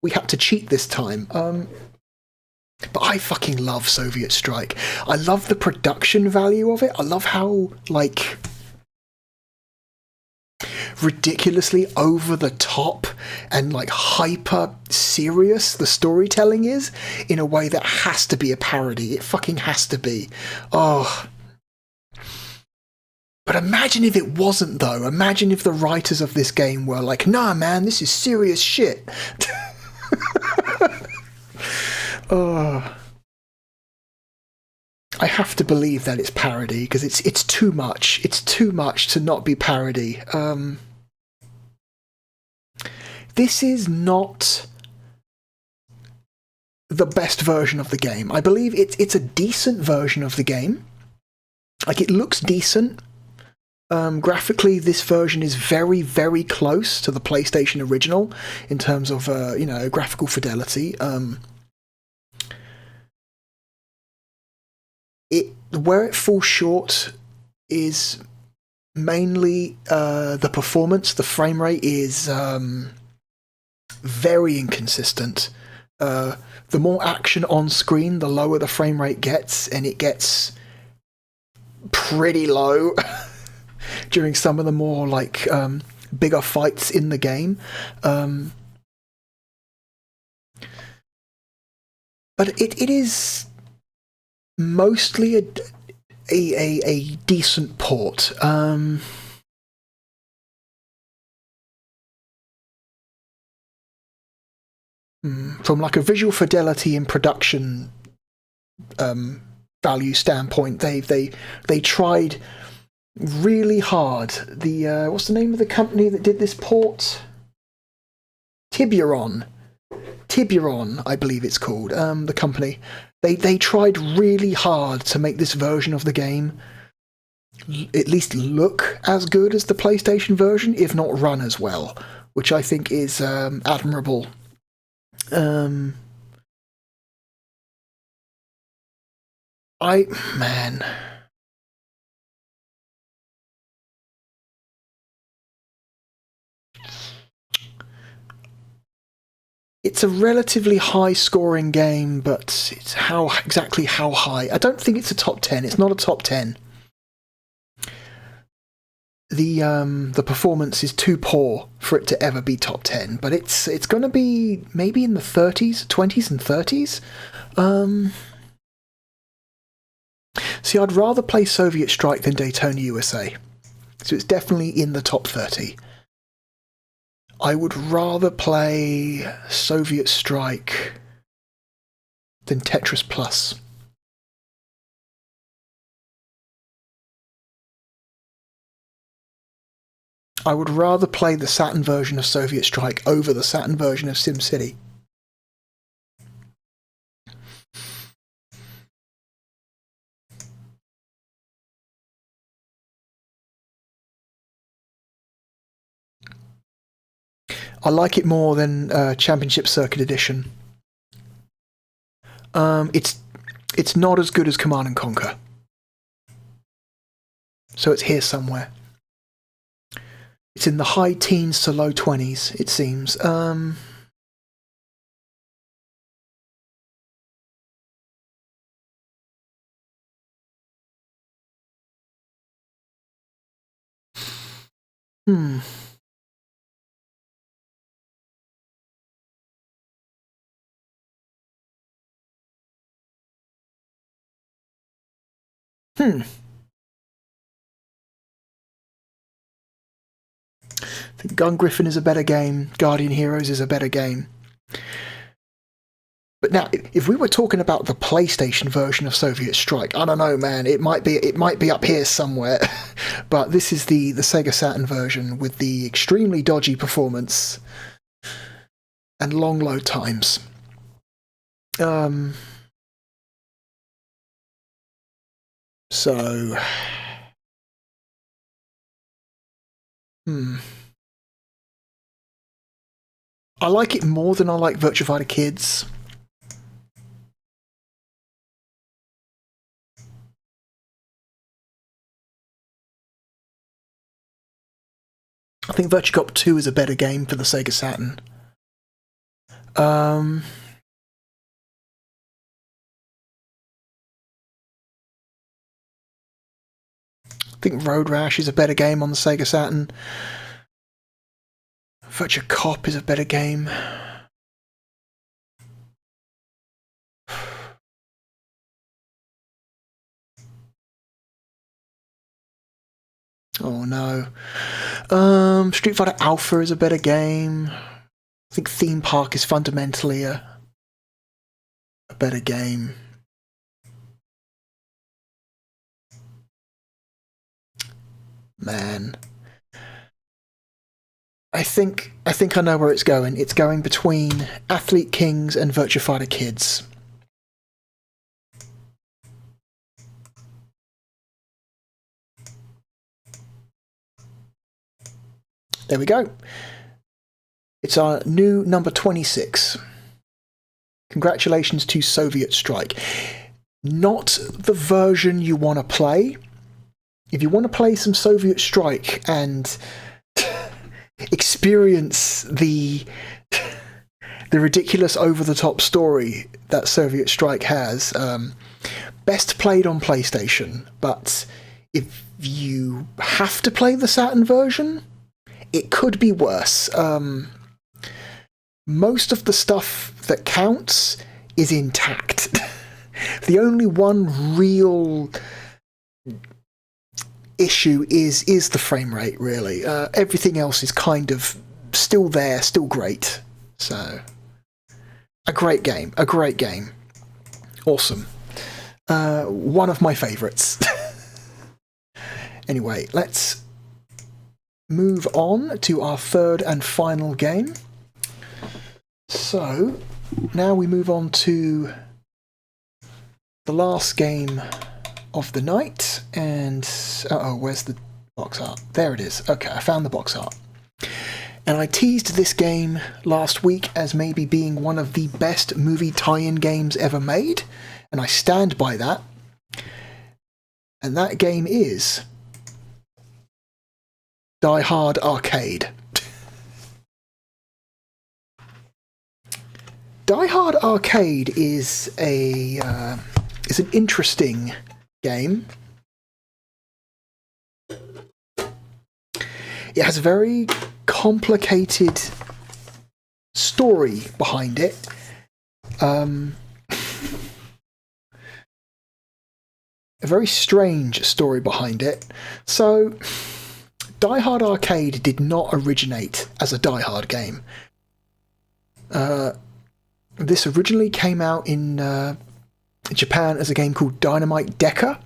we had to cheat this time. But I fucking love Soviet Strike. I love the production value of it. I love how, like, ridiculously over the top and, like, hyper serious the storytelling is in a way that has to be a parody. It fucking has to be. Oh. But imagine if it wasn't, though. Imagine if the writers of this game were like, nah, man, this is serious shit. Oh. I have to believe that it's parody, because it's too much. It's too much to not be parody. This is not the best version of the game. I believe it's a decent version of the game. Like, it looks decent. Graphically, this version is very, very close to the PlayStation original in terms of, graphical fidelity. Where it falls short is mainly the performance. The frame rate is very inconsistent. The more action on screen, the lower the frame rate gets, and it gets pretty low during some of the more bigger fights in the game. But it is mostly a decent port. From like a visual fidelity and production value standpoint, they tried really hard. What's the name of the company that did this port? Tiburon. Tiburon, I believe it's called, the company. They tried really hard to make this version of the game at least look as good as the PlayStation version, if not run as well, which I think is admirable. Man. It's a relatively high-scoring game, but it's exactly how high? I don't think it's a top 10. It's not a top 10. The performance is too poor for it to ever be top 10, but it's going to be maybe in the 30s, 20s and 30s. See, I'd rather play Soviet Strike than Daytona USA, so it's definitely in the top 30. I would rather play Soviet Strike than Tetris Plus. I would rather play the Saturn version of Soviet Strike over the Saturn version of SimCity. I like it more than Championship Circuit Edition. It's not as good as Command & Conquer. So it's here somewhere. It's in the high teens to low 20s, it seems. I think Gun Griffin is a better game. Guardian Heroes is a better game. But now, if we were talking about the PlayStation version of Soviet Strike, I don't know, man. It might be up here somewhere. But this is the Sega Saturn version with the extremely dodgy performance and long load times. So, I like it more than I like Virtua Fighter Kids. I think Virtua Cop 2 is a better game for the Sega Saturn. I think Road Rash is a better game on the Sega Saturn. Virtua Cop is a better game. Oh no. Street Fighter Alpha is a better game. I think Theme Park is fundamentally a better game. Man. I think I know where it's going. It's going between Athlete Kings and Virtua Fighter Kids. There we go. It's our new number 26. Congratulations to Soviet Strike. Not the version you want to play. If you want to play some Soviet Strike and experience the ridiculous over-the-top story that Soviet Strike has, best played on PlayStation. But if you have to play the Saturn version, it could be worse. Most of the stuff that counts is intact. The only one real issue is the frame rate, really. Everything else is kind of still there, still great. So, a great game. Awesome. One of my favourites. Anyway, let's move on to our third and final game. So, now we move on to the last game of the night, and where's the box art? There it is. Okay, I found the box art. And I teased this game last week as maybe being one of the best movie tie-in games ever made, and I stand by that. And that game is Die Hard Arcade. Die Hard Arcade is an interesting game. It has a very complicated story behind it. A very strange story behind it. So, Die Hard Arcade did not originate as a Die Hard game. This originally came out in Japan as a game called Dynamite Decker,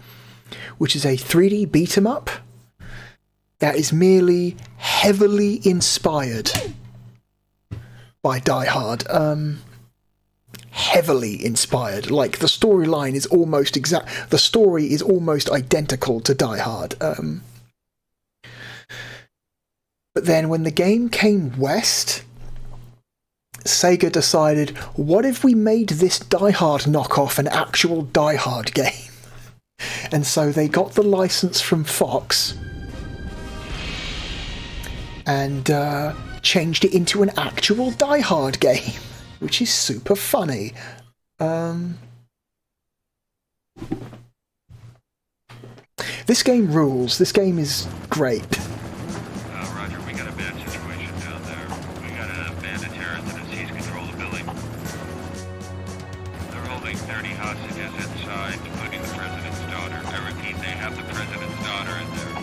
which is a 3D beat-em-up that is merely heavily inspired by Die Hard. Heavily inspired. Like, the storyline is almost the story is almost identical to Die Hard. But then when the game came west, Sega decided, what if we made this Die Hard knockoff an actual Die Hard game? And so they got the license from Fox and changed it into an actual Die Hard game, which is super funny. This game rules. This game is great. Roger, we got a bad situation down there. We got a band of terrorists that has seized control of the building. They're holding 30 hostages inside, including the president's daughter. I repeat, they have the president's daughter in there.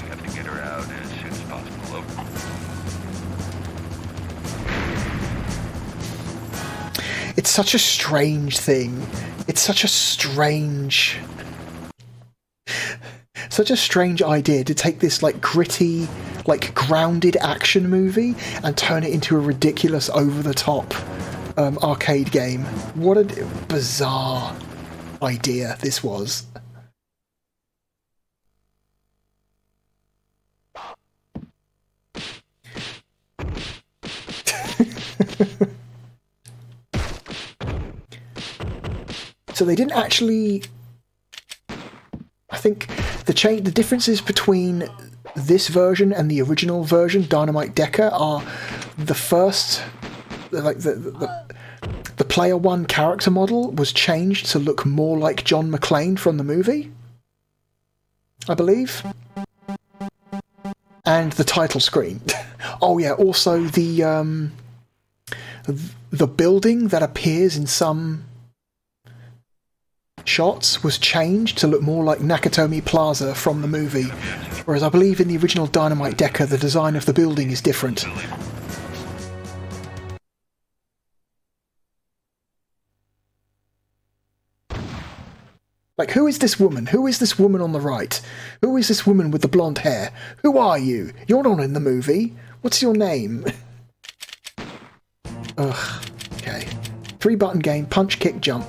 We have to get her out as soon as possible. Over. It's such a strange thing. It's such a strange idea to take this like gritty, like grounded action movie and turn it into a ridiculous, over-the-top arcade game. What a bizarre idea this was. So they didn't actually... I think the differences between this version and the original version, Dynamite Decker, are the first... Like the Player 1 character model was changed to look more like John McClane from the movie, I believe. And the title screen. Oh yeah, also the building that appears in some shots was changed to look more like Nakatomi Plaza from the movie, whereas I believe in the original Dynamite Decker the design of the building is different. Like, who is this woman? Who is this woman on the right? Who is this woman with the blonde hair? Who are you? You're not in the movie. What's your name? Ugh. Okay. 3-button game, punch, kick, jump.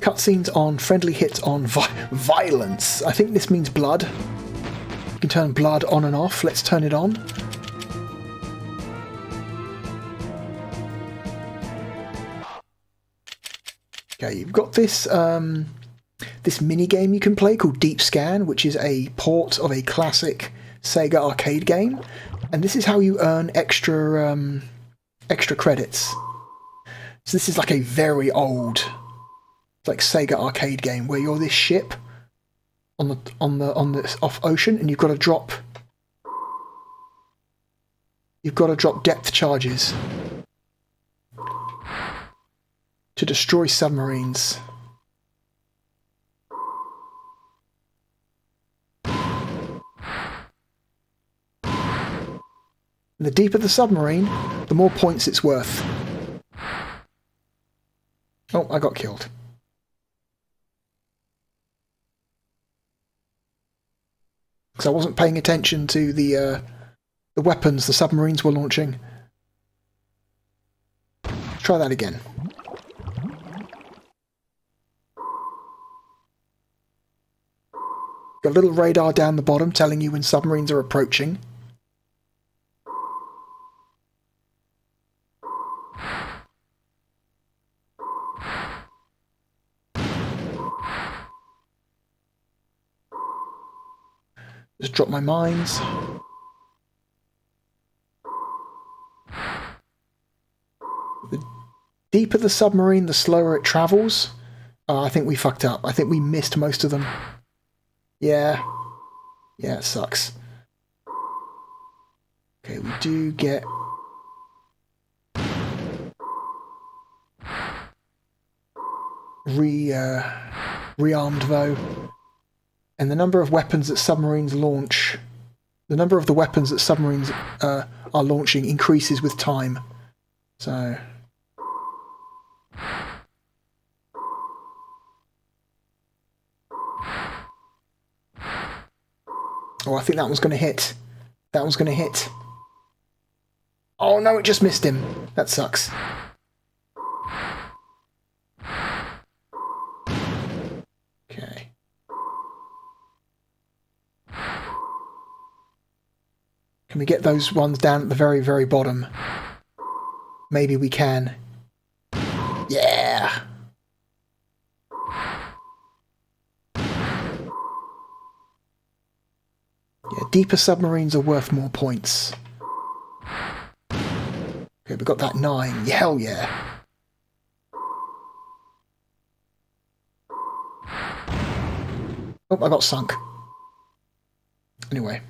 Cutscenes on, friendly hits on, violence. I think this means blood. You can turn blood on and off. Let's turn it on. Okay, you've got this this mini game you can play called Deep Scan, which is a port of a classic Sega arcade game, and this is how you earn extra credits. So this is like a very old, like, Sega arcade game where you're this ship on the off ocean, and you've got to drop depth charges to destroy submarines. And the deeper the submarine, the more points it's worth. Oh, I got killed. Because I wasn't paying attention to the the weapons the submarines were launching. Try that again. Got a little radar down the bottom telling you when submarines are approaching. Just drop my mines. The deeper the submarine, the slower it travels. I think we fucked up. I think we missed most of them. Yeah. Yeah, it sucks. Okay, we do get... rearmed though. And the number of weapons that submarines launch... The number of the weapons that submarines are launching increases with time. So... Oh, I think that one's going to hit. That one's going to hit. Oh no, it just missed him. That sucks. Okay. Can we get those ones down at the very, very bottom? Maybe we can. Yeah! Yeah, deeper submarines are worth more points. Okay, we got that 9. Yeah, hell yeah. Oh, I got sunk. Anyway.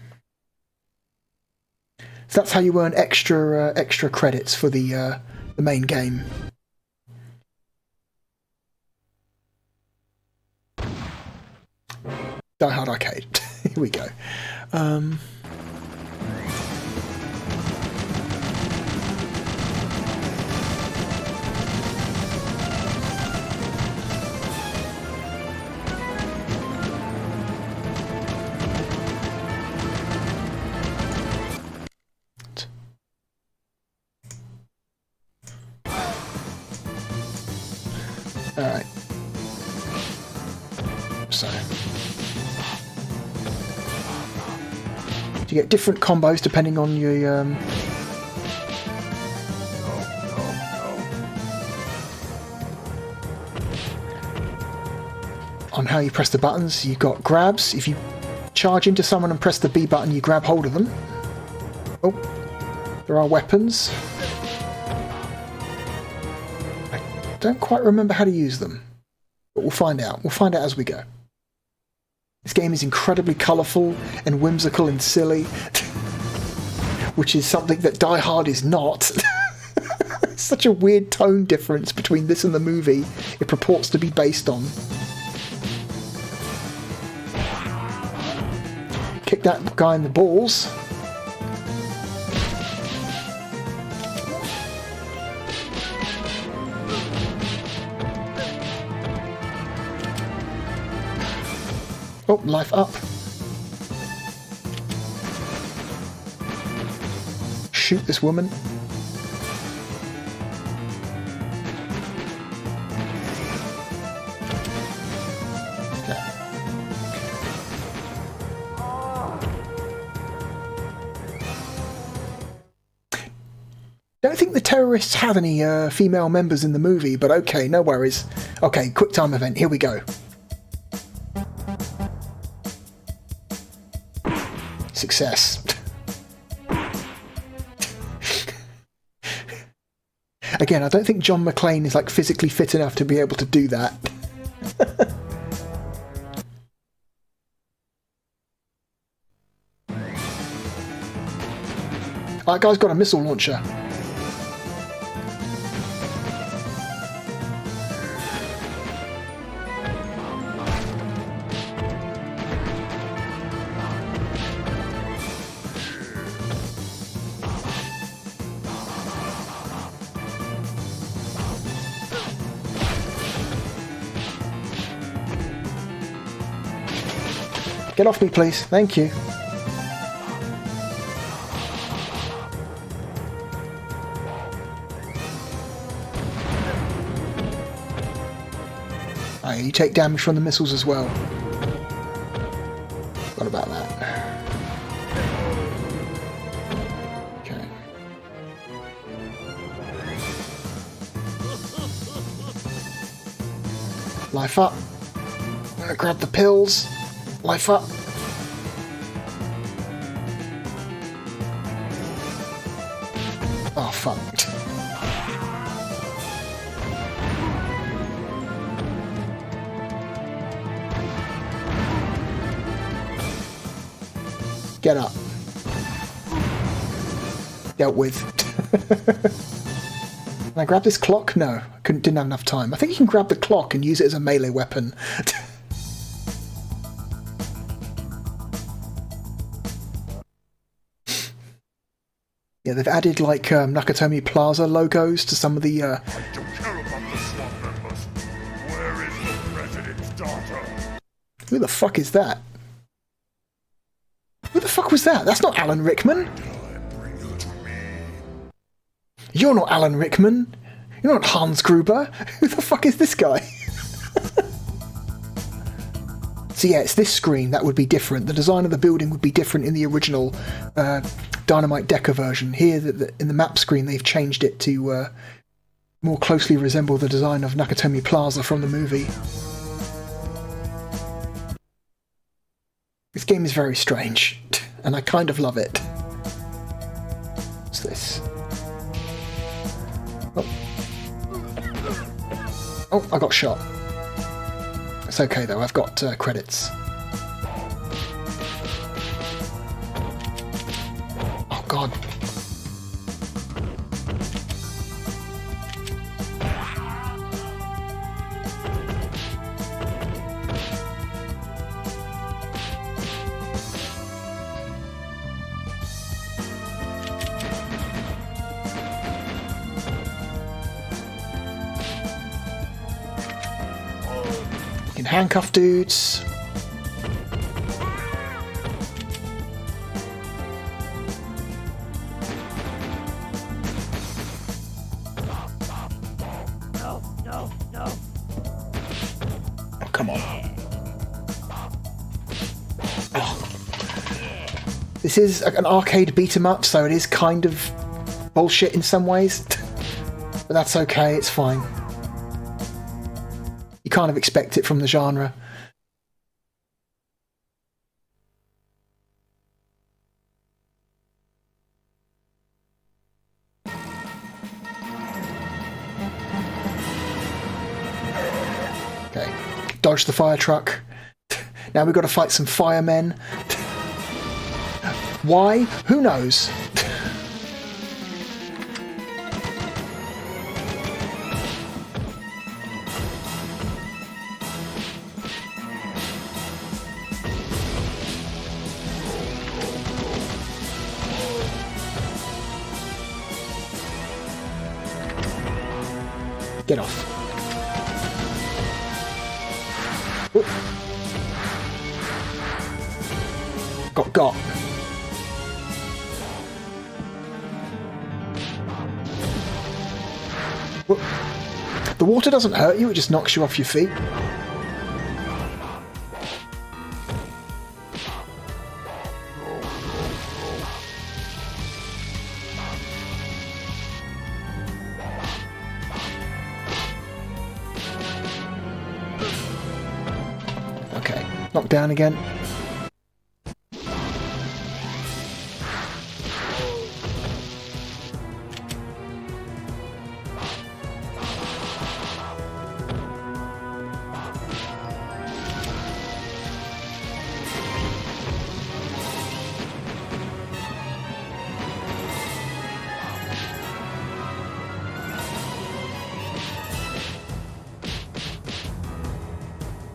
So that's how you earn extra credits for the main game. Die Hard Arcade. Here we go. Alright. So... you get different combos depending on your on how you press the buttons. You've got grabs. If you charge into someone and press the B button, you grab hold of them. Oh, there are weapons. I don't quite remember how to use them, but we'll find out. We'll find out as we go. This game is incredibly colourful and whimsical and silly, which is something that Die Hard is not. It's such a weird tone difference between this and the movie it purports to be based on. Kick that guy in the balls. Oh, life up. Shoot this woman. Okay. Don't think the terrorists have any female members in the movie, but okay, no worries. Okay, quick time event, here we go. Success. Again, I don't think John McClane is like physically fit enough to be able to do that. That guy's got a missile launcher. Get off me, please. Thank you. Oh, you take damage from the missiles as well. What about that? Okay. Life up. I'm gonna grab the pills. Life up. Oh, fuck. Get up. Dealt with. Can I grab this clock? No, I didn't have enough time. I think you can grab the clock and use it as a melee weapon. Yeah, they've added like Nakatomi Plaza logos to some of the. I don't care about the SWAT members. Where is the president's daughter? Who the fuck is that? Who the fuck was that? That's not Alan Rickman. You're not Alan Rickman. You're not Hans Gruber. Who the fuck is this guy? So yeah, it's this screen that would be different. The design of the building would be different in the original Dynamite Decker version. Here, in the map screen, they've changed it to more closely resemble the design of Nakatomi Plaza from the movie. This game is very strange, and I kind of love it. What's this? Oh, I got shot. It's okay though, I've got credits. Oh god. Handcuff dudes. No. Oh, come on. Oh. This is an arcade beat 'em up, so it is kind of bullshit in some ways. But that's okay, it's fine. You kind of expect it from the genre. Okay, dodge the fire truck. Now we've got to fight some firemen. Why? Who knows? Get off. Ooh. Got. Ooh. The water doesn't hurt you, it just knocks you off your feet. Knocked down again.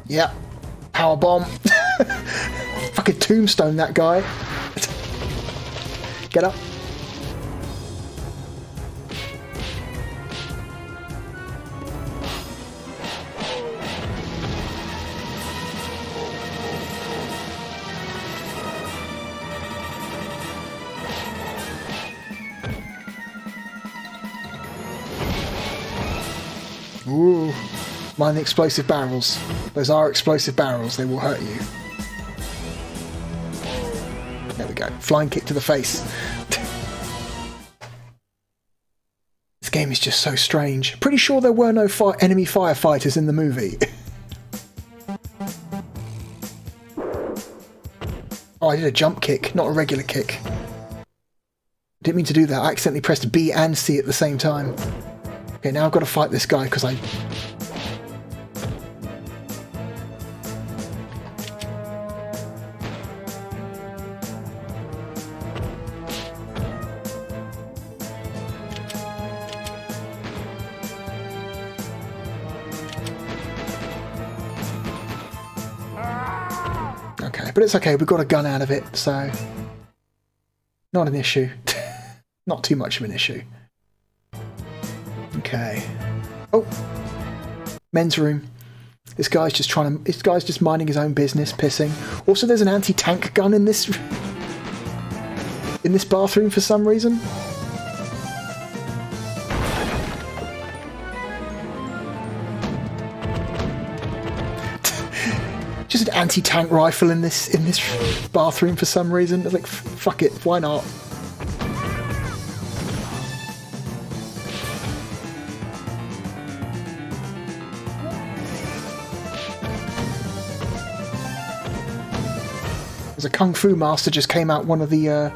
Yep. Power bomb. Fucking tombstone that guy. Get up. Ooh. Mind the explosive barrels. Those are explosive barrels. They will hurt you. There we go. Flying kick to the face. This game is just so strange. Pretty sure there were no enemy firefighters in the movie. Oh, I did a jump kick, not a regular kick. Didn't mean to do that. I accidentally pressed B and C at the same time. Okay, now I've got to fight this guy because I... Okay, but it's okay. We've got a gun out of it, so... Not an issue. Not too much of an issue. Okay. Oh! Men's room. This guy's just minding his own business, pissing. Also, there's an anti-tank gun in this bathroom for some reason. Just an anti-tank rifle in this bathroom for some reason. It's like, fuck it, why not? There's a kung fu master just came out one of the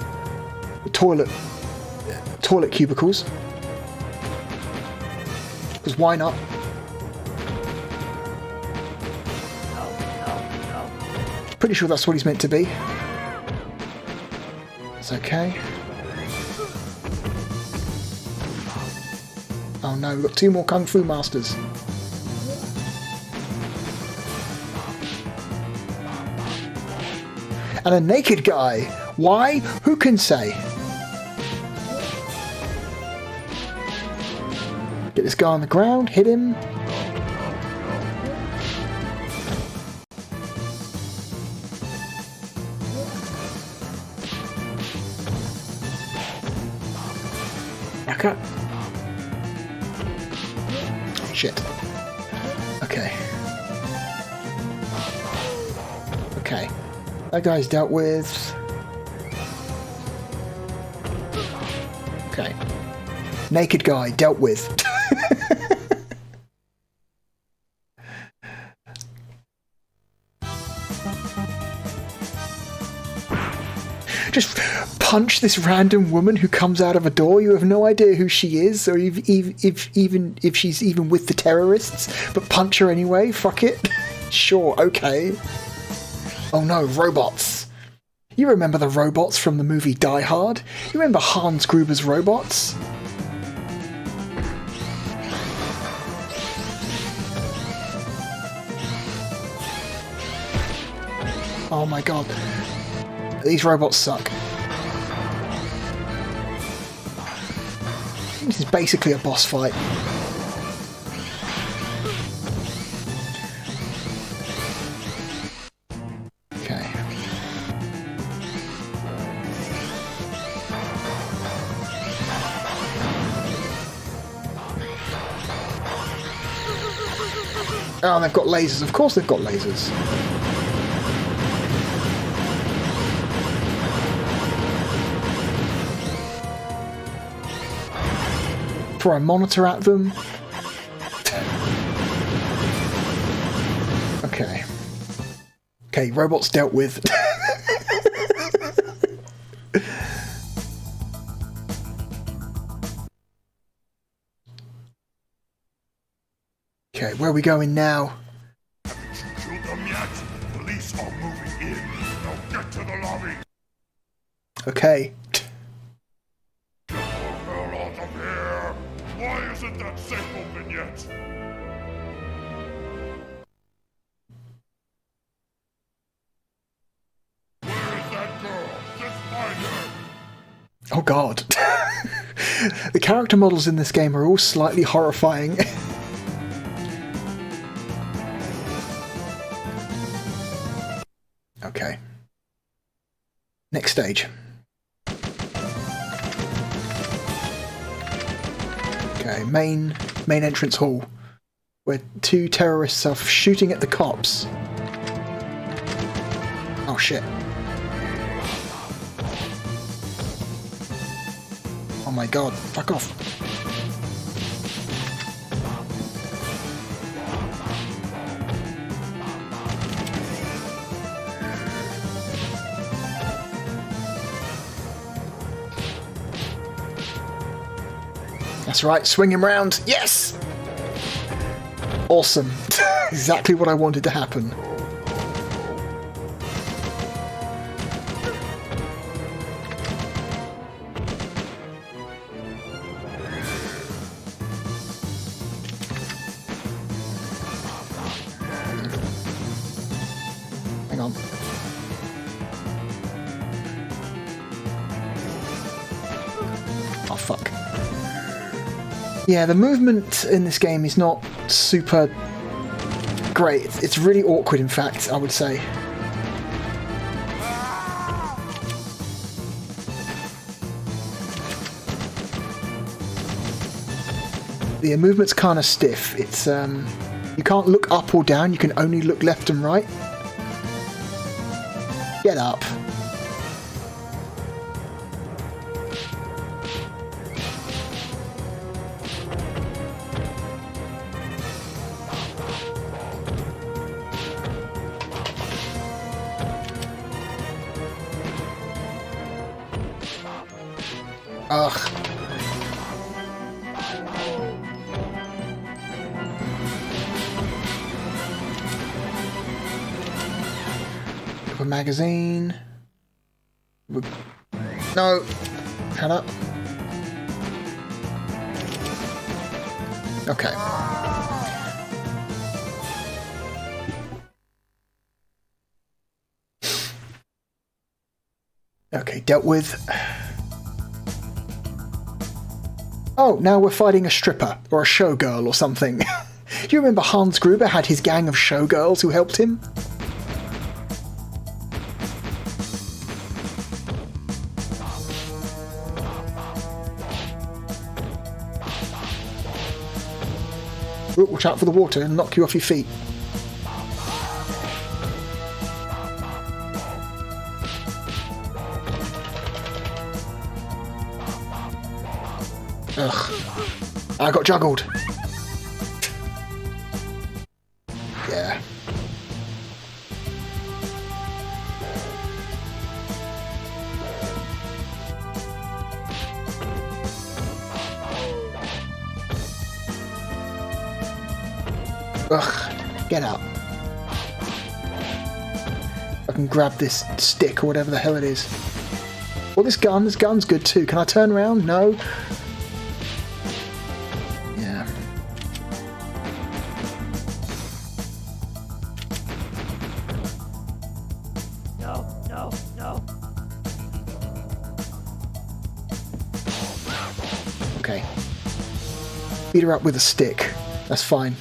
toilet cubicles. Because why not? Pretty sure that's what he's meant to be. It's okay. Oh no, we've got 2 more kung fu masters. And a naked guy. Why? Who can say? Get this guy on the ground, hit him. Back up. Shit. Okay. Okay. That guy's dealt with. Okay. Naked guy dealt with. Just punch this random woman who comes out of a door. You have no idea who she is, or even if she's even with the terrorists. But punch her anyway. Fuck it. Sure. Okay. Oh no, robots. You remember the robots from the movie Die Hard? You remember Hans Gruber's robots? Oh my god. These robots suck. This is basically a boss fight. Okay. Oh, they've got lasers. Of course they've got lasers. Throw a monitor at them. Okay. Okay, robots dealt with. Okay, where are we going now? Shoot them yet? Police are moving in. Now get to the lobby. Okay. Get the hell out of here. Why isn't that safe open yet? Where is that girl? Just find her. Oh god. The character models in this game are all slightly horrifying. Okay. Next stage. Okay, main entrance hall. where 2 terrorists are shooting at the cops. Oh shit. Oh my god, fuck off. That's right, swing him round. Yes! Awesome. Exactly what I wanted to happen. Hang on. Oh, fuck. Yeah, the movement in this game is not super great. It's really awkward, in fact, I would say. The movement's kind of stiff. It's you can't look up or down, you can only look left and right. Get up. Ugh. A magazine. No. Shut up. Okay. Okay, dealt with. Oh, now we're fighting a stripper, or a showgirl, or something. Do you remember Hans Gruber had his gang of showgirls who helped him? Ooh, watch out for the water and knock you off your feet. Ugh. I got juggled. Yeah. Ugh. Get out. I can grab this stick or whatever the hell it is. Well, this gun's good too. Can I turn around? No. Beat her up with a stick. That's fine.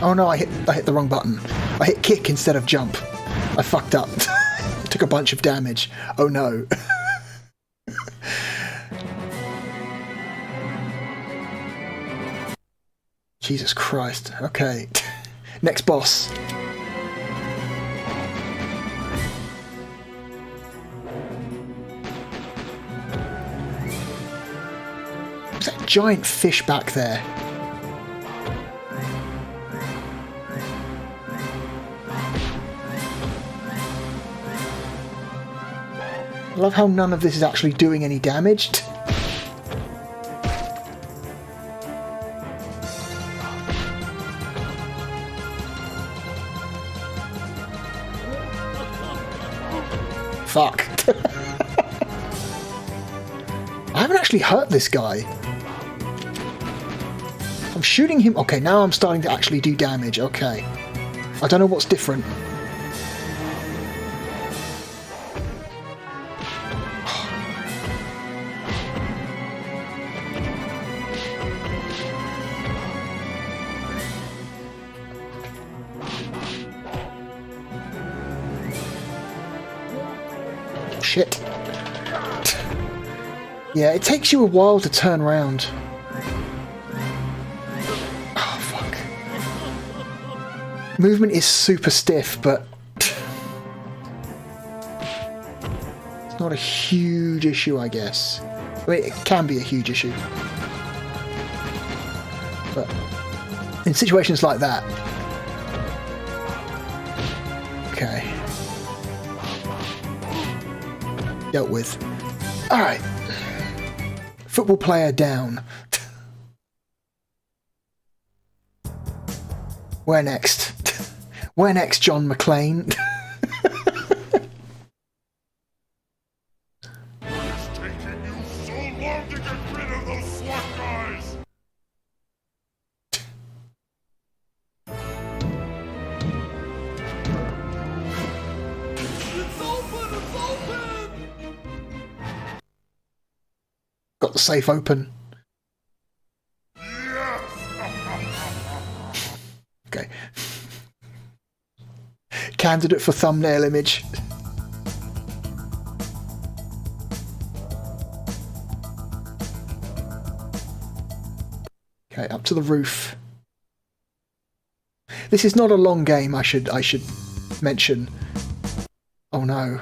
Oh no, I hit the wrong button. I hit kick instead of jump. I fucked up. Took a bunch of damage. Oh no. Jesus Christ. Okay. Next boss. There's that giant fish back there. I love how none of this is actually doing any damage. Fuck. I haven't actually hurt this guy. I'm shooting him. Okay, now I'm starting to actually do damage. Okay. I don't know what's different. Shit. Yeah, it takes you a while to turn around. Oh, fuck. Movement is super stiff, but it's not a huge issue, I guess. I mean, it can be a huge issue. But in situations like that... Okay. Dealt with. Alright. Football player down. Where next? Where next, John McClane? It's taking you so long to get rid of those SWAT guys! It's open! It's open! Got the safe open. Okay. Candidate for thumbnail image. Okay, up to the roof. This is not a long game, I should mention. Oh no.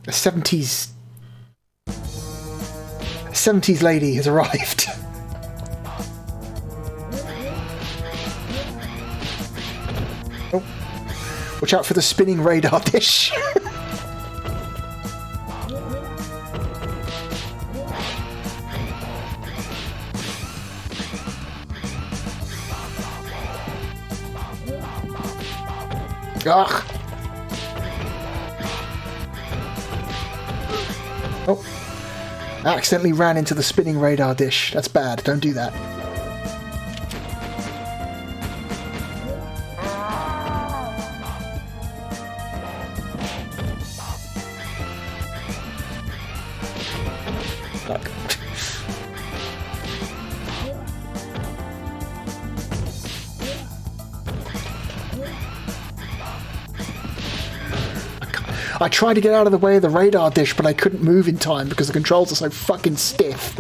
A 70s lady has arrived. Oh. Watch out for the spinning radar dish. Ugh. Oh. I accidentally ran into the spinning radar dish. That's bad. Don't do that. Fuck. I tried to get out of the way of the radar dish, but I couldn't move in time because the controls are so fucking stiff.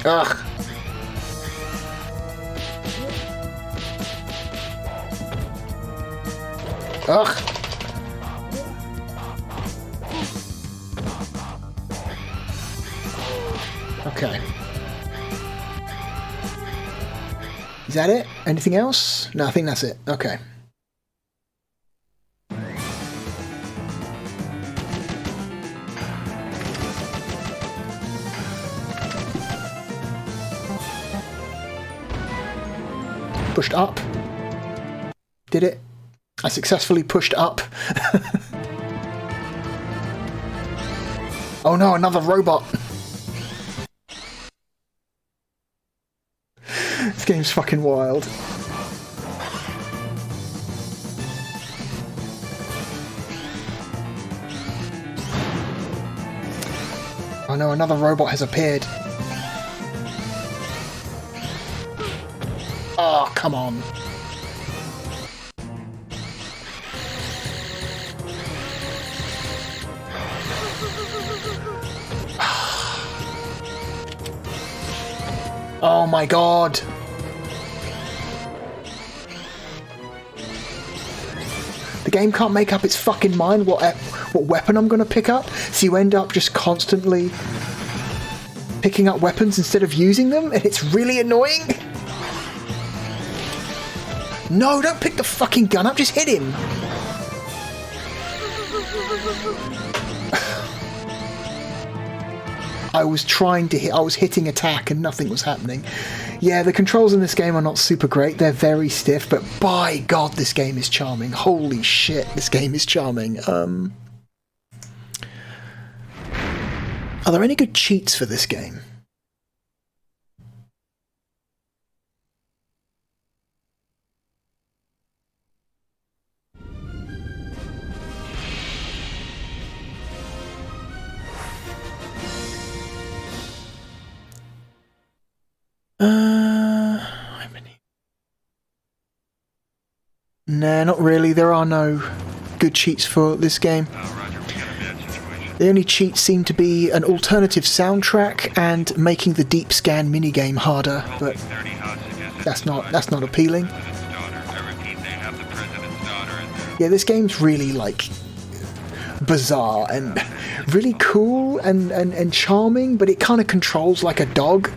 Ugh. Ugh. Okay. Is that it? Anything else? No, I think that's it. Okay. Pushed up. Did it? I successfully pushed up. Oh no, another robot. This game's fucking wild. Oh no, another robot has appeared. Oh, come on. Oh my god. The game can't make up its fucking mind what weapon I'm going to pick up, so you end up just constantly picking up weapons instead of using them, and it's really annoying. No, don't pick the fucking gun up, just hit him. I was trying to hit, I was hitting attack and nothing was happening. Yeah, the controls in this game are not super great, they're very stiff, but by God, this game is charming. Holy shit, this game is charming. Are there any good cheats for this game? Nah, not really. There are no good cheats for this game. The only cheats seem to be an alternative soundtrack and making the deep scan minigame harder, but that's not appealing. Yeah, this game's really like bizarre and really cool and charming, but it kind of controls like a dog.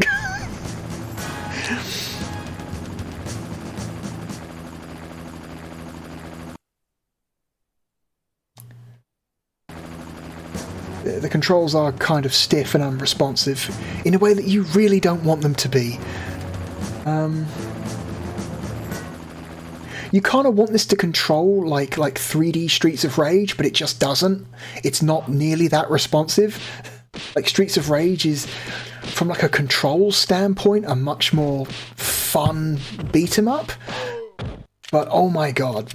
The controls are kind of stiff and unresponsive in a way that you really don't want them to be. You kind of want this to control like 3D Streets of Rage, but it just doesn't. It's not nearly that responsive. Like Streets of Rage is, from like a control standpoint, a much more fun beat 'em up. But oh my god.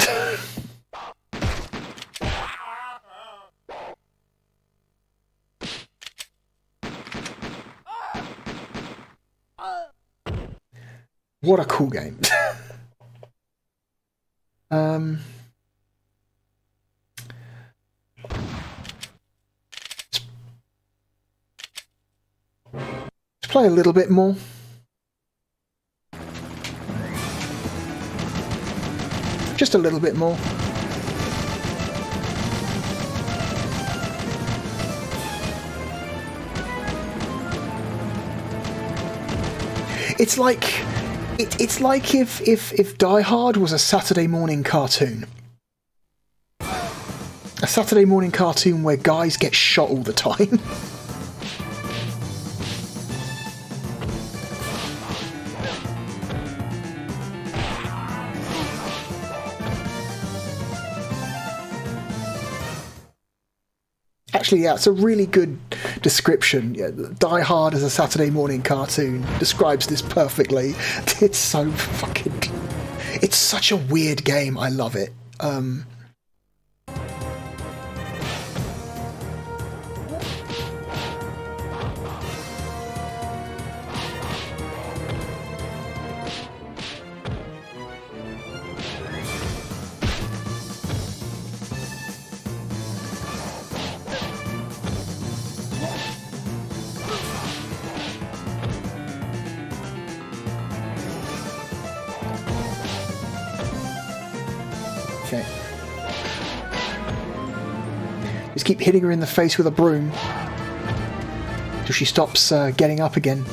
What a cool game. Let's play a little bit more. Just a little bit more. It's like it's like if Die Hard was a Saturday morning cartoon. A Saturday morning cartoon where guys get shot all the time. Actually, yeah, it's a really good description. Yeah, Die Hard as a Saturday morning cartoon describes this perfectly. It's so fucking... It's such a weird game. I love it. Okay. Just keep hitting her in the face with a broom till she stops getting up again.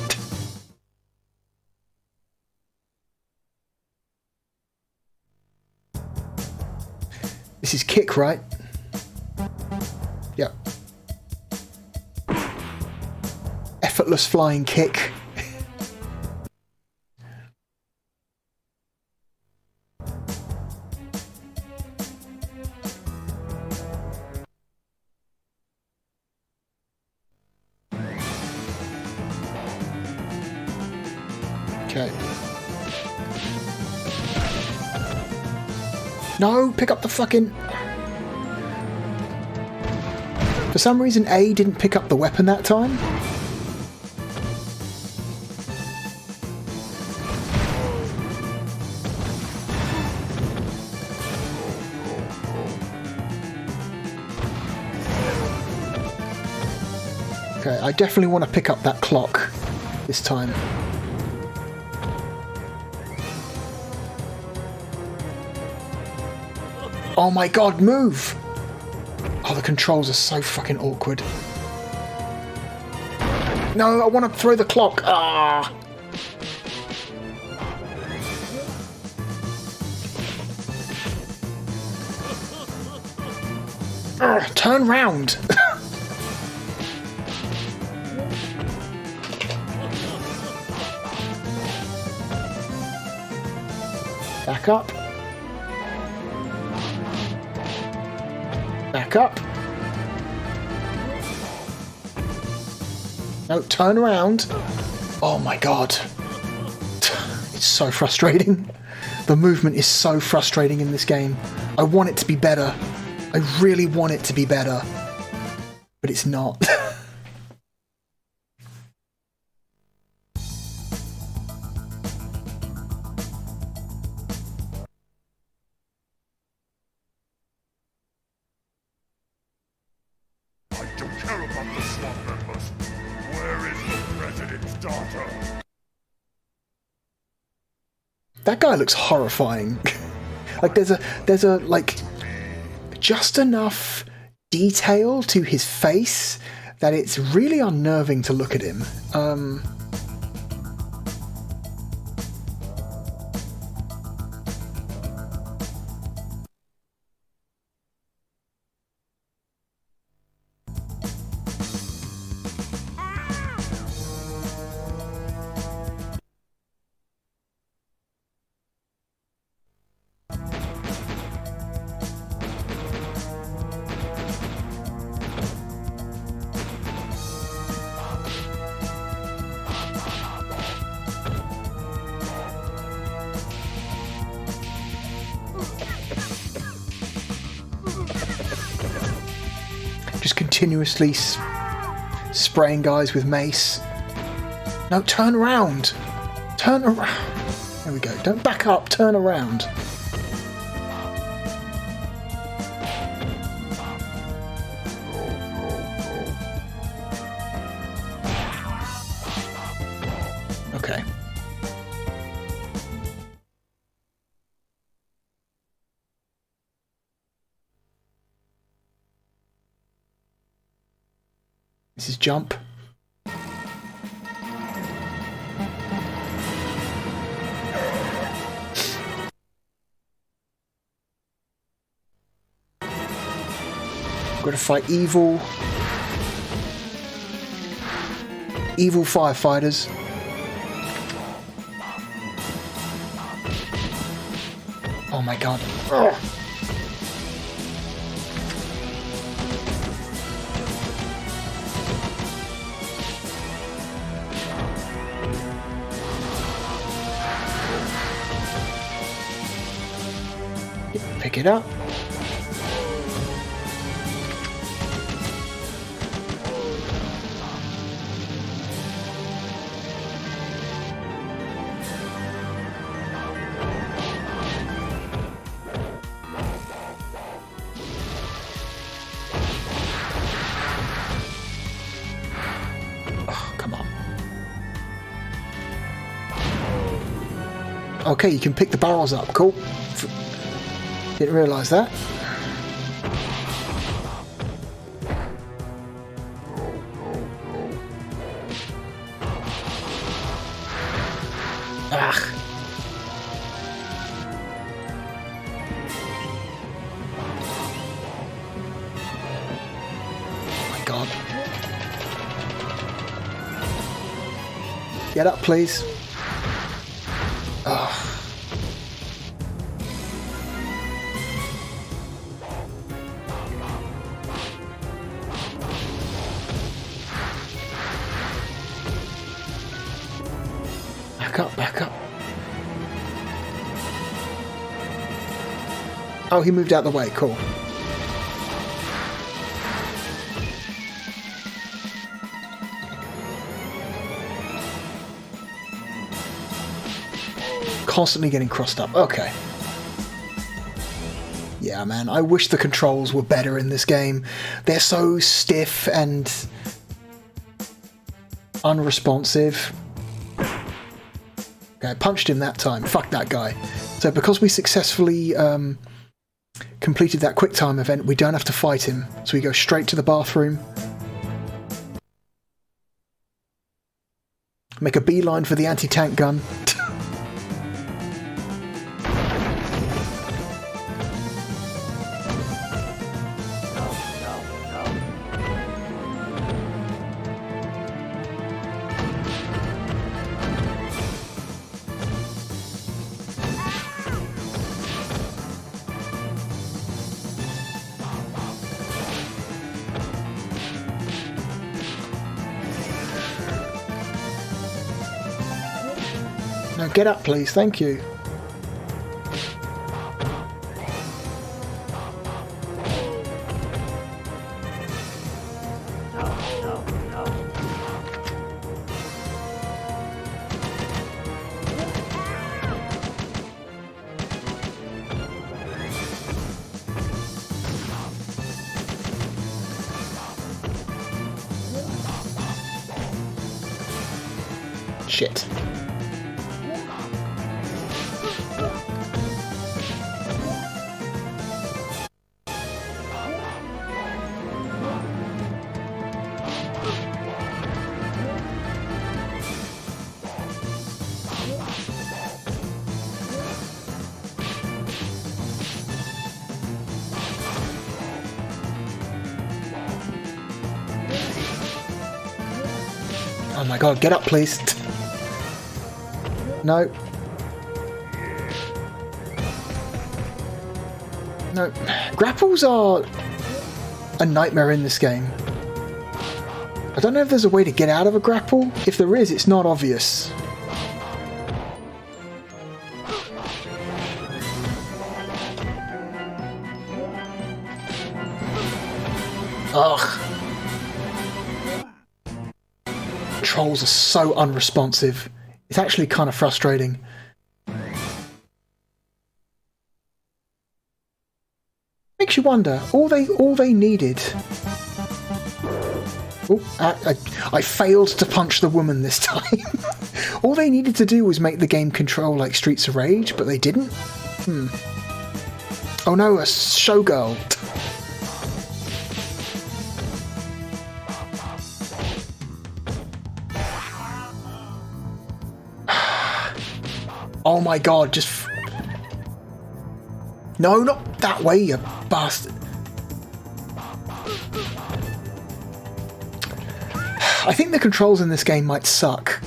This is kick, right? Yep. Effortless flying kick. Okay. No, pick up the fucking... For some reason, A didn't pick up the weapon that time. Okay, I definitely want to pick up that clock this time. Oh my god, move! Oh, the controls are so fucking awkward. No, I want to throw the clock. Ah! Urgh, turn round! Back up. Back up. No, turn around. Oh my god. It's so frustrating. The movement is so frustrating in this game. I want it to be better. I really want it to be better. But it's not. daughter. That guy looks horrifying. Like there's a like just enough detail to his face that it's really unnerving to look at him. Just continuously spraying guys with mace. No, turn around. Turn around. There we go. Don't back up. Turn around. Okay. This is jump. Got to fight evil firefighters. Oh my god. Ugh. Pick it up. Oh, come on. Okay, you can pick the barrels up. Cool. Didn't realise that. Ah. Oh my god. Get up, please. Oh. Back up. Oh, he moved out the way. Cool. Constantly getting crossed up. Okay. Yeah, man. I wish the controls were better in this game. They're so stiff and unresponsive. Okay, I punched him that time. Fuck that guy. So because we successfully completed that quick time event, we don't have to fight him. So we go straight to the bathroom. Make a beeline for the anti-tank gun. No, get up, please. Thank you. Shit. Oh my god, get up please. No. No. Grapples are a nightmare in this game. I don't know if there's a way to get out of a grapple. If there is, it's not obvious. Ugh. Controls are so unresponsive. It's actually kind of frustrating. Makes you wonder. All they needed. Oh, I failed to punch the woman this time. All they needed to do was make the game control like Streets of Rage, but they didn't. Oh no, a showgirl. Oh my god, just... No, not that way, you bastard. I think the controls in this game might suck.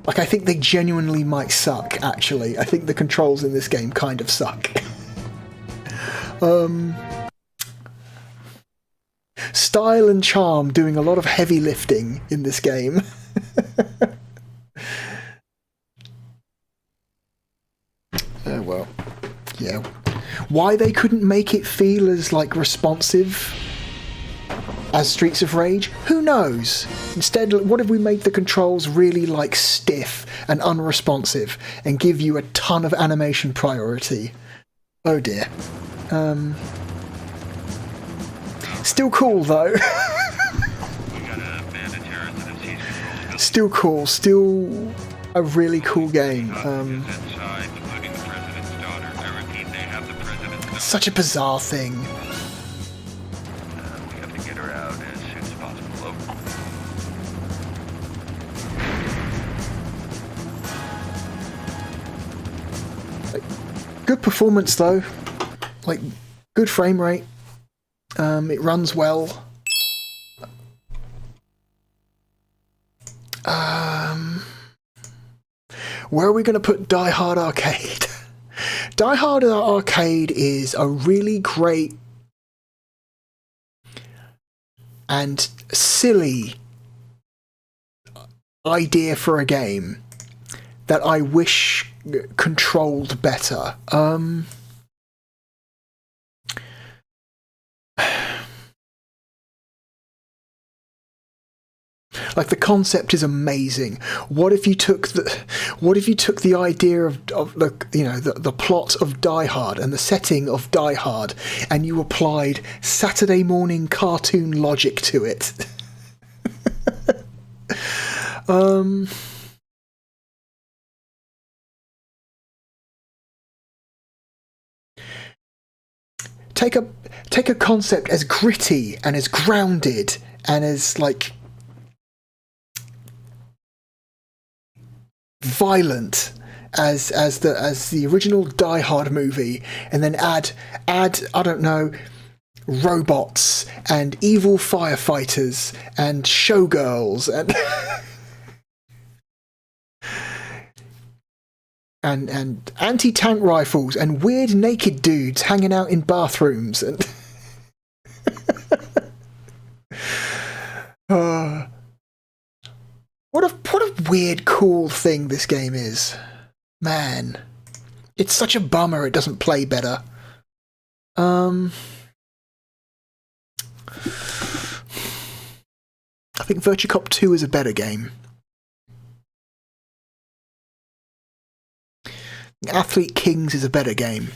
Like, I think they genuinely might suck, actually. I think the controls in this game kind of suck. Style and charm doing a lot of heavy lifting in this game. Well, yeah. Why they couldn't make it feel as, like, responsive as Streets of Rage? Who knows? Instead, what if we made the controls really, like, stiff and unresponsive and give you a ton of animation priority? Oh dear. Still cool, though. Still cool. Still a really cool game. Such a bizarre thing. We have to get her out as soon as possible. Good performance though. Like, good frame rate. It runs well. Where are we going to put Die Hard Arcade? Die Hard Arcade is a really great and silly idea for a game that I wish controlled better. Like, the concept is amazing. What if you took the idea of the, you know, the plot of Die Hard and the setting of Die Hard, and you applied Saturday morning cartoon logic to it? Take a concept as gritty and as grounded and as, like, violent as the original Die Hard movie, and then add I don't know, robots and evil firefighters and showgirls and anti-tank rifles and weird naked dudes hanging out in bathrooms and What a weird, cool thing this game is. Man. It's such a bummer it doesn't play better. I think Virtua Cop 2 is a better game. Athlete Kings is a better game.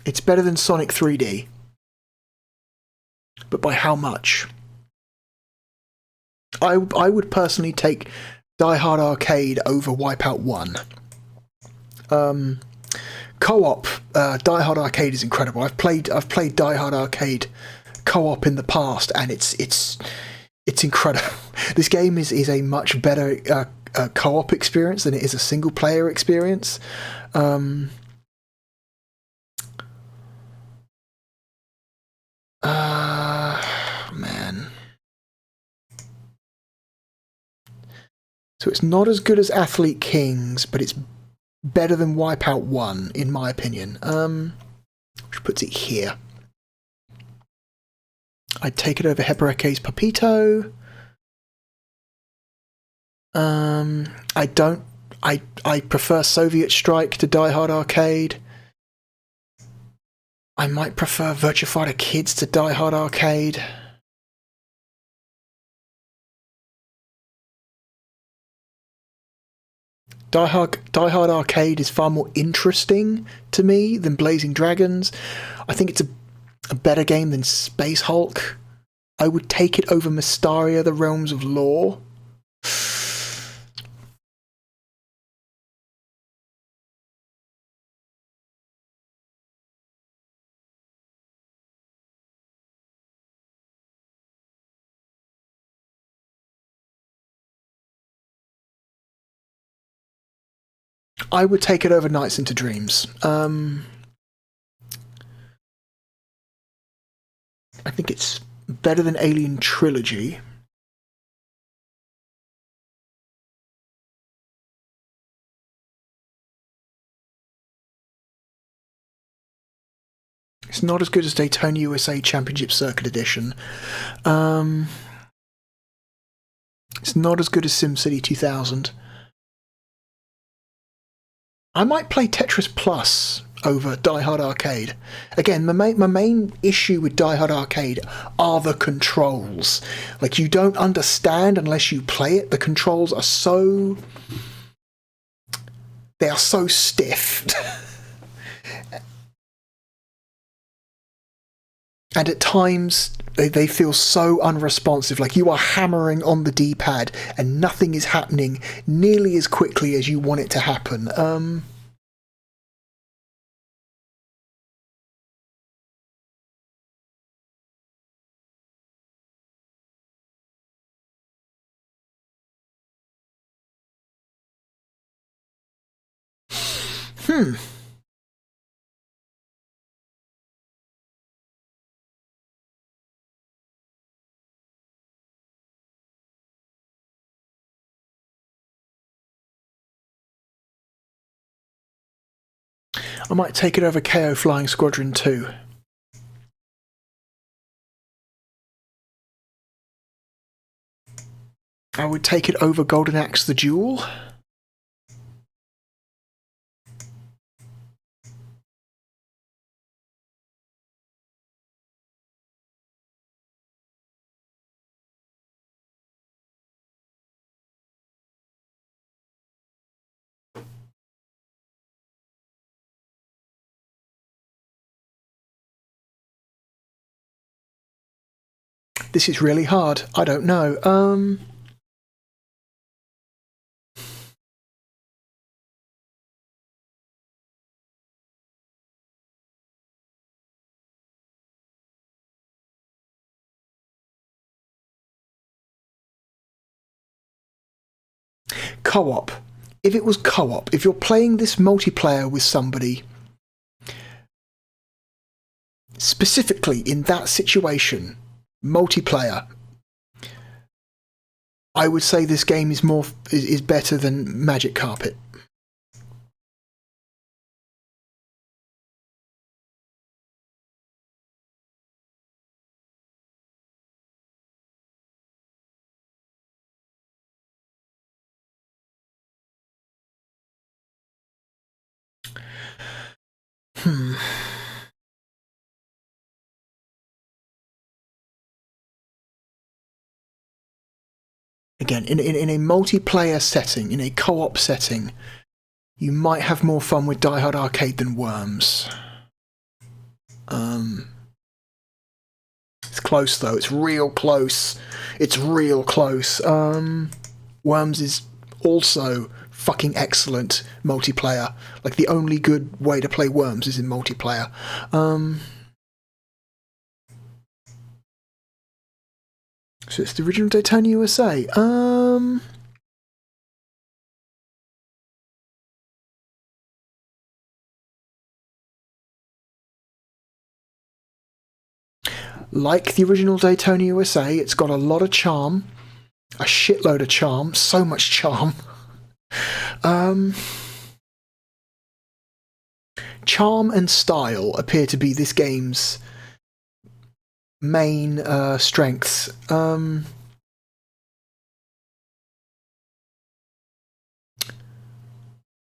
It's better than Sonic 3D. But by how much? I would personally take Die Hard Arcade over Wipeout 1. Co-op, Die Hard Arcade is incredible. I've played Die Hard Arcade co-op in the past, and it's incredible. This game is a much better co-op experience than it is a single player experience. Man. So it's not as good as Athlete Kings, but it's better than Wipeout 1, in my opinion. Which puts it here. I'd take it over Hebereke's Papito. I prefer Soviet Strike to Die Hard Arcade. I might prefer Virtua Fighter Kids to Die Hard Arcade. Die Hard Arcade is far more interesting to me than Blazing Dragons. I think it's a better game than Space Hulk. I would take it over Mystaria, The Realms of Law. I would take it over Nights into Dreams. I think it's better than Alien Trilogy. It's not as good as Daytona USA Championship Circuit Edition. It's not as good as SimCity 2000. I might play Tetris Plus over Die Hard Arcade. Again, my main issue with Die Hard Arcade are the controls. Like, you don't understand unless you play it. The controls are so... They are so stiff. And at times, they feel so unresponsive. Like, you are hammering on the D-pad and nothing is happening nearly as quickly as you want it to happen. I might take it over KO Flying Squadron 2. I would take it over Golden Axe the Duel. This is really hard. I don't know. Co-op. If it was co-op, if you're playing this multiplayer with somebody, specifically in that situation, multiplayer, I would say this game is better than Magic Carpet. Again, in a multiplayer setting, in a co-op setting, You might have more fun with Die Hard Arcade than Worms. It's close though. It's real close. It's real close. Worms is also fucking excellent multiplayer. Like, the only good way to play Worms is in multiplayer. So it's the original Daytona USA. Like the original Daytona USA, it's got a lot of charm. A shitload of charm. So much charm. Charm and style appear to be this game's main strengths.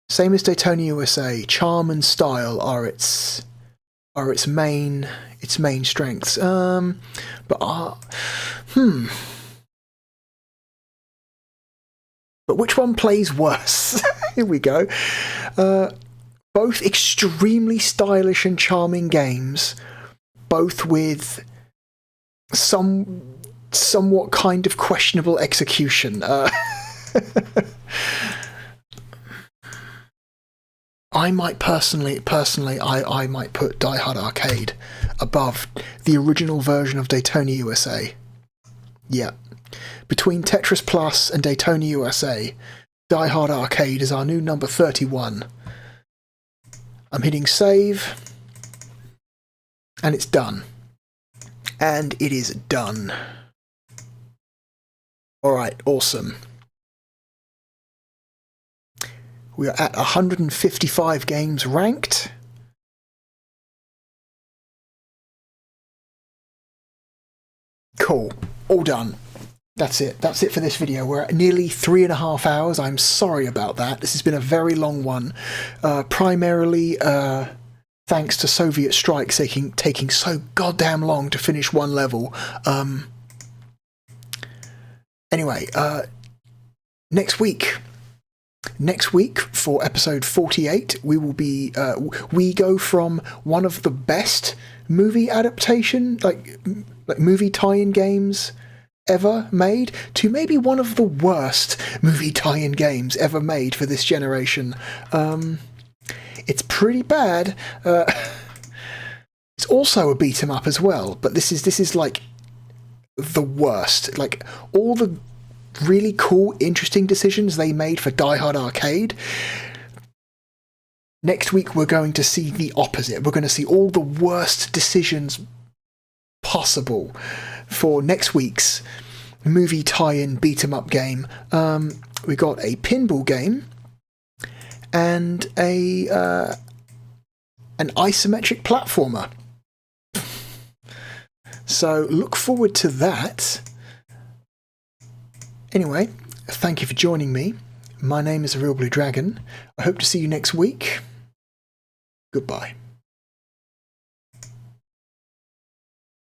Same as Daytona USA, charm and style are its main strengths. But which one plays worse? Here we go. Both extremely stylish and charming games, both with somewhat kind of questionable execution. I might personally, I might put Die Hard Arcade above the original version of Daytona USA. Yeah. Between Tetris Plus and Daytona USA, Die Hard Arcade is our new number 31. I'm hitting save, and it's done. And it is done. Alright, awesome. We are at 155 games ranked. Cool. All done. That's it. That's it for this video. We're at nearly 3.5 hours. I'm sorry about that. This has been a very long one. Primarily thanks to Soviet strikes taking so goddamn long to finish one level. Anyway, next week for episode 48, we will be we go from one of the best movie adaptation, like movie tie-in games ever made, to maybe one of the worst movie tie-in games ever made for this generation. It's pretty bad. It's also a beat 'em up as well, but this is like the worst. Like, all the really cool, interesting decisions they made for Die Hard Arcade. Next week we're going to see the opposite. We're going to see all the worst decisions possible for next week's movie tie-in beat-em-up game. We got a pinball game and an isometric platformer. So look forward to that. Anyway, thank you for joining me. My name is The Real Blue Dragon. I hope to see you next week. Goodbye.